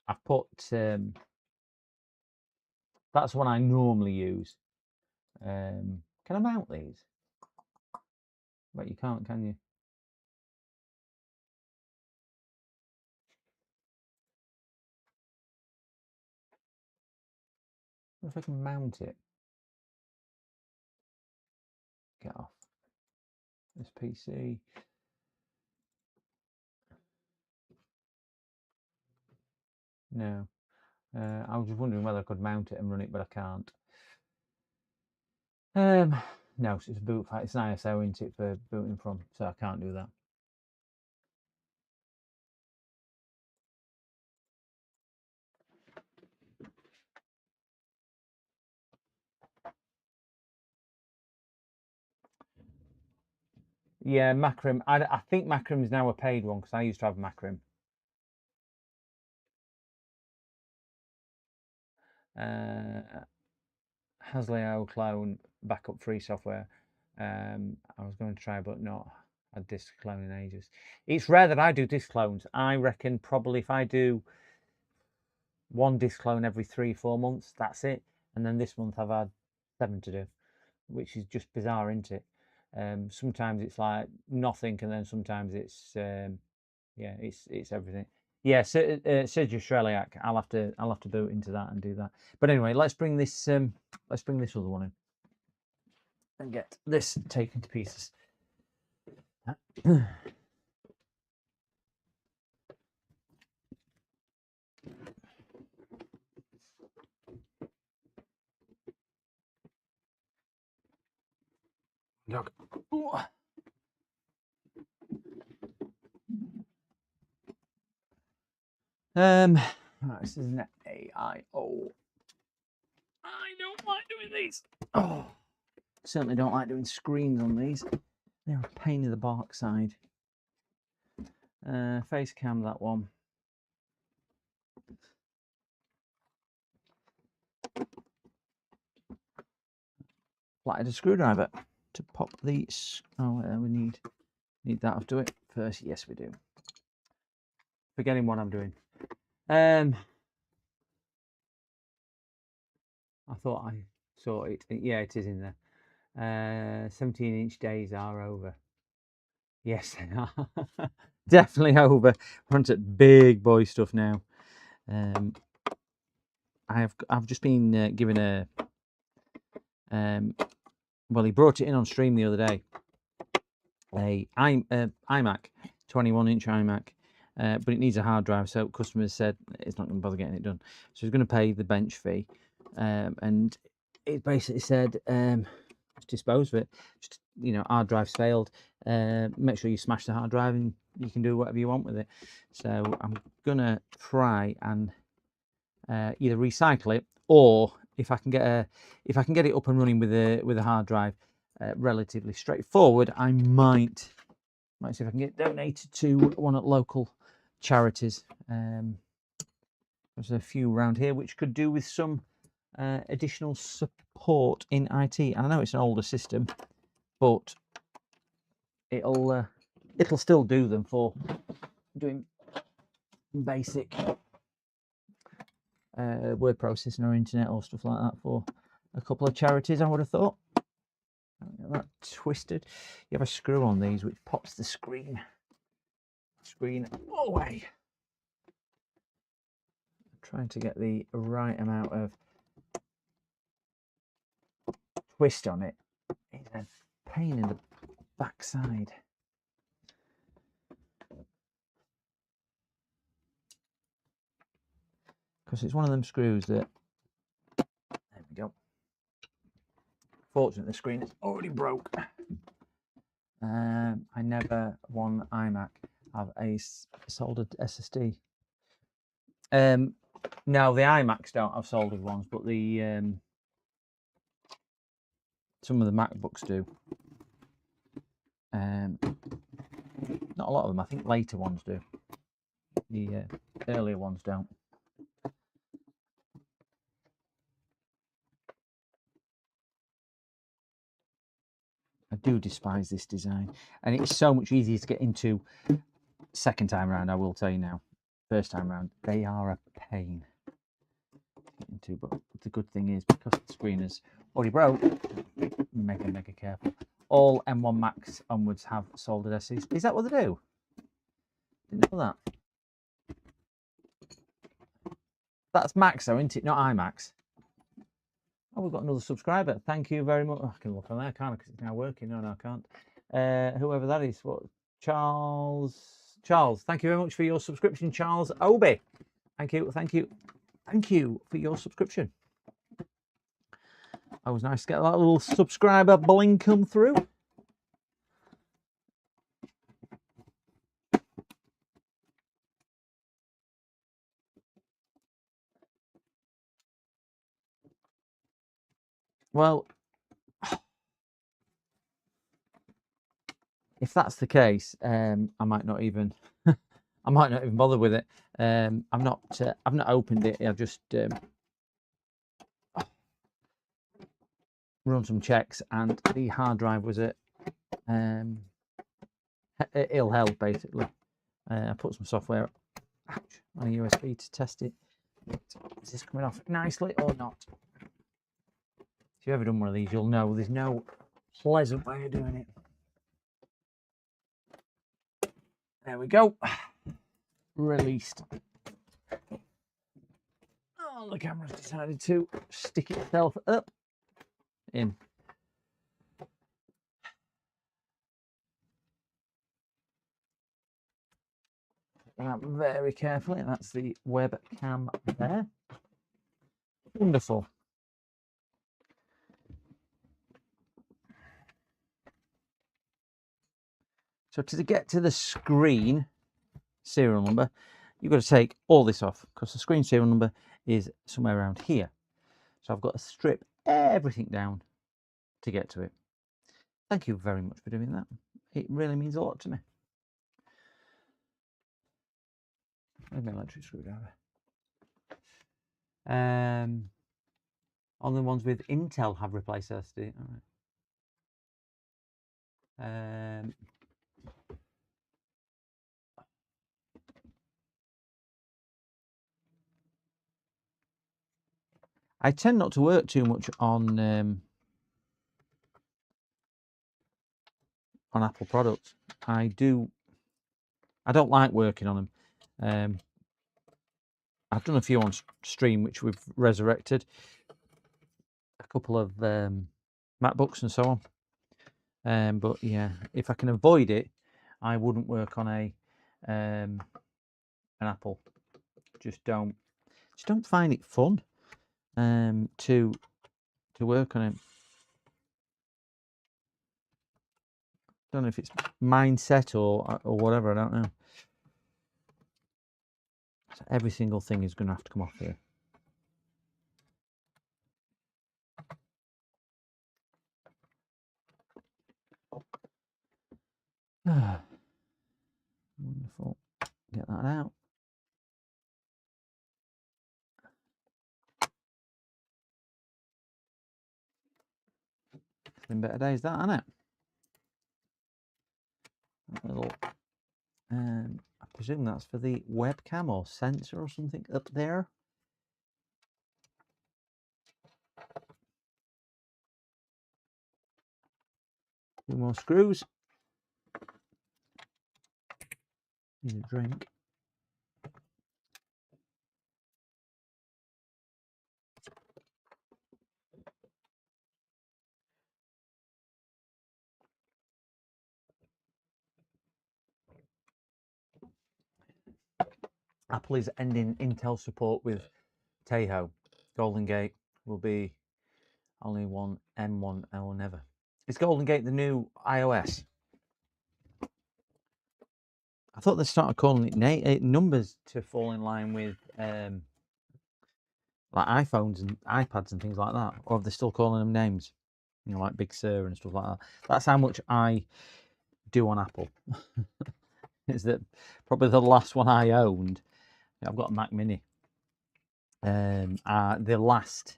I've put that's one I normally use. Can I mount these? But you can't, can you? What if I can mount it? Get off this PC. No. I was just wondering whether I could mount it and run it, but I can't. No, so it's a boot file. It's an ISO, isn't it, for booting from? So I can't do that. Yeah, Macrim. I think Macrim's now a paid one because I used to have Macrim. Hasleo clone backup free software. I was going to try, but not a disk clone in ages. It's rare that I do disk clones. I reckon probably if I do one disk clone every 3-4 months, that's it. And then this month I've had 7 to do, which is just bizarre, isn't it? Sometimes it's like nothing, and then sometimes it's yeah, it's everything. Yeah, Sergio Shreliak. I'll have to boot into that and do that. But anyway, let's bring this other one in and get this taken to pieces. Look. Right, this is an AIO. I don't like doing these. Oh, certainly don't like doing screens on these. They're a pain in the backside. Face cam, that one. Flathead a screwdriver to pop these. Oh, we need that. I'll do it first. Yes, we do. Forgetting what I'm doing. I thought I saw it. Yeah, it is in there. 17-inch days are over. Yes, they are. Definitely over. We're onto big boy stuff now. I've just been given a well, he brought it in on stream the other day. A iMac, 21-inch iMac, but it needs a hard drive. So customers said it's not going to bother getting it done. So he's going to pay the bench fee, and it basically said just dispose of it. Just, hard drive's failed. Make sure you smash the hard drive and you can do whatever you want with it. So I'm gonna try and either recycle it, or if I can get it up and running with a hard drive, relatively straightforward, I might see if I can get it donated to one of the local charities. There's a few around here which could do with some additional support in IT. And I know it's an older system, but it'll still do them for doing basic word processing or internet or stuff like that for a couple of charities, I would have thought. Get that twisted. You have a screw on these which pops the screen away. I'm trying to get the right amount of twist on it. It's a pain in the backside. Because it's one of them screws that, there we go. Fortunately, the screen is already broke. I never, one iMac, have a soldered SSD. No, the iMacs don't have soldered ones, but the some of the MacBooks do. Not a lot of them. I think later ones do. The earlier ones don't. I do despise this design, and it's so much easier to get into second time round. I will tell you now. First time round, they are a pain to get into, but the good thing is because the screen is already broke, mega careful. All M1 Macs onwards have soldered SEs. Is that what they do? Didn't know that. That's Macs though, isn't it? Not iMacs. Oh, we've got another subscriber. Thank you very much. Oh, I can look on there, can't I? Because it's now working. No, I can't. Whoever that is. What? Charles, thank you very much for your subscription, Charles Obi. Thank you for your subscription. Always nice to get that little subscriber blink come through. Well, if that's the case, I might not even I might not even bother with it. I've not opened it. I've just run some checks, and the hard drive was at ill health basically. I put some software on a USB to test it. Is this coming off nicely or not? If you've ever done one of these, you'll know there's no pleasant way of doing it. There we go. Released. Oh, the camera's decided to stick itself up in. That very carefully. That's the webcam there. Wonderful. So to get to the screen serial number, you've got to take all this off because the screen serial number is somewhere around here. So I've got to strip everything down to get to it. Thank you very much for doing that. It really means a lot to me. Where's my electric screwdriver? Only ones with Intel have replaced SSD. All right. I tend not to work too much on Apple products. I don't like working on them. I've done a few on stream which we've resurrected, a couple of MacBooks and so on. But yeah, if I can avoid it, I wouldn't work on an Apple. Just don't find it fun to work on it. Don't know if it's mindset or whatever. I don't know. So every single thing is going to have to come off here. Wonderful. Get that out. It's been better days, that, hasn't it? That little, I presume that's for the webcam or sensor or something up there. Two more screws. Need a drink. Apple is ending Intel support with Tejo. Golden Gate will be only one M1 or never. Is Golden Gate the new iOS? I thought they started calling it numbers to fall in line with like iPhones and iPads and things like that, or are they still calling them names? You know, like Big Sur and stuff like that. That's how much I do on Apple. Is that probably the last one I owned? I've got a Mac Mini. The last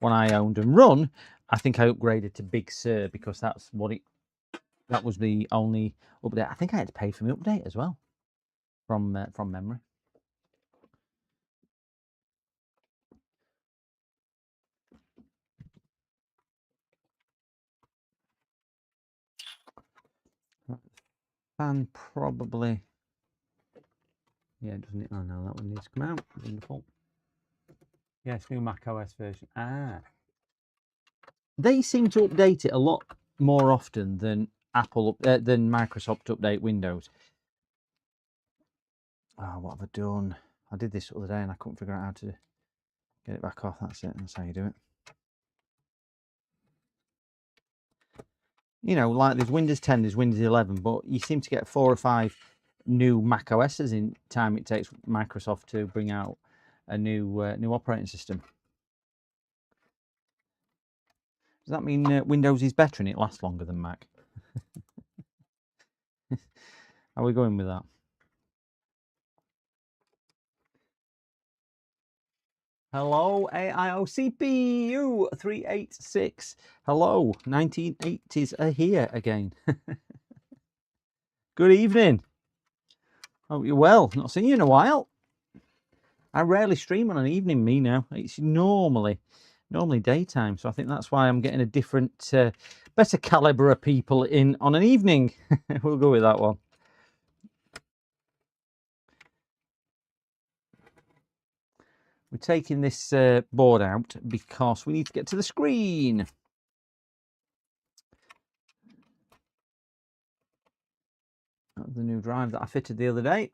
one I owned and run, I think I upgraded to Big Sur because that was the only update. I think I had to pay for my update as well from memory. Fan probably, yeah, doesn't it? Oh no, that one needs to come out. Wonderful. Yes, new Mac OS version. They seem to update it a lot more often than than Microsoft update Windows. Oh, what have I done? I did this the other day and I couldn't figure out how to get it back off. That's it. That's how you do it. You know, like there's Windows 10, there's Windows 11, but you seem to get 4 or 5 new Mac OSs in time it takes Microsoft to bring out a new operating system. Does that mean Windows is better and it lasts longer than Mac? How are we going with that? Hello, AIOCPU 386. Hello, 1980s are here again. Good evening. Hope you're well. Not seen you in a while. I rarely stream on an evening, me now. It's normally daytime, so I think that's why I'm getting a different, better caliber of people in on an evening. We'll go with that one. We're taking this board out because we need to get to the screen. That's the new drive that I fitted the other day.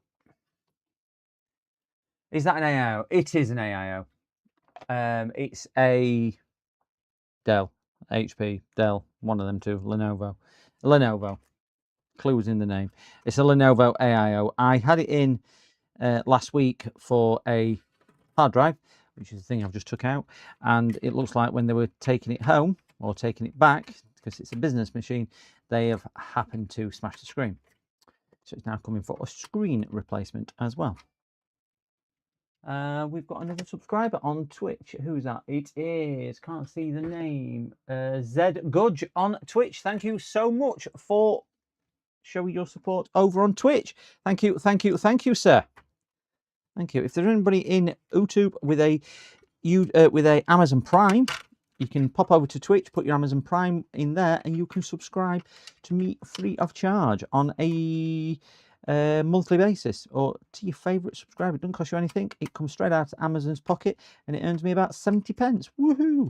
Is that an AIO? It is an AIO. It's a Dell, HP, Dell, one of them two, Lenovo. Clues in the name. It's a Lenovo AIO. I had it in last week for a hard drive, which is the thing I've just took out, and it looks like when they were taking it home or taking it back, because it's a business machine, they have happened to smash the screen. So it's now coming for a screen replacement as well. We've got another subscriber on Twitch. Who's that? It is, can't see the name, Zed Gudge on Twitch. Thank you so much for showing your support over on Twitch. Thank you, sir. Thank you. If there's anybody in YouTube with a Amazon Prime, you can pop over to Twitch, put your Amazon Prime in there, and you can subscribe to me free of charge on a monthly basis, or to your favourite subscriber. It doesn't cost you anything. It comes straight out of Amazon's pocket, and it earns me about 70 pence. Woohoo!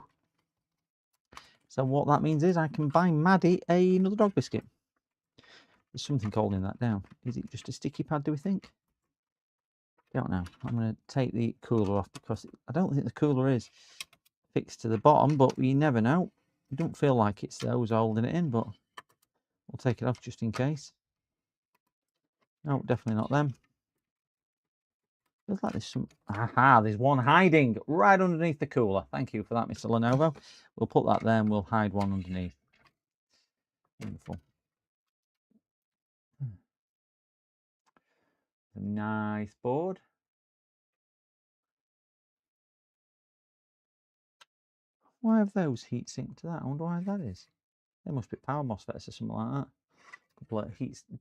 So what that means is I can buy Maddie another dog biscuit. There's something holding that down. Is it just a sticky pad, do we think? Don't know. I'm going to take the cooler off because I don't think the cooler is fixed to the bottom, but you never know. I don't feel like it's those holding it in, but we'll take it off just in case. No, definitely not them. Looks like there's some... Aha, there's one hiding right underneath the cooler. Thank you for that, Mr. Lenovo. We'll put that there and we'll hide one underneath. Wonderful. Nice board. Why have those heat sinked to that? I wonder why that is. They must be power MOSFETs or something like that. A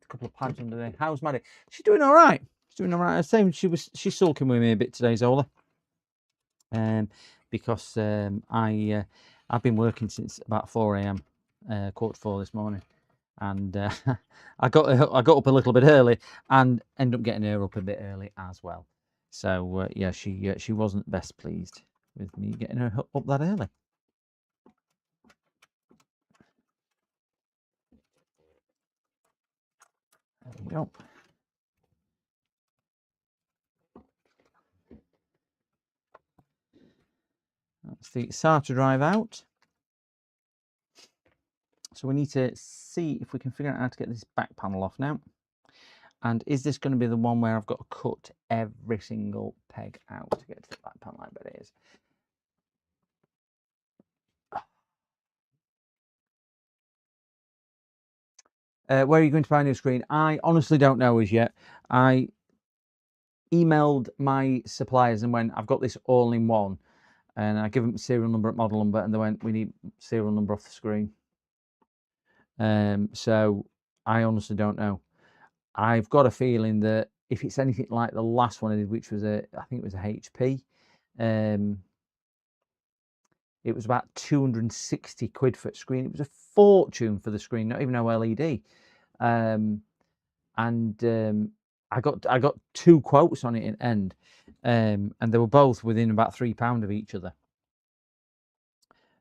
couple of pads under there. How's Maddie? She's doing all right. She's doing all right. She's sulking with me a bit today, Zola. Because I've been working since about 4 a.m. 4:15 this morning, and I got up a little bit early and ended up getting her up a bit early as well. So yeah, she wasn't best pleased with me getting her up that early. There we go. That's the SATA drive out. So we need to see if we can figure out how to get this back panel off now. And is this going to be the one where I've got to cut every single peg out to get to the back panel? I bet it is. Where are you going to buy a new screen? I honestly don't know as yet. I emailed my suppliers and went, I've got this all in one. And I give them serial number and model number, and they went, we need serial number off the screen. So I honestly don't know. I've got a feeling that if it's anything like the last one I did, which was I think it was a HP, it was about 260 quid for a screen. It was a fortune for the screen, not even OLED. I got 2 quotes on it in end, and they were both within about £3 of each other.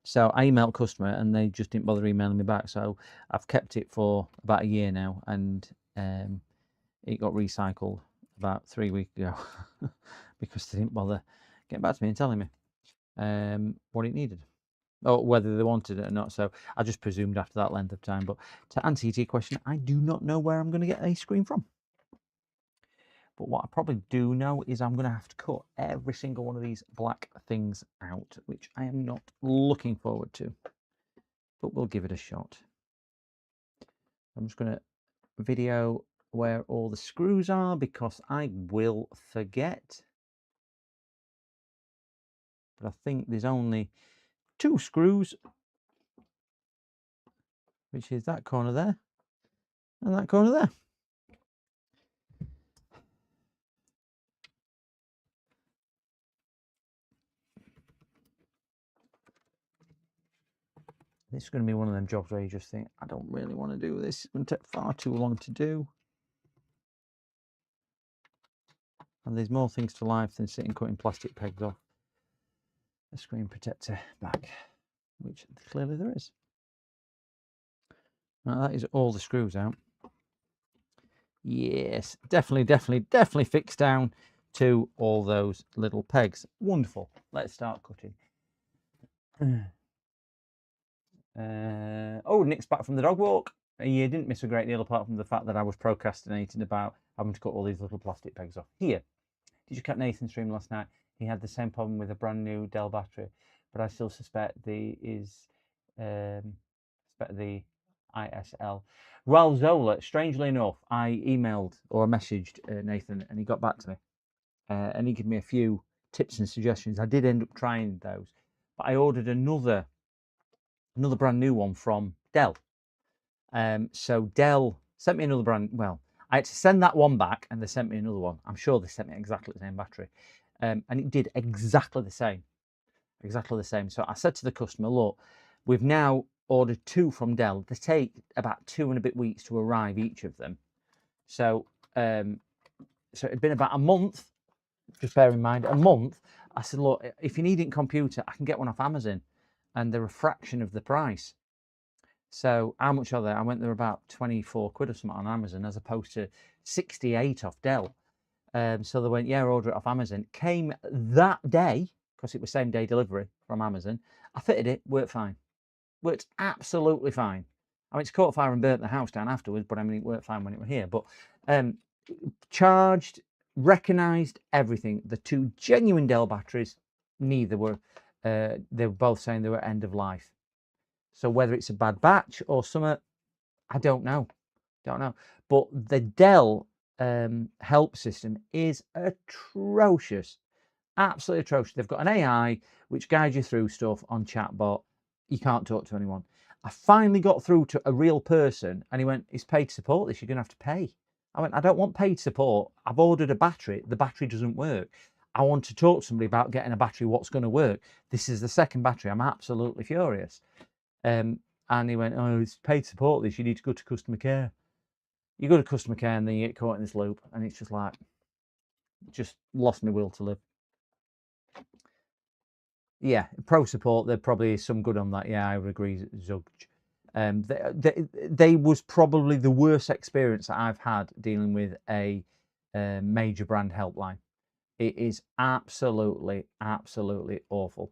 So I emailed customer and they just didn't bother emailing me back. So I've kept it for about a year now, and it got recycled about 3 weeks ago because they didn't bother getting back to me and telling me what it needed, or whether they wanted it or not. So I just presumed after that length of time. But to answer your question, I do not know where I'm going to get a screen from. But what I probably do know is I'm going to have to cut every single one of these black things out, which I am not looking forward to. But we'll give it a shot. I'm just going to video where all the screws are because I will forget. But I think there's only 2 screws, which is that corner there and that corner there. This is going to be one of them jobs where you just think, I don't really want to do this. It's going to take far too long to do. And there's more things to life than sitting cutting plastic pegs off a screen protector back, which clearly there is. Now that is all the screws out. Yes, definitely fixed down to all those little pegs. Wonderful. Let's start cutting. Oh, Nick's back from the dog walk. You didn't miss a great deal apart from the fact that I was procrastinating about having to cut all these little plastic pegs off. Here, did you catch Nathan's stream last night? He had the same problem with a brand new Dell battery, but I still suspect the ISL. Raul Zola, strangely enough, I emailed or messaged Nathan and he got back to me and he gave me a few tips and suggestions. I did end up trying those, but I ordered another brand new one from Dell. So Dell sent me another brand. Well, I had to send that one back and they sent me another one. I'm sure they sent me exactly the same battery. And it did exactly the same. So I said to the customer, look, we've now ordered 2 from Dell. They take about 2 and a bit weeks to arrive, each of them. So so it'd been about a month, just bear in mind, a month. I said, look, if you need it in computer, I can get one off Amazon and they're a fraction of the price. So how much are they? I went, they're about 24 quid or something on Amazon as opposed to 68 off Dell. So they went, yeah, order it off Amazon. Came that day, because it was same day delivery from Amazon. I fitted it, worked fine. Worked absolutely fine. I mean, it's caught fire and burnt the house down afterwards, but I mean, it worked fine when it was here. But charged, recognised everything. The 2 genuine Dell batteries, neither were, they were both saying they were end of life. So whether it's a bad batch or something, I don't know. But the Dell help system is atrocious. Absolutely atrocious. They've got an AI which guides you through stuff on chatbot. You can't talk to anyone. I finally got through to a real person and he went, it's paid support this, you're going to have to pay. I went, I don't want paid support. I've ordered a battery. The battery doesn't work. I want to talk to somebody about getting a battery, what's going to work. This is the second battery. I'm absolutely furious. And he went, oh, it's paid support this, you need to go to customer care. You go to customer care and then you get caught in this loop and it's just like, just lost my will to live. Yeah, pro support, there probably is some good on that. Yeah, I would agree, Zug. They was probably the worst experience that I've had dealing with a major brand helpline. It is absolutely awful.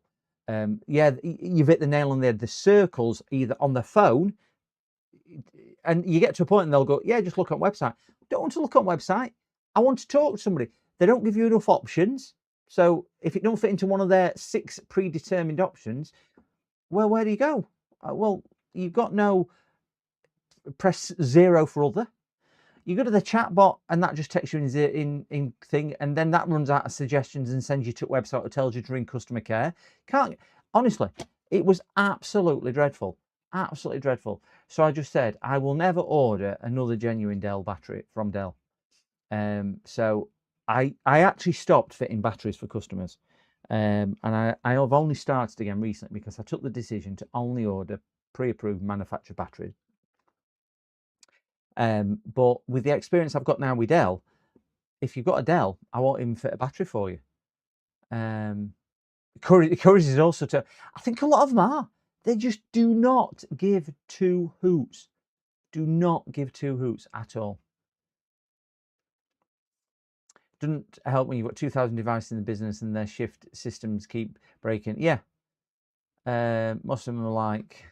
Yeah, you've hit the nail on the head. The circles either on the phone, and you get to a point and they'll go, yeah, just look on website. Don't want to look on website. I want to talk to somebody. They don't give you enough options. So if it don't fit into one of their 6 predetermined options, well, where do you go? Well, you've got no press 0 for other. You go to the chat bot and that just takes you in thing, and then that runs out of suggestions and sends you to a website that tells you to ring customer care. Honestly, it was absolutely dreadful. Absolutely dreadful. So I just said, I will never order another genuine Dell battery from Dell. So I actually stopped fitting batteries for customers. And I have only started again recently because I took the decision to only order pre-approved manufactured batteries. But with the experience I've got now with Dell, if you've got a Dell, I won't even fit a battery for you. Courage is also to, I think a lot of them are. They just do not give 2 hoots. Do not give 2 hoots at all. Doesn't help when you've got 2,000 devices in the business and their shift systems keep breaking. Yeah. Most of them are like,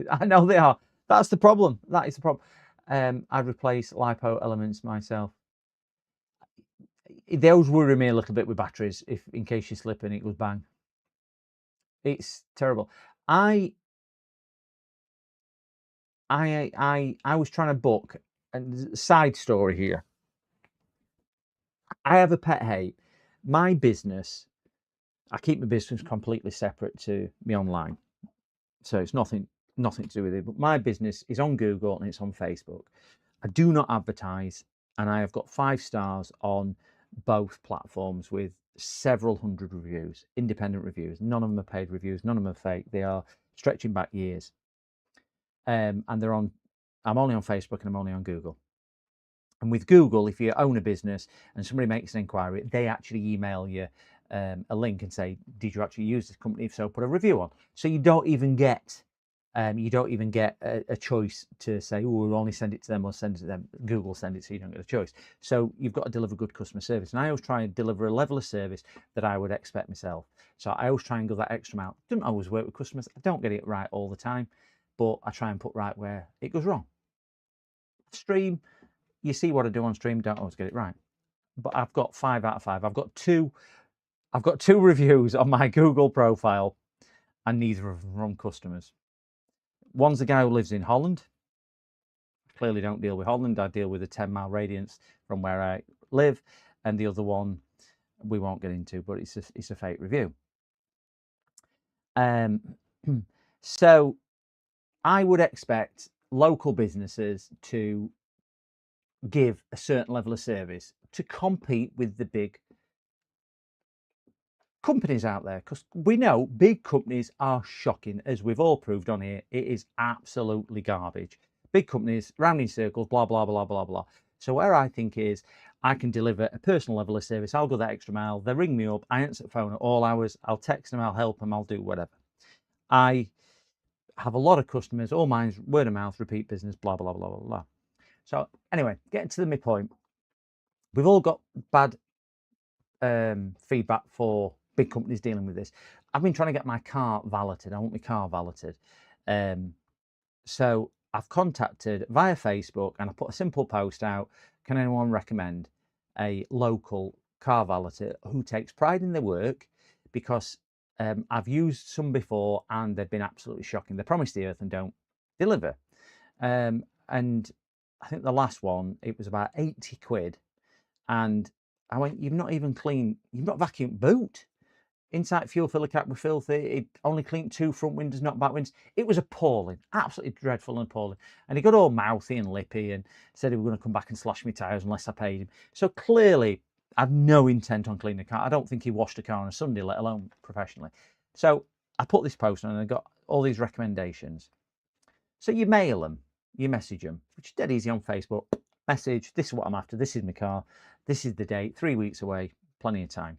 I know they are. That's the problem. That is the problem. I'd replace LiPo elements myself. Those worry me a little bit with batteries, if in case you slip and it goes bang. It's terrible. I was trying to book and side story here. I have a pet hate. My business, I keep my business completely separate to me online. So it's nothing to do with it. But my business is on Google and it's on Facebook. I do not advertise, and I have got 5 stars on both platforms with several hundred reviews, independent reviews. None of them are paid reviews, none of them are fake. They are stretching back years. And they're on, I'm only on Facebook and I'm only on Google. And with Google, if you own a business and somebody makes an inquiry, they actually email you a link and say, did you actually use this company? If so, put a review on. So you don't even get a choice to say, oh, we'll only send it to them or send it to them. Google send it, so you don't get a choice. So you've got to deliver good customer service. And I always try and deliver a level of service that I would expect myself. So I always try and go that extra mile. Don't always work with customers. I don't get it right all the time, but I try and put right where it goes wrong. Stream, you see what I do on stream, don't always get it right. But I've got 5 out of 5. I've got two reviews on my Google profile, and neither of them from customers. One's the guy who lives in Holland. Clearly don't deal with Holland. I deal with a 10-mile radius from where I live. And the other one we won't get into, but it's a fake review. So I would expect local businesses to give a certain level of service to compete with the big companies out there, because we know big companies are shocking, as we've all proved on here. It is absolutely garbage. Big companies, rounding circles, blah, blah, blah, blah, blah. So where I think is I can deliver a personal level of service. I'll go that extra mile. They ring me up. I answer the phone at all hours. I'll text them. I'll help them. I'll do whatever. I have a lot of customers. All mine's word of mouth, repeat business, blah, blah, blah, blah, blah. So anyway, getting to the midpoint. We've all got bad feedback for big companies dealing with this. I've been trying to get my car valeted. I want my car valeted. So I've contacted via Facebook and I put a simple post out. Can anyone recommend a local car valeter who takes pride in their work? Because I've used some before and they've been absolutely shocking. They promise the earth and don't deliver. And I think the last one, it was about 80 quid. And I went, you've not vacuumed boot. Inside fuel filler cap were filthy. It only cleaned 2 front windows, not back windows. It was appalling, absolutely dreadful and appalling. And he got all mouthy and lippy and said he was going to come back and slash my tyres unless I paid him. So clearly, I have no intent on cleaning the car. I don't think he washed a car on a Sunday, let alone professionally. So I put this post on and I got all these recommendations. So you mail them, you message them, which is dead easy on Facebook. Message, this is what I'm after, this is my car, this is the date, 3 weeks away, plenty of time.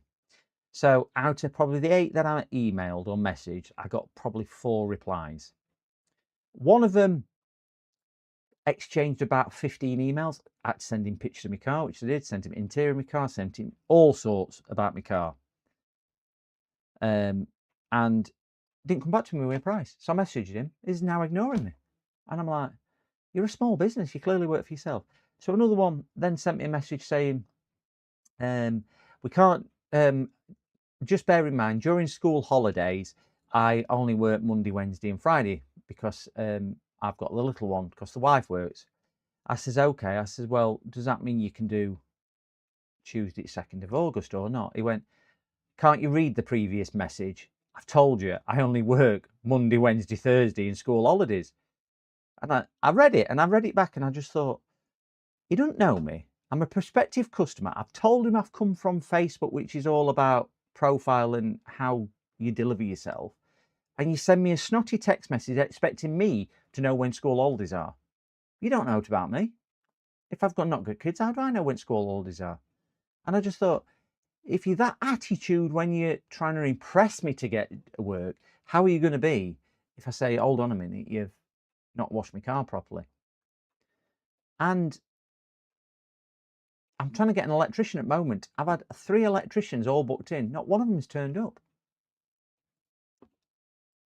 So out of probably the 8 that I emailed or messaged, I got probably 4 replies. One of them exchanged about 15 emails. I had to send him pictures of my car, which I did, sent him interior of my car, sent him all sorts about my car. And didn't come back to me with a price. So I messaged him, he's now ignoring me. And I'm like, you're a small business, you clearly work for yourself. So another one then sent me a message saying, we can't, just bear in mind, during school holidays, I only work Monday, Wednesday and Friday because I've got the little one, because the wife works. I says, okay. I says, well, does that mean you can do Tuesday, 2nd of August or not? He went, can't you read the previous message? I've told you, I only work Monday, Wednesday, Thursday in school holidays. And I read it, and I read it back, and I just thought, he doesn't know me. I'm a prospective customer. I've told him I've come from Facebook, which is all about profile and how you deliver yourself. And you send me a snotty text message expecting me to know when school holidays are. You don't know about me. If I've got not good kids, how do I know when school holidays are? And I just thought, if you're that attitude when you're trying to impress me to get work, how are you going to be if I say, hold on a minute, you've not washed my car properly? And I'm trying to get an electrician at the moment. I've had 3 electricians all booked in. Not one of them has turned up.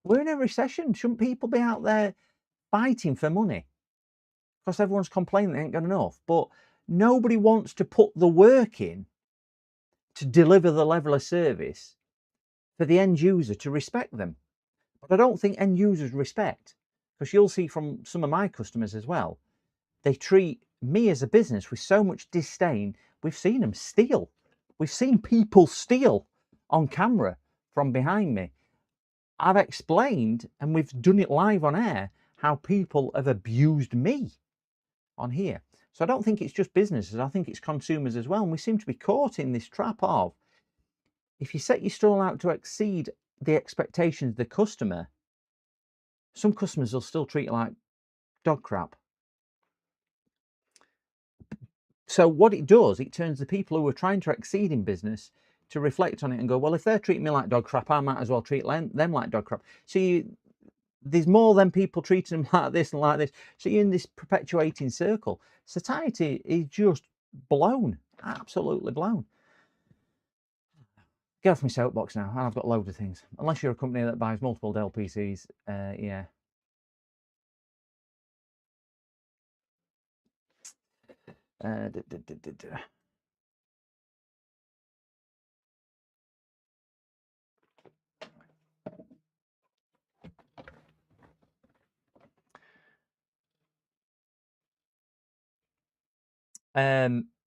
We're in a recession. Shouldn't people be out there fighting for money? Because everyone's complaining they ain't got enough. But nobody wants to put the work in to deliver the level of service for the end user to respect them. But I don't think end users respect, because you'll see from some of my customers as well, they treat me as a business, with so much disdain, we've seen them steal. We've seen people steal on camera from behind me. I've explained, and we've done it live on air, how people have abused me on here. So I don't think it's just businesses, I think it's consumers as well. And we seem to be caught in this trap of, if you set your stall out to exceed the expectations of the customer, some customers will still treat you like dog crap. So what it does, it turns the people who are trying to exceed in business to reflect on it and go, well, if they're treating me like dog crap, I might as well treat them like dog crap. So there's more than people treating them like this and like this. So you're in this perpetuating circle. Satiety is just blown, absolutely blown. Get off my soapbox now. I've got loads of things. Unless you're a company that buys multiple Dell PCs, yeah.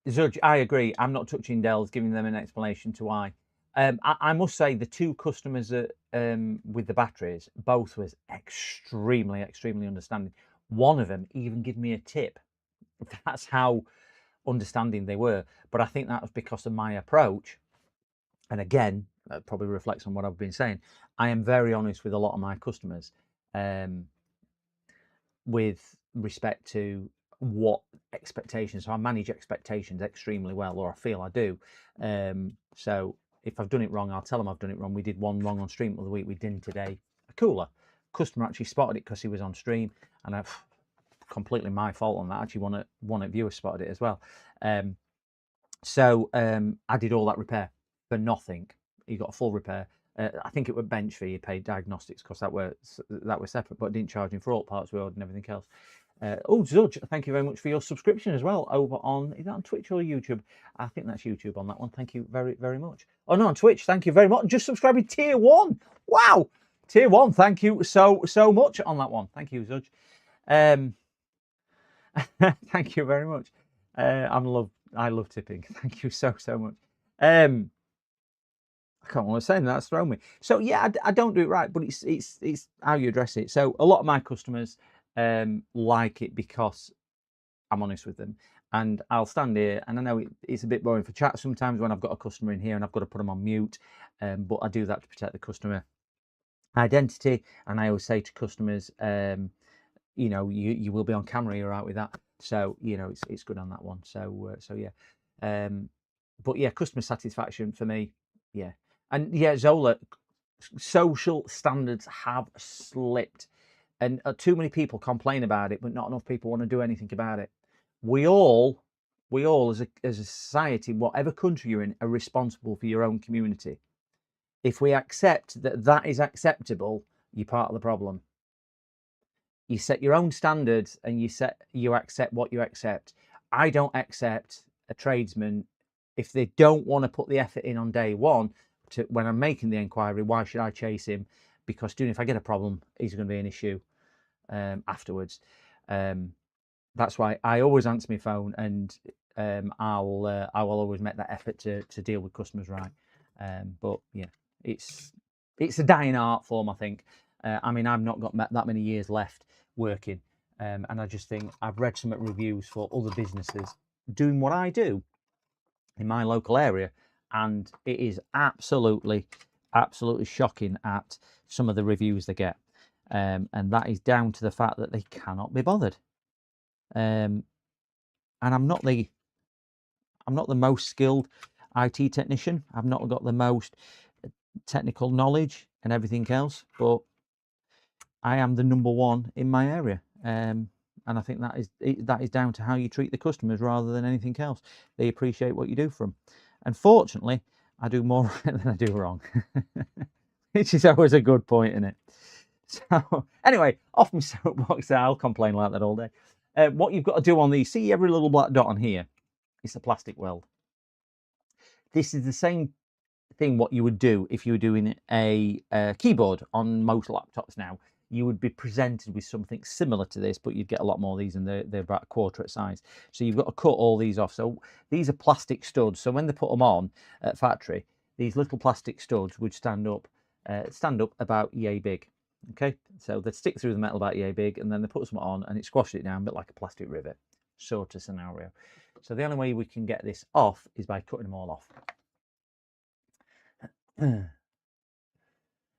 Zudge, I agree. I'm not touching Dell's, giving them an explanation to why. I must say the two customers that, with the batteries, both was extremely understanding. One of them even gave me a tip. That's how understanding they were. But I think that was because of my approach. And again, that probably reflects on what I've been saying. I am very honest with a lot of my customers, with respect to what expectations. So I manage expectations extremely well, or I feel I do. So if I've done it wrong, I'll tell them I've done it wrong. We did one wrong on stream the other week. We didn't today. A cooler. Customer actually spotted it because he was on stream, and I've completely my fault on that. Actually, one of viewers spotted it as well. So I did all that repair for nothing. He got a full repair. I think it was bench fee. He paid diagnostics because that were separate, but didn't charge him for all parts we ordered and everything else. Oh, Zudge, thank you very much for your subscription as well over on, is that on Twitch or YouTube? I think that's YouTube on that one. Thank you very much. Oh no, on Twitch, thank you very much. Just subscribing tier 1. Wow, tier 1. Thank you so much on that one. Thank you, Zudge. Thank you very much. I love tipping. Thank you so much. I can't want to say that's thrown me. So yeah, I don't do it right, but it's how you address it. So a lot of my customers like it because I'm honest with them, and I'll stand here, and I know it's a bit boring for chat sometimes when I've got a customer in here and I've got to put them on mute, but I do that to protect the customer identity. And I always say to customers, you know, you will be on camera, you're right with that. So you know, it's good on that one. So yeah, but yeah, customer satisfaction for me, yeah. And yeah, Zola, social standards have slipped, and too many people complain about it, but not enough people want to do anything about it. We all as a society, whatever country you're in, are responsible for your own community. If we accept that is acceptable, you're part of the problem. You set your own standards and you accept what you accept. I don't accept a tradesman if they don't want to put the effort in on day one. When I'm making the inquiry, why should I chase him? Because if I get a problem, he's going to be an issue afterwards. That's why I always answer my phone, and I will always make that effort to deal with customers right. But yeah, it's a dying art form, I think. I mean, I've not got that many years left working, and I just think I've read some reviews for other businesses doing what I do in my local area, and it is absolutely shocking at some of the reviews they get, and that is down to the fact that they cannot be bothered. And I'm not the most skilled IT technician. I've not got the most technical knowledge and everything else, but I am the number one in my area, and I think that is down to how you treat the customers rather than anything else. They appreciate what you do for them. Unfortunately, I do more right than I do wrong, which is always a good point, isn't it? So anyway, off my soapbox. I'll complain like that all day. What you've got to do on these, see every little black dot on here, it's a plastic weld. This is the same thing what you would do if you were doing a keyboard on most laptops now. you would be presented with something similar to this, but you'd get a lot more of these, and they're about a quarter at size. So you've got to cut all these off. So these are plastic studs. So when they put them on at factory, these little plastic studs would stand up about yay big. Okay, so they stick through the metal about yay big, and then they put some on, and it squashes it down a bit like a plastic rivet sort of scenario. So the only way we can get this off is by cutting them all off.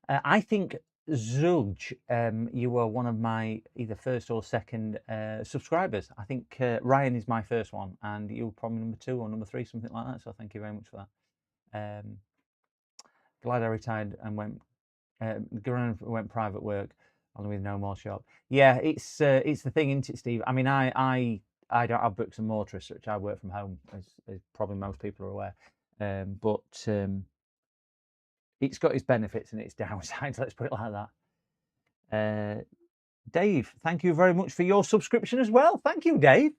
I think Zudge, you were one of my either first or second subscribers. I think Ryan is my first one, and you were probably number 2 or number 3, something like that. So thank you very much for that. Glad I retired and went private work, only with no more shop. Yeah, it's the thing, isn't it, Steve? I mean, I don't have bricks and mortar as such. I work from home, as probably most people are aware. But it's got its benefits and its downsides, let's put it like that. Dave, thank you very much for your subscription as well. Thank you, Dave,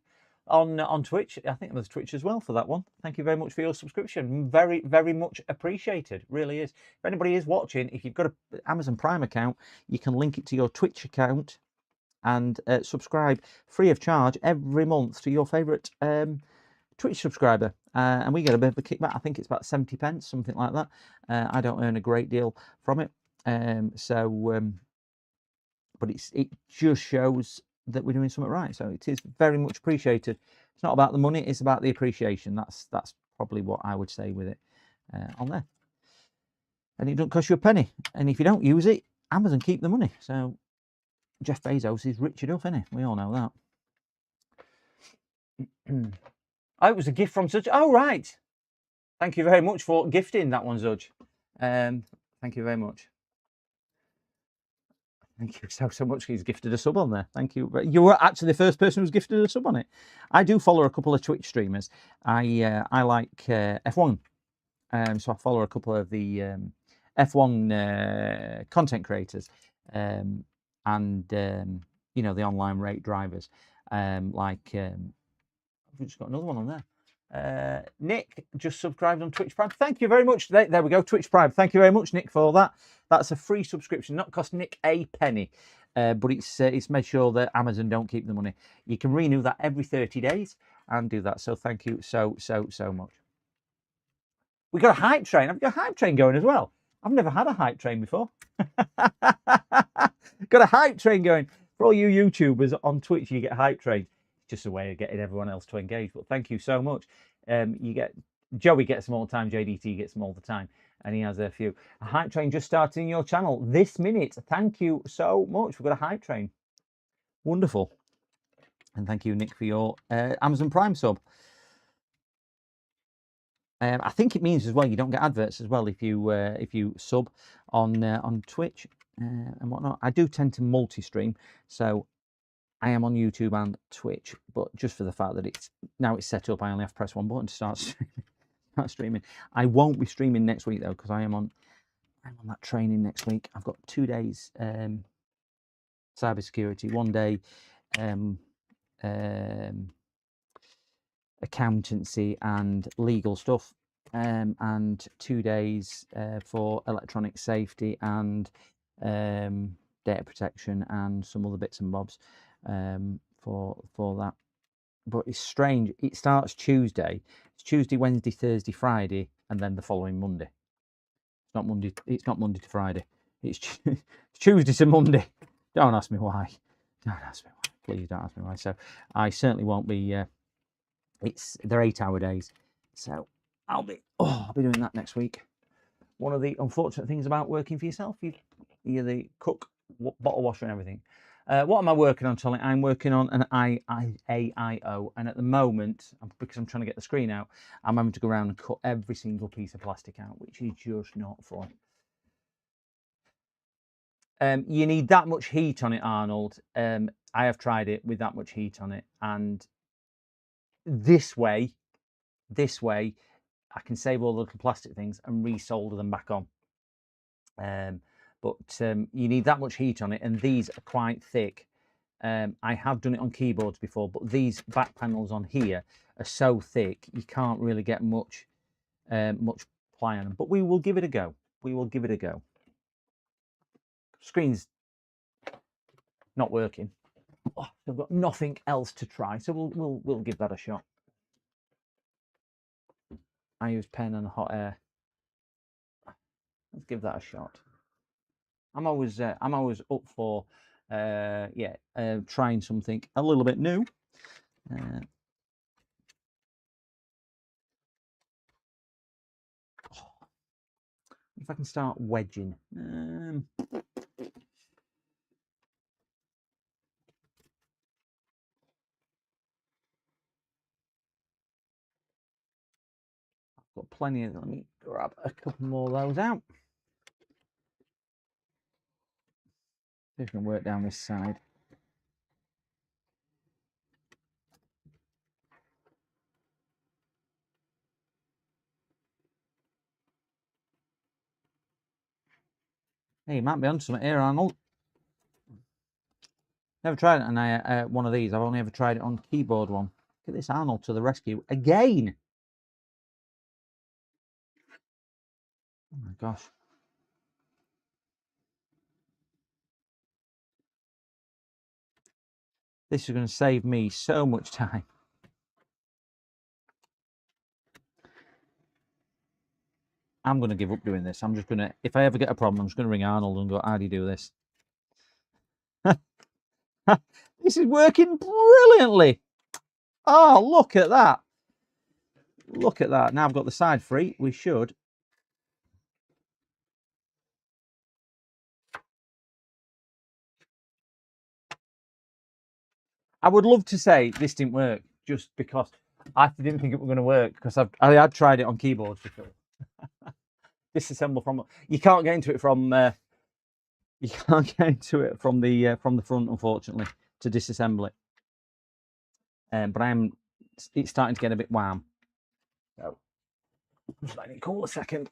on Twitch. I think there's Twitch as well for that one. Thank you very much for your subscription. Very, very much appreciated. Really is. If anybody is watching, if you've got an Amazon Prime account, you can link it to your Twitch account and subscribe free of charge every month to your favourite Twitch subscriber, and we get a bit of a kickback. I think it's about 70 pence, something like that. I don't earn a great deal from it, but it just shows that we're doing something right. So it is very much appreciated. It's not about the money; it's about the appreciation. That's probably what I would say with it on there. And it doesn't cost you a penny. And if you don't use it, Amazon keep the money. So Jeff Bezos is rich enough, isn't he? We all know that. Oh, it was a gift from Zudge. Oh, right. Thank you very much for gifting that one, Zudge. Thank you very much. Thank you so much. He's gifted a sub on there. Thank you. You were actually the first person who's gifted a sub on it. I do follow a couple of Twitch streamers. I like F1. So I follow a couple of the F1 content creators and, you know, the online rate drivers. We've just got another one on there. Nick just subscribed on Twitch Prime. Thank you very much. There we go, Twitch Prime. Thank you very much, Nick, for that. That's a free subscription, not cost Nick a penny, but it's made sure that Amazon don't keep the money. You can renew that every 30 days and do that. So thank you so much. We got a hype train. I've got a hype train going as well. I've never had a hype train before. Got a hype train going. For all you YouTubers on Twitch, you get hype trains. Just a way of getting everyone else to engage. But thank you so much. Joey gets them all the time. JDT gets them all the time, and he has a few. A hype train just started in your channel this minute. Thank you so much. We've got a hype train. Wonderful. And thank you, Nick, for your Amazon Prime sub. I think it means as well you don't get adverts as well if you sub on Twitch and whatnot. I do tend to multi-stream, so I am on YouTube and Twitch, but just for the fact that it's set up, I only have to press one button to start streaming. I won't be streaming next week though, because I'm on that training next week. I've got 2 days cybersecurity, 1 day accountancy and legal stuff, and 2 days for electronic safety and data protection and some other bits and bobs for that. But it's strange, it starts Tuesday. It's Tuesday, Wednesday, Thursday, Friday, and then the following Monday. It's not Monday to Friday. It's Tuesday to Monday. Don't ask me why. Don't ask me why. Please don't ask me why. So I certainly won't be they're 8-hour days. So I'll be doing that next week. One of the unfortunate things about working for yourself, you're the cook, bottle washer and everything. What am I working on, Tolly? I'm working on an AIO, and at the moment, because I'm trying to get the screen out, I'm having to go around and cut every single piece of plastic out, which is just not fun. You need that much heat on it, Arnold. I have tried it with that much heat on it, and this way, I can save all the little plastic things and resolder them back on. But you need that much heat on it, and these are quite thick. I have done it on keyboards before, but these back panels on here are so thick you can't really get much ply on them. But we will give it a go. We will give it a go. Screen's not working. Oh, I've got nothing else to try, so we'll give that a shot. I use pen and hot air. Let's give that a shot. I'm always up for trying something a little bit new. If I can start wedging. I've got plenty of. Let me grab a couple more of those out. See if I can work down this side. Hey, you might be on something here, Arnold. Never tried it on one of these. I've only ever tried it on keyboard one. Look at this, Arnold to the rescue again. Oh my gosh. This is going to save me so much time. I'm going to give up doing this. I'm just going to, if I ever get a problem, I'm just going to ring Arnold and go, how do you do this? This is working brilliantly. Oh, look at that. Look at that. Now I've got the side free. We should. I would love to say this didn't work just because I didn't think it was going to work because I had tried it on keyboards before. Disassemble from, you can't get into it from the front, unfortunately, to disassemble it. But it's starting to get a bit wham. So just letting it cool a second.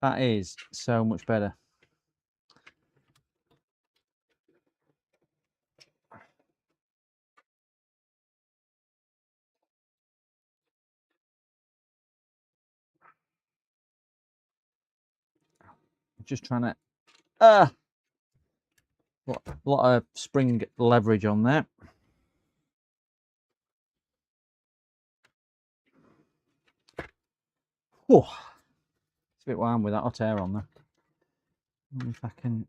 That is so much better. Just trying to a lot of spring leverage on there. Oh, it's a bit warm with that hot air on there. If I can.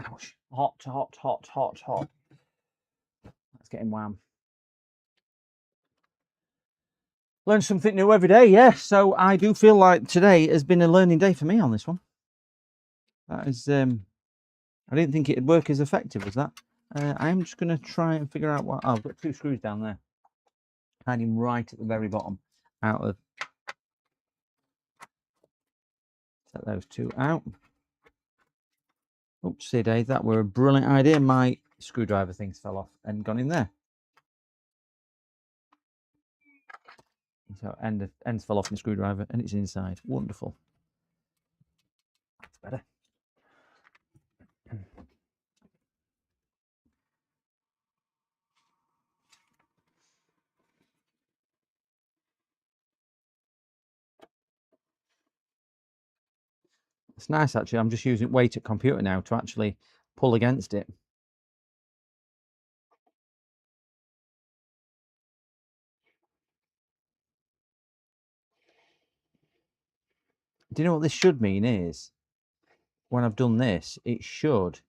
Ouch. Hot, hot, hot, hot, hot. That's getting wham. Learn something new every day, yeah. So I do feel like today has been a learning day for me on this one. That is, I didn't think it'd work as effective as that. I'm just going to try and figure out what. Oh, I've got 2 screws down there, hiding right at the very bottom. Out of. Set those 2 out. Oopsie days, that were a brilliant idea. My screwdriver things fell off and gone in there. So ends fell off my screwdriver and it's inside. Wonderful. That's better. It's nice actually. I'm just using weighted computer now to actually pull against it. Do you know what this should mean is when I've done this, it should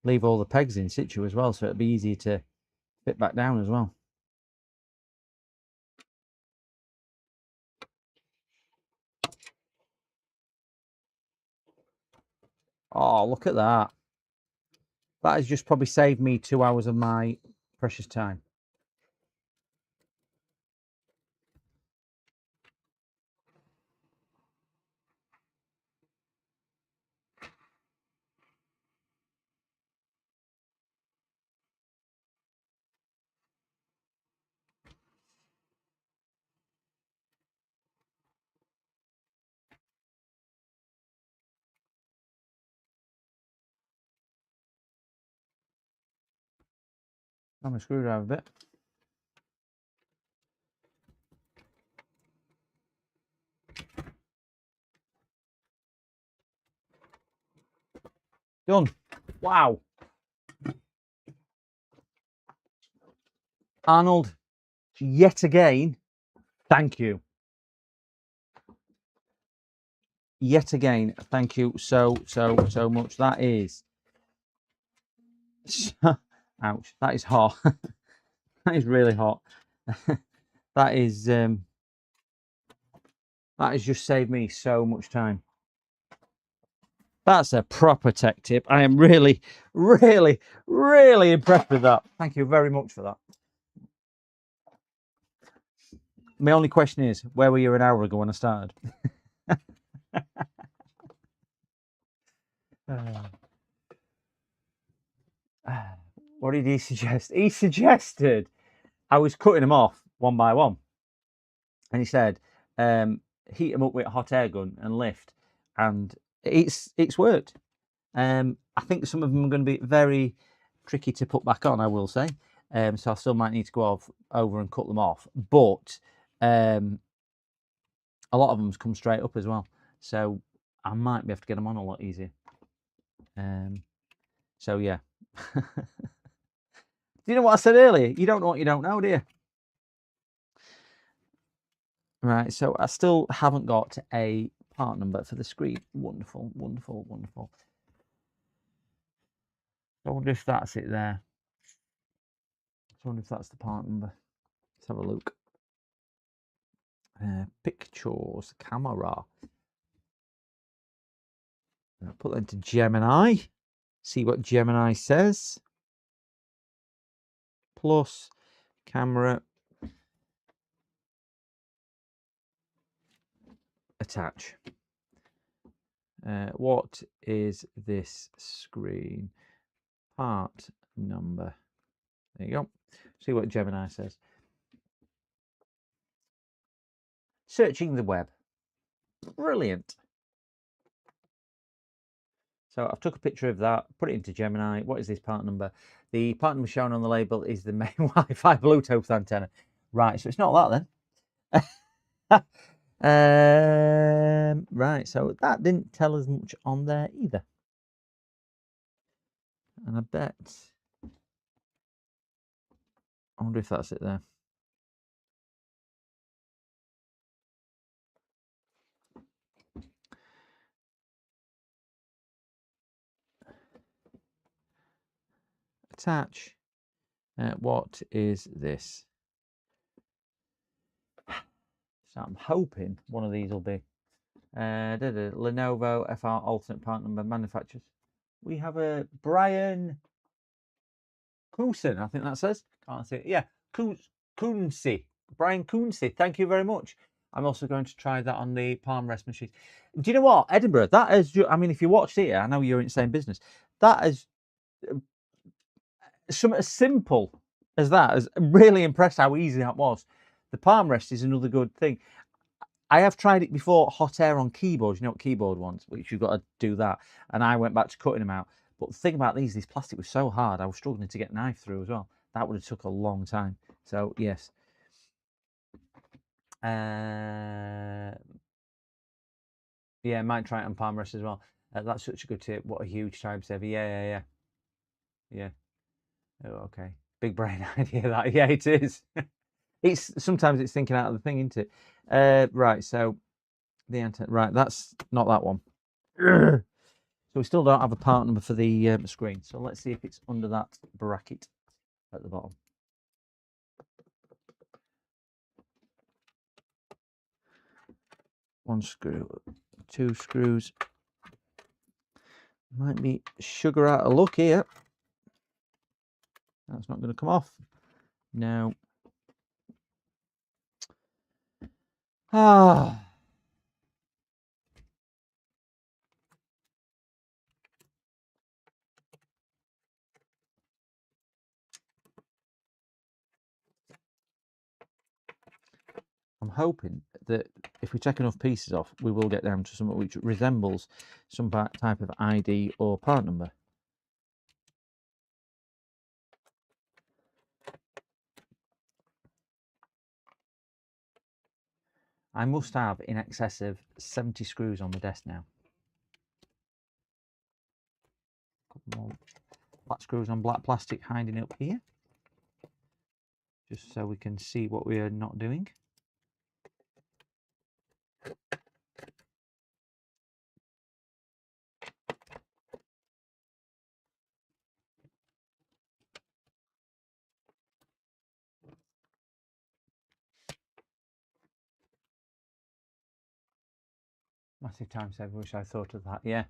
leave all the pegs in situ as well, so it'll be easier to fit back down as well. Oh, look at that. That has just probably saved me 2 hours of my precious time. I'm a screwdriver a bit. Done. Wow. Arnold, yet again, thank you. Yet again, thank you so much. That is... Ouch. That is hot. That is really hot. That has just saved me so much time. That's a proper tech tip. I am really impressed with that. Thank you very much for that. My only question is, where were you an hour ago when I started? What did he suggest? He suggested I was cutting them off one by one. And he said, heat them up with a hot air gun and lift. And it's worked. I think some of them are going to be very tricky to put back on, I will say. So I still might need to go over and cut them off. But a lot of them come straight up as well. So I might be able to get them on a lot easier. So yeah. Do you know what I said earlier? You don't know what you don't know, do you? Right, so I still haven't got a part number for the screen. Wonderful, wonderful, wonderful. I wonder if that's it there. I wonder if that's the part number. Let's have a look. Pictures, camera. I'll put that into Gemini. See what Gemini says. Plus camera. Attach. What is this screen? Part number. There you go. See what Gemini says. Searching the web. Brilliant. So I've took a picture of that, put it into Gemini. What is this part number? The part number shown on the label is the main Wi-Fi Bluetooth antenna. Right, so it's not that then. Right, so that didn't tell us much on there either. And I bet... I wonder if that's it there. Attach. What is this? So I'm hoping one of these will be Lenovo FR alternate part number manufacturers. We have a Brian Coulson, I think that says. Can't see it. Yeah, Coonsey. Brian Coonsey. Thank you very much. I'm also going to try that on the palm rest machine. Do you know what, Edinburgh? That is, I mean, if you watched it, I know you're in the same business. That is something as simple as that. Is really impressed how easy that was. The palm rest is another good thing. I have tried it before, hot air on keyboards. You know what keyboard wants, which you've got to do that. And I went back to cutting them out. But the thing about these plastic was so hard, I was struggling to get a knife through as well. That would have took a long time. So, yes. Yeah, might try it on palm rest as well. That's such a good tip. What a huge time saver. Yeah. Oh, okay. Big brain idea that. Yeah, it is. Sometimes it's thinking out of the thing, isn't it? Right, so the antenna. Right, that's not that one. So we still don't have a part number for the screen. So let's see if it's under that bracket at the bottom. One screw, two screws. Might be sugar out of luck here. That's not going to come off. No. I'm hoping that if we take enough pieces off, we will get down to something which resembles some type of ID or part number. I must have in excess of 70 screws on the desk now. Couple more black screws on black plastic hiding up here, just so we can see what we are not doing. Massive time saver. Wish I thought of that. Yeah,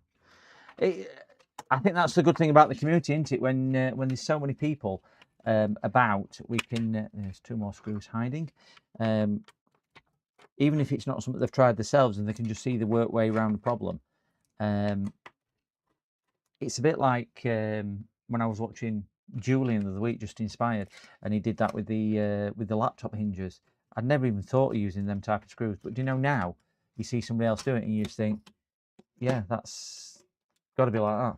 I think that's the good thing about the community, isn't it? When there's so many people about, we can. There's 2 more screws hiding. Even if it's not something they've tried themselves, and they can just see the work way around the problem. It's a bit like when I was watching Julian the other week, Just Inspired, and he did that with the laptop hinges. I'd never even thought of using them type of screws, but do you know, now you see somebody else do it and you just think, yeah, that's got to be like that.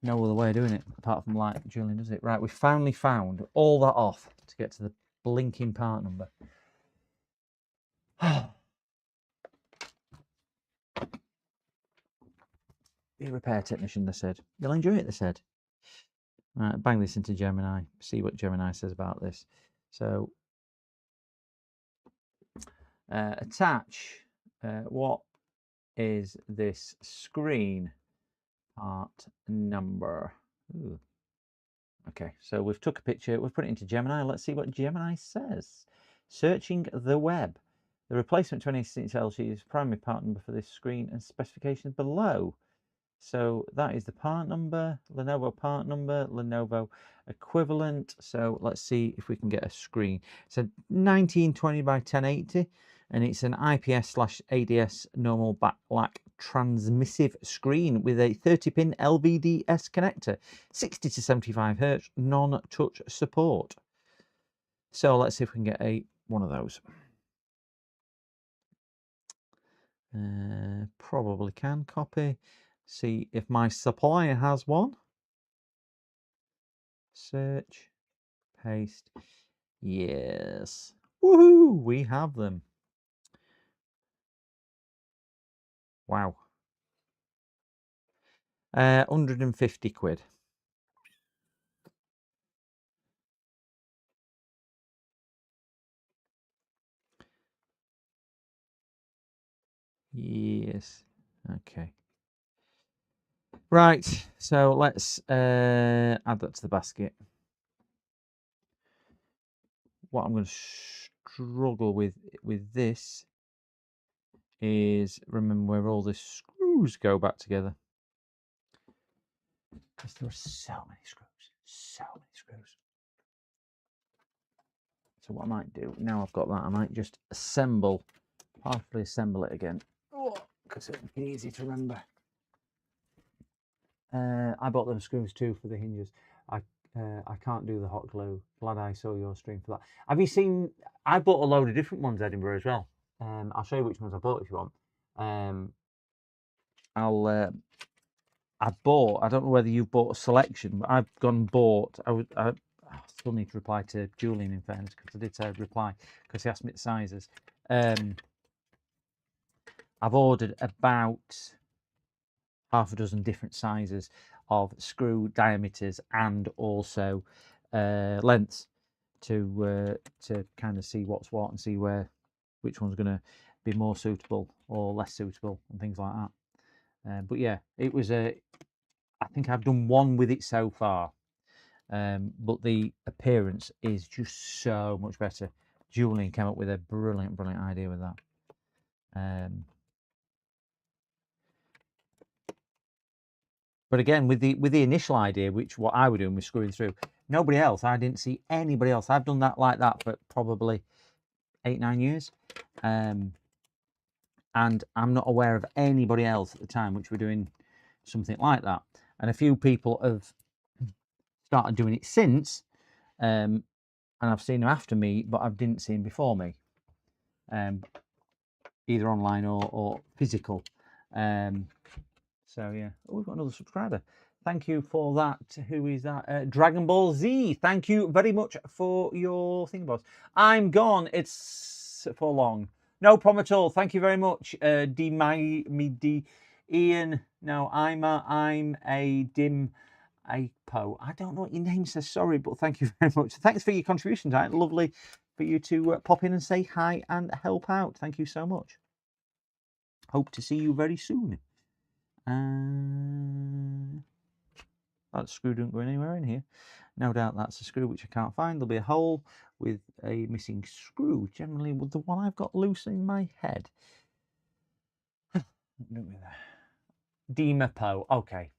No other way of doing it apart from like Julian does it. Right, we finally found all that off to get to the blinking part number. Be a repair technician, they said. You'll enjoy it, they said. Right, bang this into Gemini, see what Gemini says about this. So, attach, what is this screen part number? Ooh. Okay, so we've took a picture, we've put it into Gemini. Let's see what Gemini says. Searching the web. The replacement 2016 LG is primary part number for this screen and specifications below. So that is the part number, Lenovo part number, Lenovo equivalent. So let's see if we can get a screen. It's a 1920 by 1080, and it's an IPS/ADS normal backlight transmissive screen with a 30-pin LVDS connector, 60 to 75 Hz, non-touch support. So let's see if we can get one of those. Probably can. Copy. See if my supplier has one. Search. Paste. Yes. Woohoo! We have them. Wow. 150 quid. Yes. Okay. Right. So let's add that to the basket. What I'm going to struggle with this is remember where all the screws go back together, because there are so many screws. So what I might do now I've got that, I might just partially assemble it again, because it'll be easy to remember. I bought them screws too for the hinges. I can't do the hot glue. Glad I saw your stream for that. Have you seen? I bought a load of different ones, Edinburgh, as well. I'll show you which ones I bought if you want. I bought. I don't know whether you've bought a selection, but I've gone and bought. I still need to reply to Julian in fairness, because I did say I'd reply because he asked me the sizes. I've ordered about half a dozen different sizes of screw diameters and also lengths to kind of see what's what and see which one's going to be more suitable or less suitable and things like that. But yeah, it was I think I've done one with it so far, but the appearance is just so much better. Julian came up with a brilliant idea with that. But again, with the initial idea, which what I was doing was screwing through, nobody else, I didn't see anybody else. I've done that like that for probably 8-9 years. And I'm not aware of anybody else at the time which were doing something like that. And a few people have started doing it since, and I've seen them after me, but I didn't see them before me, either online or physical. So yeah, we've got another subscriber. Thank you for that. Who is that? Dragon Ball Z. Thank you very much for your thing, boss. I'm gone. It's last for long. No problem at all. Thank you very much, Ian. No, I'm a dim Apo. I don't know what your name says. Sorry, but thank you very much. Thanks for your contribution tonight. Lovely for you to pop in and say hi and help out. Thank you so much. Hope to see you very soon. That screw don't go anywhere in here. No doubt that's a screw which I can't find. There'll be a hole with a missing screw. Generally, with the one I've got loose in my head. Demapo. Okay.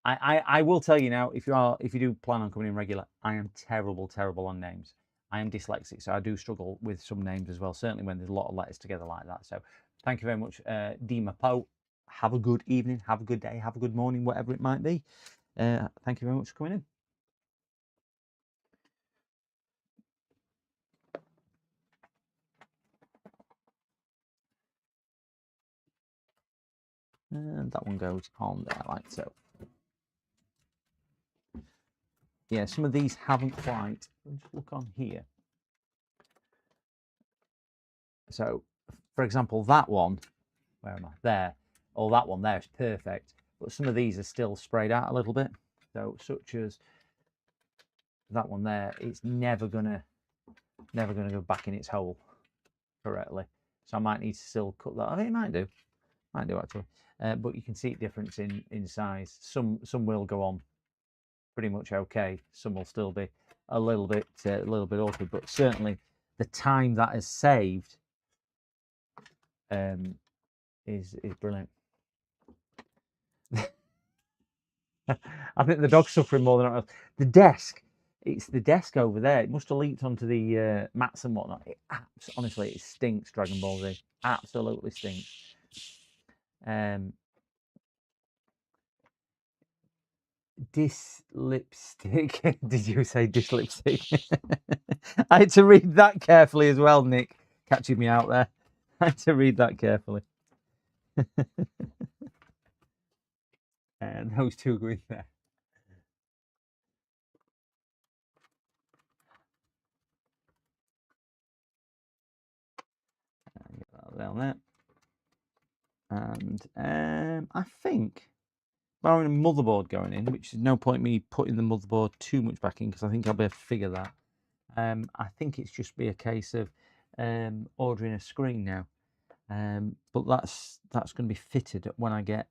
I will tell you now, if you do plan on coming in regular, I am terrible on names. I am dyslexic, so I do struggle with some names as well, certainly when there's a lot of letters together like that. So thank you very much, Demapo. Have a good evening, have a good day, have a good morning, whatever it might be. Thank you very much for coming in. And that one goes on there like so. Yeah, some of these haven't quite. Just look on here. So, for example, that one, where am I? There. Oh, that one there is perfect. But some of these are still sprayed out a little bit. So, such as that one there, it's never gonna go back in its hole correctly. So I might need to still cut that. I mean, it might do actually. But you can see difference in size. Some will go on pretty much okay. Some will still be a little bit awkward. But certainly the time that is saved is brilliant. I think the dog's suffering more than I was. The desk. It's the desk over there. It must have leaked onto the mats and whatnot. Honestly, it stinks, Dragon Ball Z. Absolutely stinks. Dyslipstick. Did you say dyslipstick? I had to read that carefully as well, Nick. Catching me out there. I had to read that carefully. And those two going there. Get that down there. And I think barring a motherboard going in, which is no point me putting the motherboard too much back in because I think I'll be able to figure that. I think it's just be a case of ordering a screen now. But that's going to be fitted when I get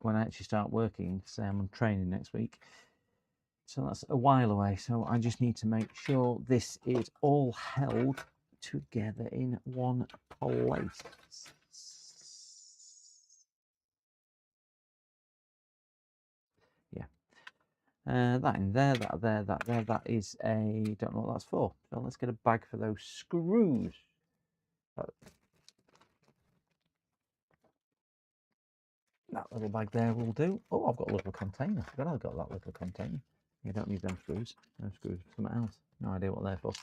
when I actually start working. Say I'm on training next week, so that's a while away. So I just need to make sure this is all held together in one place. That in there, that there, that there, that is a, don't know what that's for. So let's get a bag for those screws. That little bag there will do. Oh, I've got a little container. I forgot I've got that little container. You don't need them screws. Those screws for something else. No idea what they're for.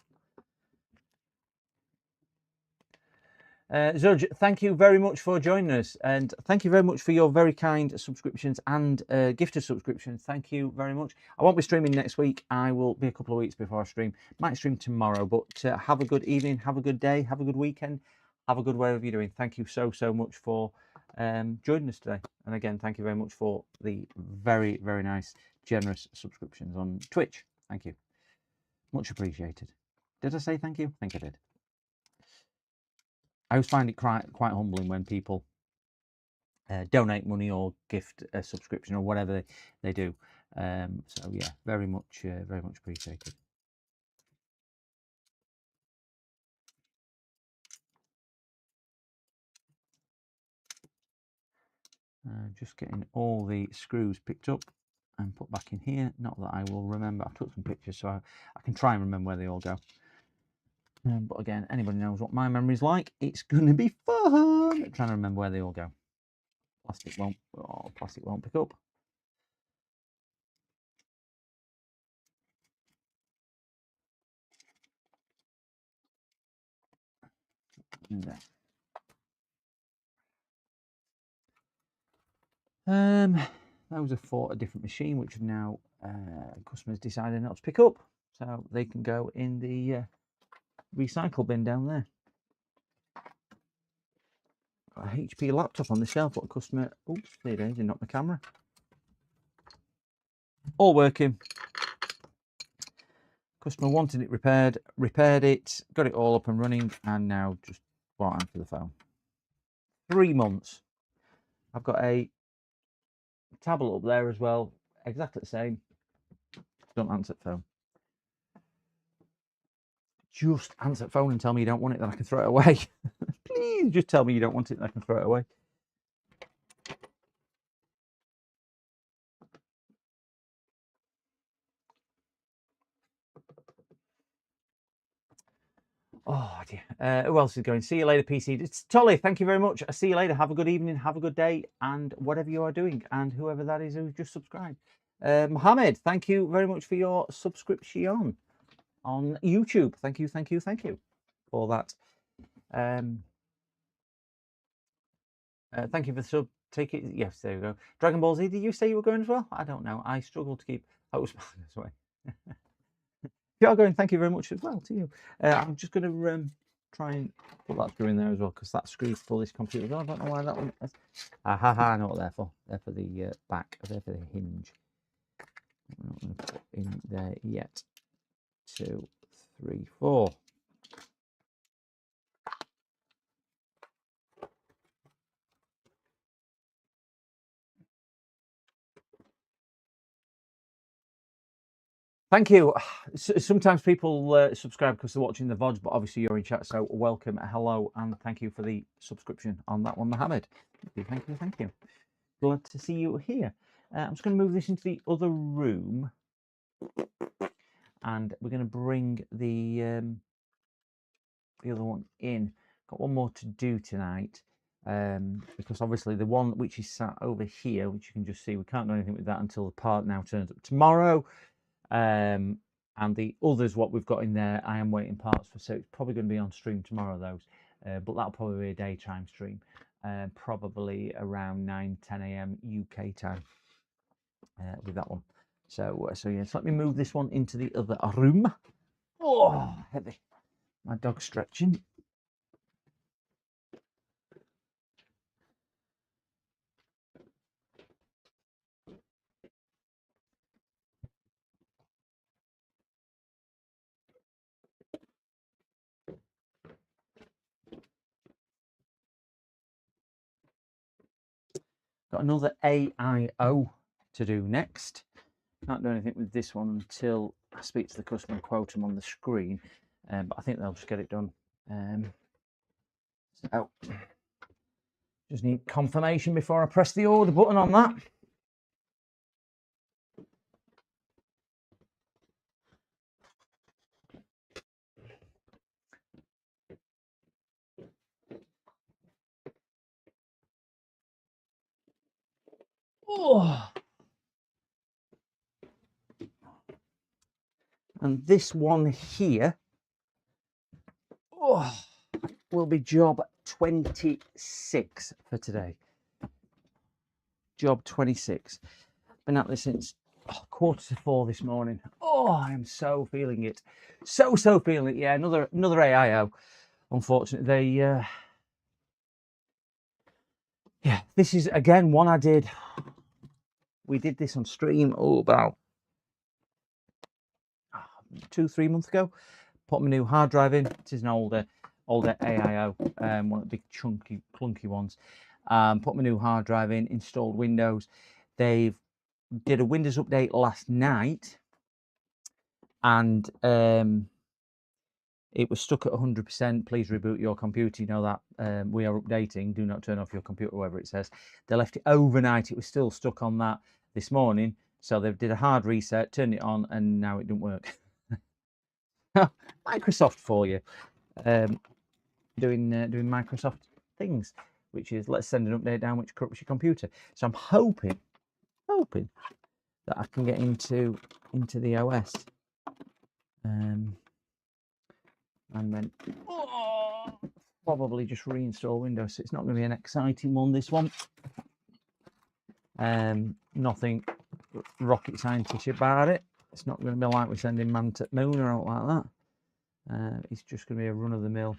Zudge, thank you very much for joining us, and thank you very much for your very kind subscriptions and gifted subscriptions. Thank you very much. I won't be streaming next week. I will be a couple of weeks before I stream. Might stream tomorrow, but have a good evening, have a good day, have a good weekend, have a good whatever you're doing. Thank you so much for joining us today, and again, thank you very much for the very nice, generous subscriptions on Twitch. Thank you, much appreciated. Did I say thank you? I think I did. I always find it quite humbling when people donate money or gift a subscription or whatever they do. So yeah, very much appreciated. Just getting all the screws picked up and put back in here. Not that I will remember. I took some pictures, so I can try and remember where they all go. But again, anybody knows what my memory's like. It's going to be fun trying to remember where they all go. Plastic won't pick up. There. Those are for a different machine, which now customers decided not to pick up, so they can go in the recycle bin down there. got a HP laptop on the shelf. What a customer. Oops, there it is. He knocked my camera. All working. Customer wanted it repaired, repaired it, got it all up and running, and now just won't answer the phone. 3 months. I've got a tablet up there as well, exactly the same. Don't answer the phone. Just answer the phone and tell me you don't want it, then I can throw it away. Please just tell me you don't want it, then I can throw it away. Oh dear. Who else is going? See you later, PC. It's Tolly. Thank you very much. I'll see you later. Have a good evening. Have a good day. And whatever you are doing. And whoever that is who's just subscribed. Mohammed, thank you very much for your subscription on YouTube. Thank you for that. Thank you for the sub. Take it. Yes, there we go. Dragon Ball Z, did you say you were going as well? I don't know. I struggle to keep. Oh, this way. You are going, thank you very much as well to you. I'm just going to try and put that through in there as well, because that screws for this computer as well. I don't know why that one is. I know what they're for. They're for the back, they're for the hinge. I'm not going to put in there yet. 2, 3, 4. Thank you. Sometimes people subscribe because they're watching the VODs, but obviously you're in chat, so welcome, hello, and thank you for the subscription on that one, Mohammed. Thank you. Glad to see you here. I'm just going to move this into the other room, and we're going to bring the other one in. Got one more to do tonight, because obviously the one which is sat over here, which you can just see, we can't do anything with that until the part now turns up tomorrow. And the others, what we've got in there, I am waiting parts for, so it's probably going to be on stream tomorrow, those. But that'll probably be a daytime stream, probably around 9-10 a.m. UK time with that one. So yes, let me move this one into the other room. Oh, heavy. My dog's stretching. Got another AIO to do next. Can't do anything with this one until I speak to the customer and quote them on the screen, but I think they'll just get it done. So just need confirmation before I press the order button on that. Oh. And this one here will be job 26 for today. Job 26. Been at this since 3:45 this morning. Oh, I am so feeling it. So feeling it. Yeah, another AIO. Unfortunately, yeah, this is again one I did. We did this on stream about 2-3 months ago. Put my new hard drive in. This is an older AIO, one of the big chunky clunky ones. Put my new hard drive in, installed Windows. They've did a Windows update last night, and it was stuck at 100%. Please reboot your computer. You know that we are updating. Do not turn off your computer, whatever it says. They left it overnight. It was still stuck on that this morning. So they did a hard reset, turned it on, and now it didn't work. Microsoft for you, doing Microsoft things, which is let's send an update down which corrupts your computer. So I'm hoping that I can get into the OS, and then probably just reinstall Windows. So it's not going to be an exciting one, this one. Nothing rocket scientist about it. It's not going to be like we're sending man to moon or out like that. It's just going to be a run-of-the-mill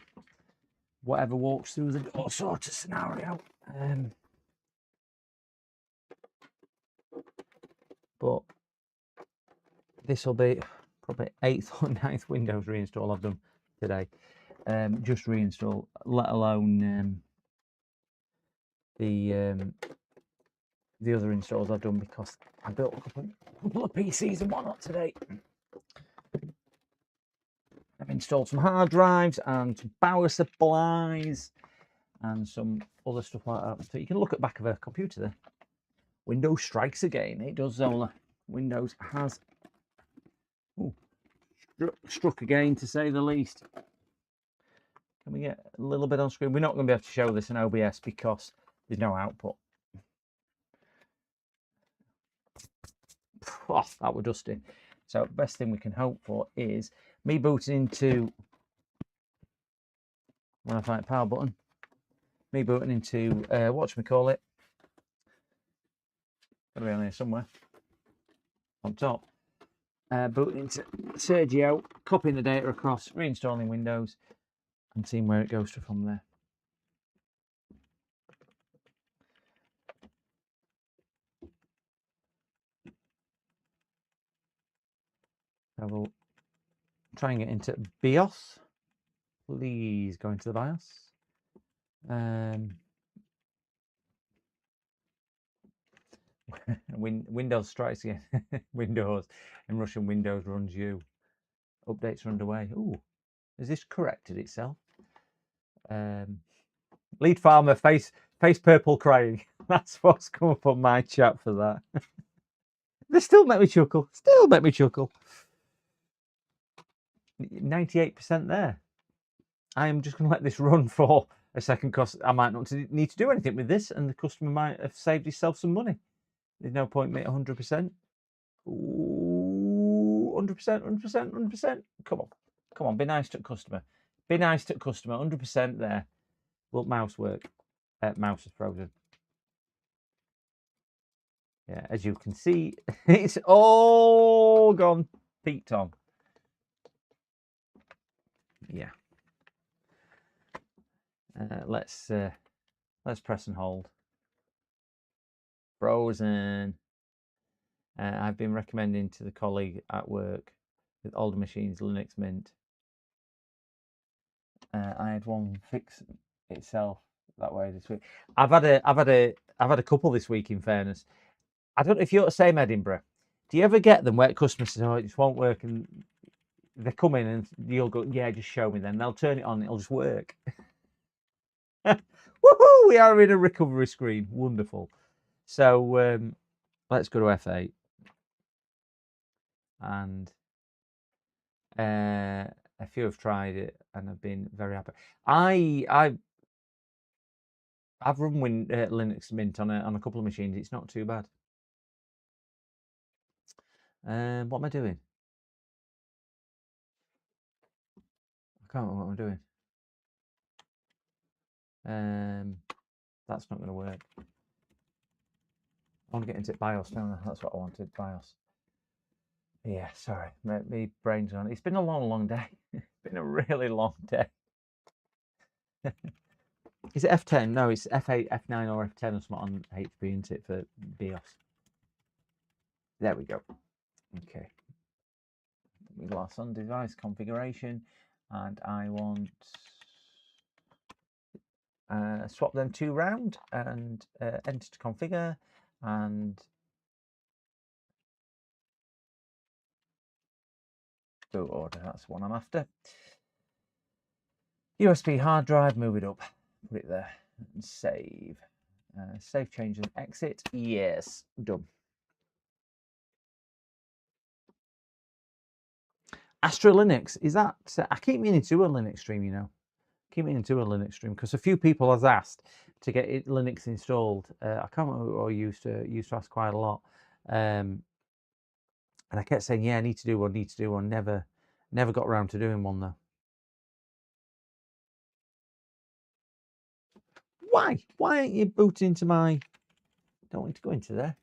whatever walks through the door sort of scenario. But this will be probably 8th or 9th Windows reinstall I've done today. Just reinstall, let alone the other installs I've done, because I built a couple of PCs and whatnot today. I've installed some hard drives and some power supplies and some other stuff like that. So you can look at the back of a computer there. Windows strikes again. It does, Zola. Windows has struck again, to say the least. Can we get a little bit on screen? We're not going to be able to show this in OBS because there's no output. Oh, that was dusty. So the best thing we can hope for is me booting into, when I find power button, me booting into whatchamacallit. Gotta be on here somewhere. On top. Booting into Sergio, copying the data across, reinstalling Windows, and seeing where it goes to from there. I will try and get into BIOS. Please go into the BIOS. Windows strikes again. Windows in Russian, Windows runs you. Updates are underway. Ooh, has this corrected itself? Lead farmer face purple crying. That's what's come up on my chat for that. They still make me chuckle. Still make me chuckle. 98% there. I am just going to let this run for a second because I might not need to do anything with this, and the customer might have saved himself some money. There's no point in it 100%. Ooh, 100%, 100%, 100%. Come on, be nice to the customer. Be nice to the customer. 100% there. Will mouse work? Mouse is frozen. Yeah, as you can see, it's all gone peaked on. Yeah. Let's press and hold. Frozen. I've been recommending to the colleague at work with older machines Linux Mint. I had one fix itself that way this week. I've had a couple this week, in fairness. I don't know if you're the same, Edinburgh. Do you ever get them where customers say, "Oh, it just won't work," and they come in and you'll go, "Yeah, just show me." Then they'll turn it on, it'll just work. Woohoo! We are in a recovery screen. Wonderful. So let's go to F8, and a few have tried it and have been very happy. I've run Linux Mint on a couple of machines. It's not too bad. What am I doing? I can't remember what I'm doing. That's not going to work. I want to get into BIOS now. That's what I wanted, BIOS. Yeah, sorry, my brain's on. It's been a long day. It's been a really long day. Is it F10? No, it's F8, F9 or F10 or something on HP, isn't it, for BIOS? There we go. Okay. We lost on device configuration, and I want swap them two round and enter to configure, and boot order. That's the one I'm after. USB hard drive, move it up, put it there, and save. Save change and exit. Yes, done. Astra Linux, is that? I keep meaning to do a Linux stream, you know. Keep meaning to do a Linux stream because a few people has asked to get Linux installed. I can't remember who I used to ask quite a lot, and I kept saying, yeah, I need to do one. Never got around to doing one though. Why aren't you booting into my? Don't want to go into there.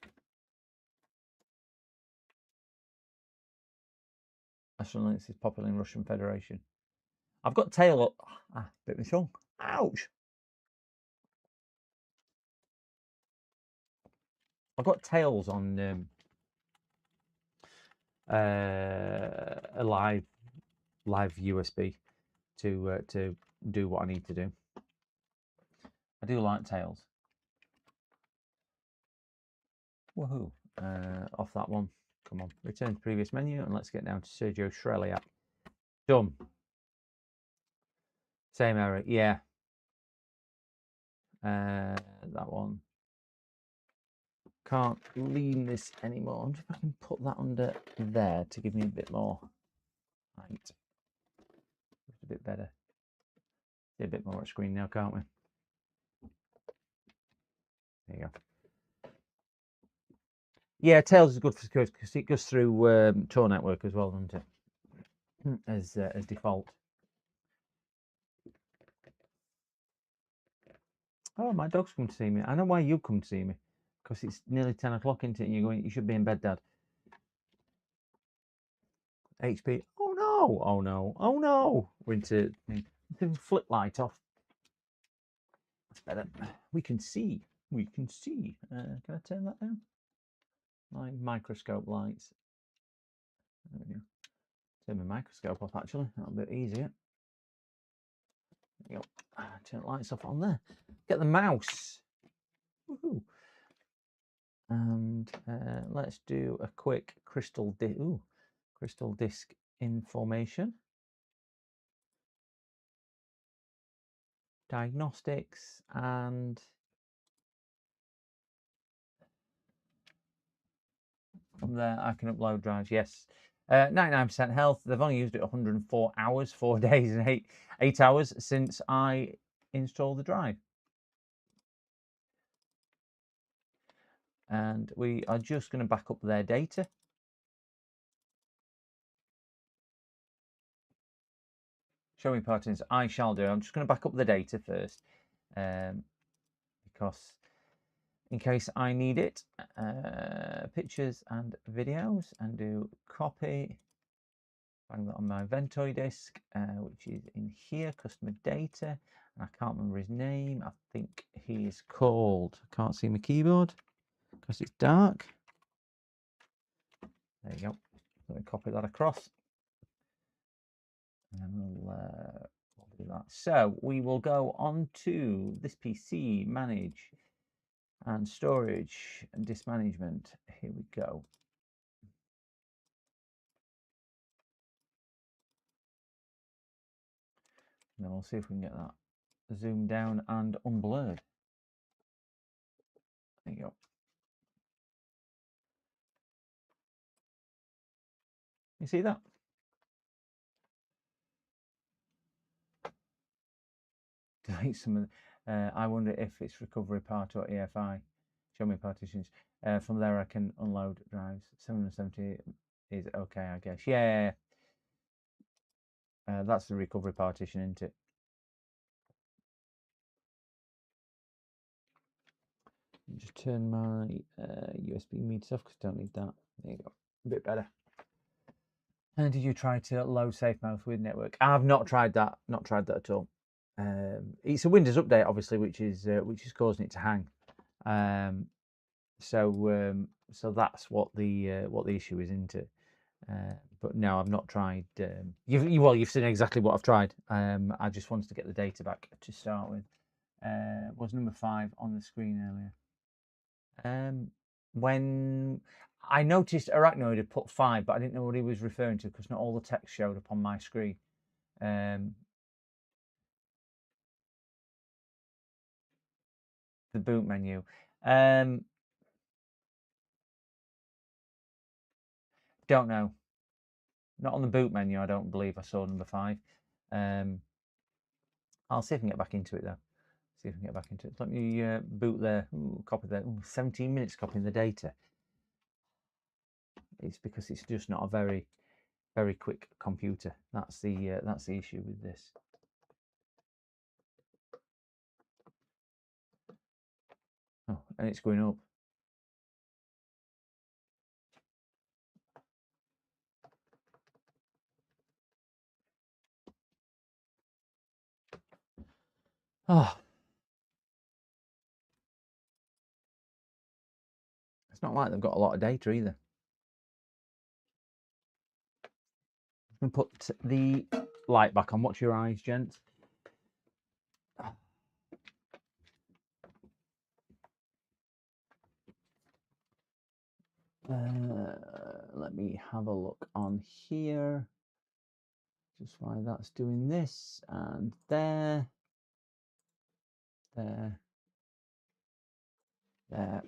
Astra Linux is popular in Russian Federation. I've got tail up. Bit me tongue. Ouch. I've got Tails on a live USB to do what I need to do. I do like Tails. Woohoo! Off that one. Come on, return to previous menu and let's get down to Sergio Shirley app. Done. Same error, yeah. That one. Can't lean this anymore. I wonder if I can put that under there to give me a bit more height. Just a bit better. See a bit more at screen now, can't we? There you go. Yeah, Tails is good for security because it goes through Tor network as well, doesn't it? As default. Oh, my dog's come to see me. I know why you come to see me. Because it's nearly 10 o'clock, isn't it? And you're going, you should be in bed, Dad. HP. Oh no! Oh no! Oh no! We're into flip light off. That's better. We can see. We can see. Can I turn that down? My microscope lights. There we go. Turn my microscope off actually. That'll be a bit easier. There you go. Turn the lights off on there. Get the mouse. Woohoo! And let's do a quick crystal disk information. Diagnostics and from there I can upload drives. Yes, 99% health. They've only used it 104 hours, 4 days and 8 hours since I installed the drive. And we are just going to back up their data. Show me partings. I shall do. I'm just going to back up the data first, because in case I need it, pictures and videos, and do copy. Bang that on my Ventoy disk, which is in here, customer data. And I can't remember his name. I think he's called. I can't see my keyboard because it's dark. There you go. Let me copy that across. And then we'll do that. So we will go on to this PC, manage and storage and disk management. Here we go. And then we'll see if we can get that zoomed down and unblurred. There you go. You see that? Delete some of the, I wonder if it's recovery part or EFI. Show me partitions. From there I can unload drives. 770 is okay, I guess. Yeah. That's the recovery partition, isn't it? Just turn my USB meter off because I don't need that. There you go. A bit better. And did you try to load SafeMouth with network? I've not tried that. Not tried that at all. It's a Windows update, obviously, which is causing it to hang. So that's what the issue is, isn't it? But no, I've not tried. You've seen exactly what I've tried. I just wanted to get the data back to start with. Was number 5 on the screen earlier? When I noticed Arachnoid had put 5, but I didn't know what he was referring to because not all the text showed up on my screen. The boot menu. Don't know. Not on the boot menu. I don't believe I saw number 5. I'll see if I can get back into it though. See if I can get back into it. Let me boot there. Ooh, copy there. Ooh, 17 minutes copying the data. It's because it's just not a very, very quick computer. That's the issue with this. Oh, and it's going up. Oh. It's not like they've got a lot of data either. I'm going to put the light back on. Watch your eyes, gents. Let me have a look on here. Just why that's doing this, and there, there, there.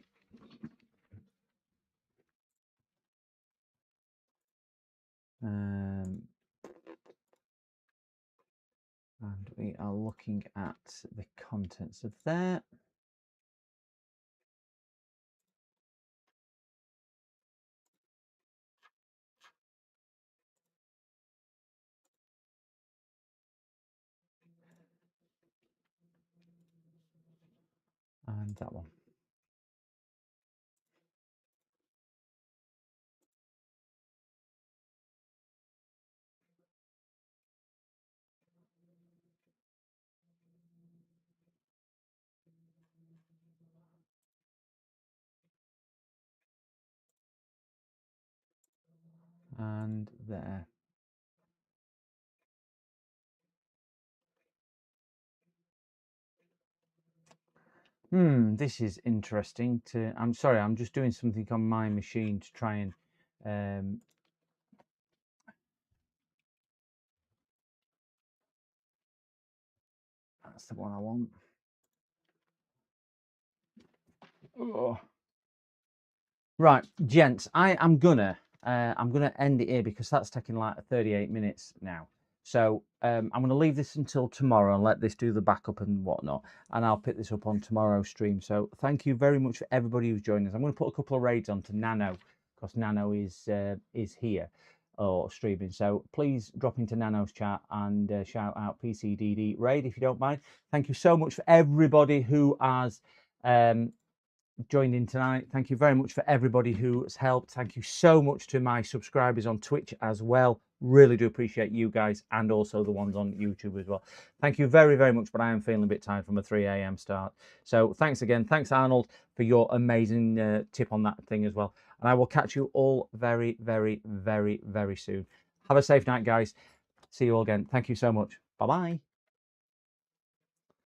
And we are looking at the contents of there. And that one. And there. This is interesting. I'm sorry, I'm just doing something on my machine to try and that's the one I want. Oh. Right, gents, I'm gonna end it here because that's taking like 38 minutes now. So I'm gonna leave this until tomorrow and let this do the backup and whatnot, and I'll pick this up on tomorrow's stream. So thank you very much for everybody who's joined us. I'm gonna put a couple of raids onto Nano because Nano is here or streaming. So please drop into Nano's chat and shout out PCDD raid if you don't mind. Thank you so much for everybody who has joined in tonight. Thank you very much for everybody who has helped. Thank you so much to my subscribers on Twitch as well. Really do appreciate you guys, and also the ones on YouTube as well. Thank you very, very much, but I am feeling a bit tired from a 3 a.m. start. So thanks again. Thanks, Arnold, for your amazing tip on that thing as well. And I will catch you all very, very, very, very soon. Have a safe night, guys. See you all again. Thank you so much. Bye-bye.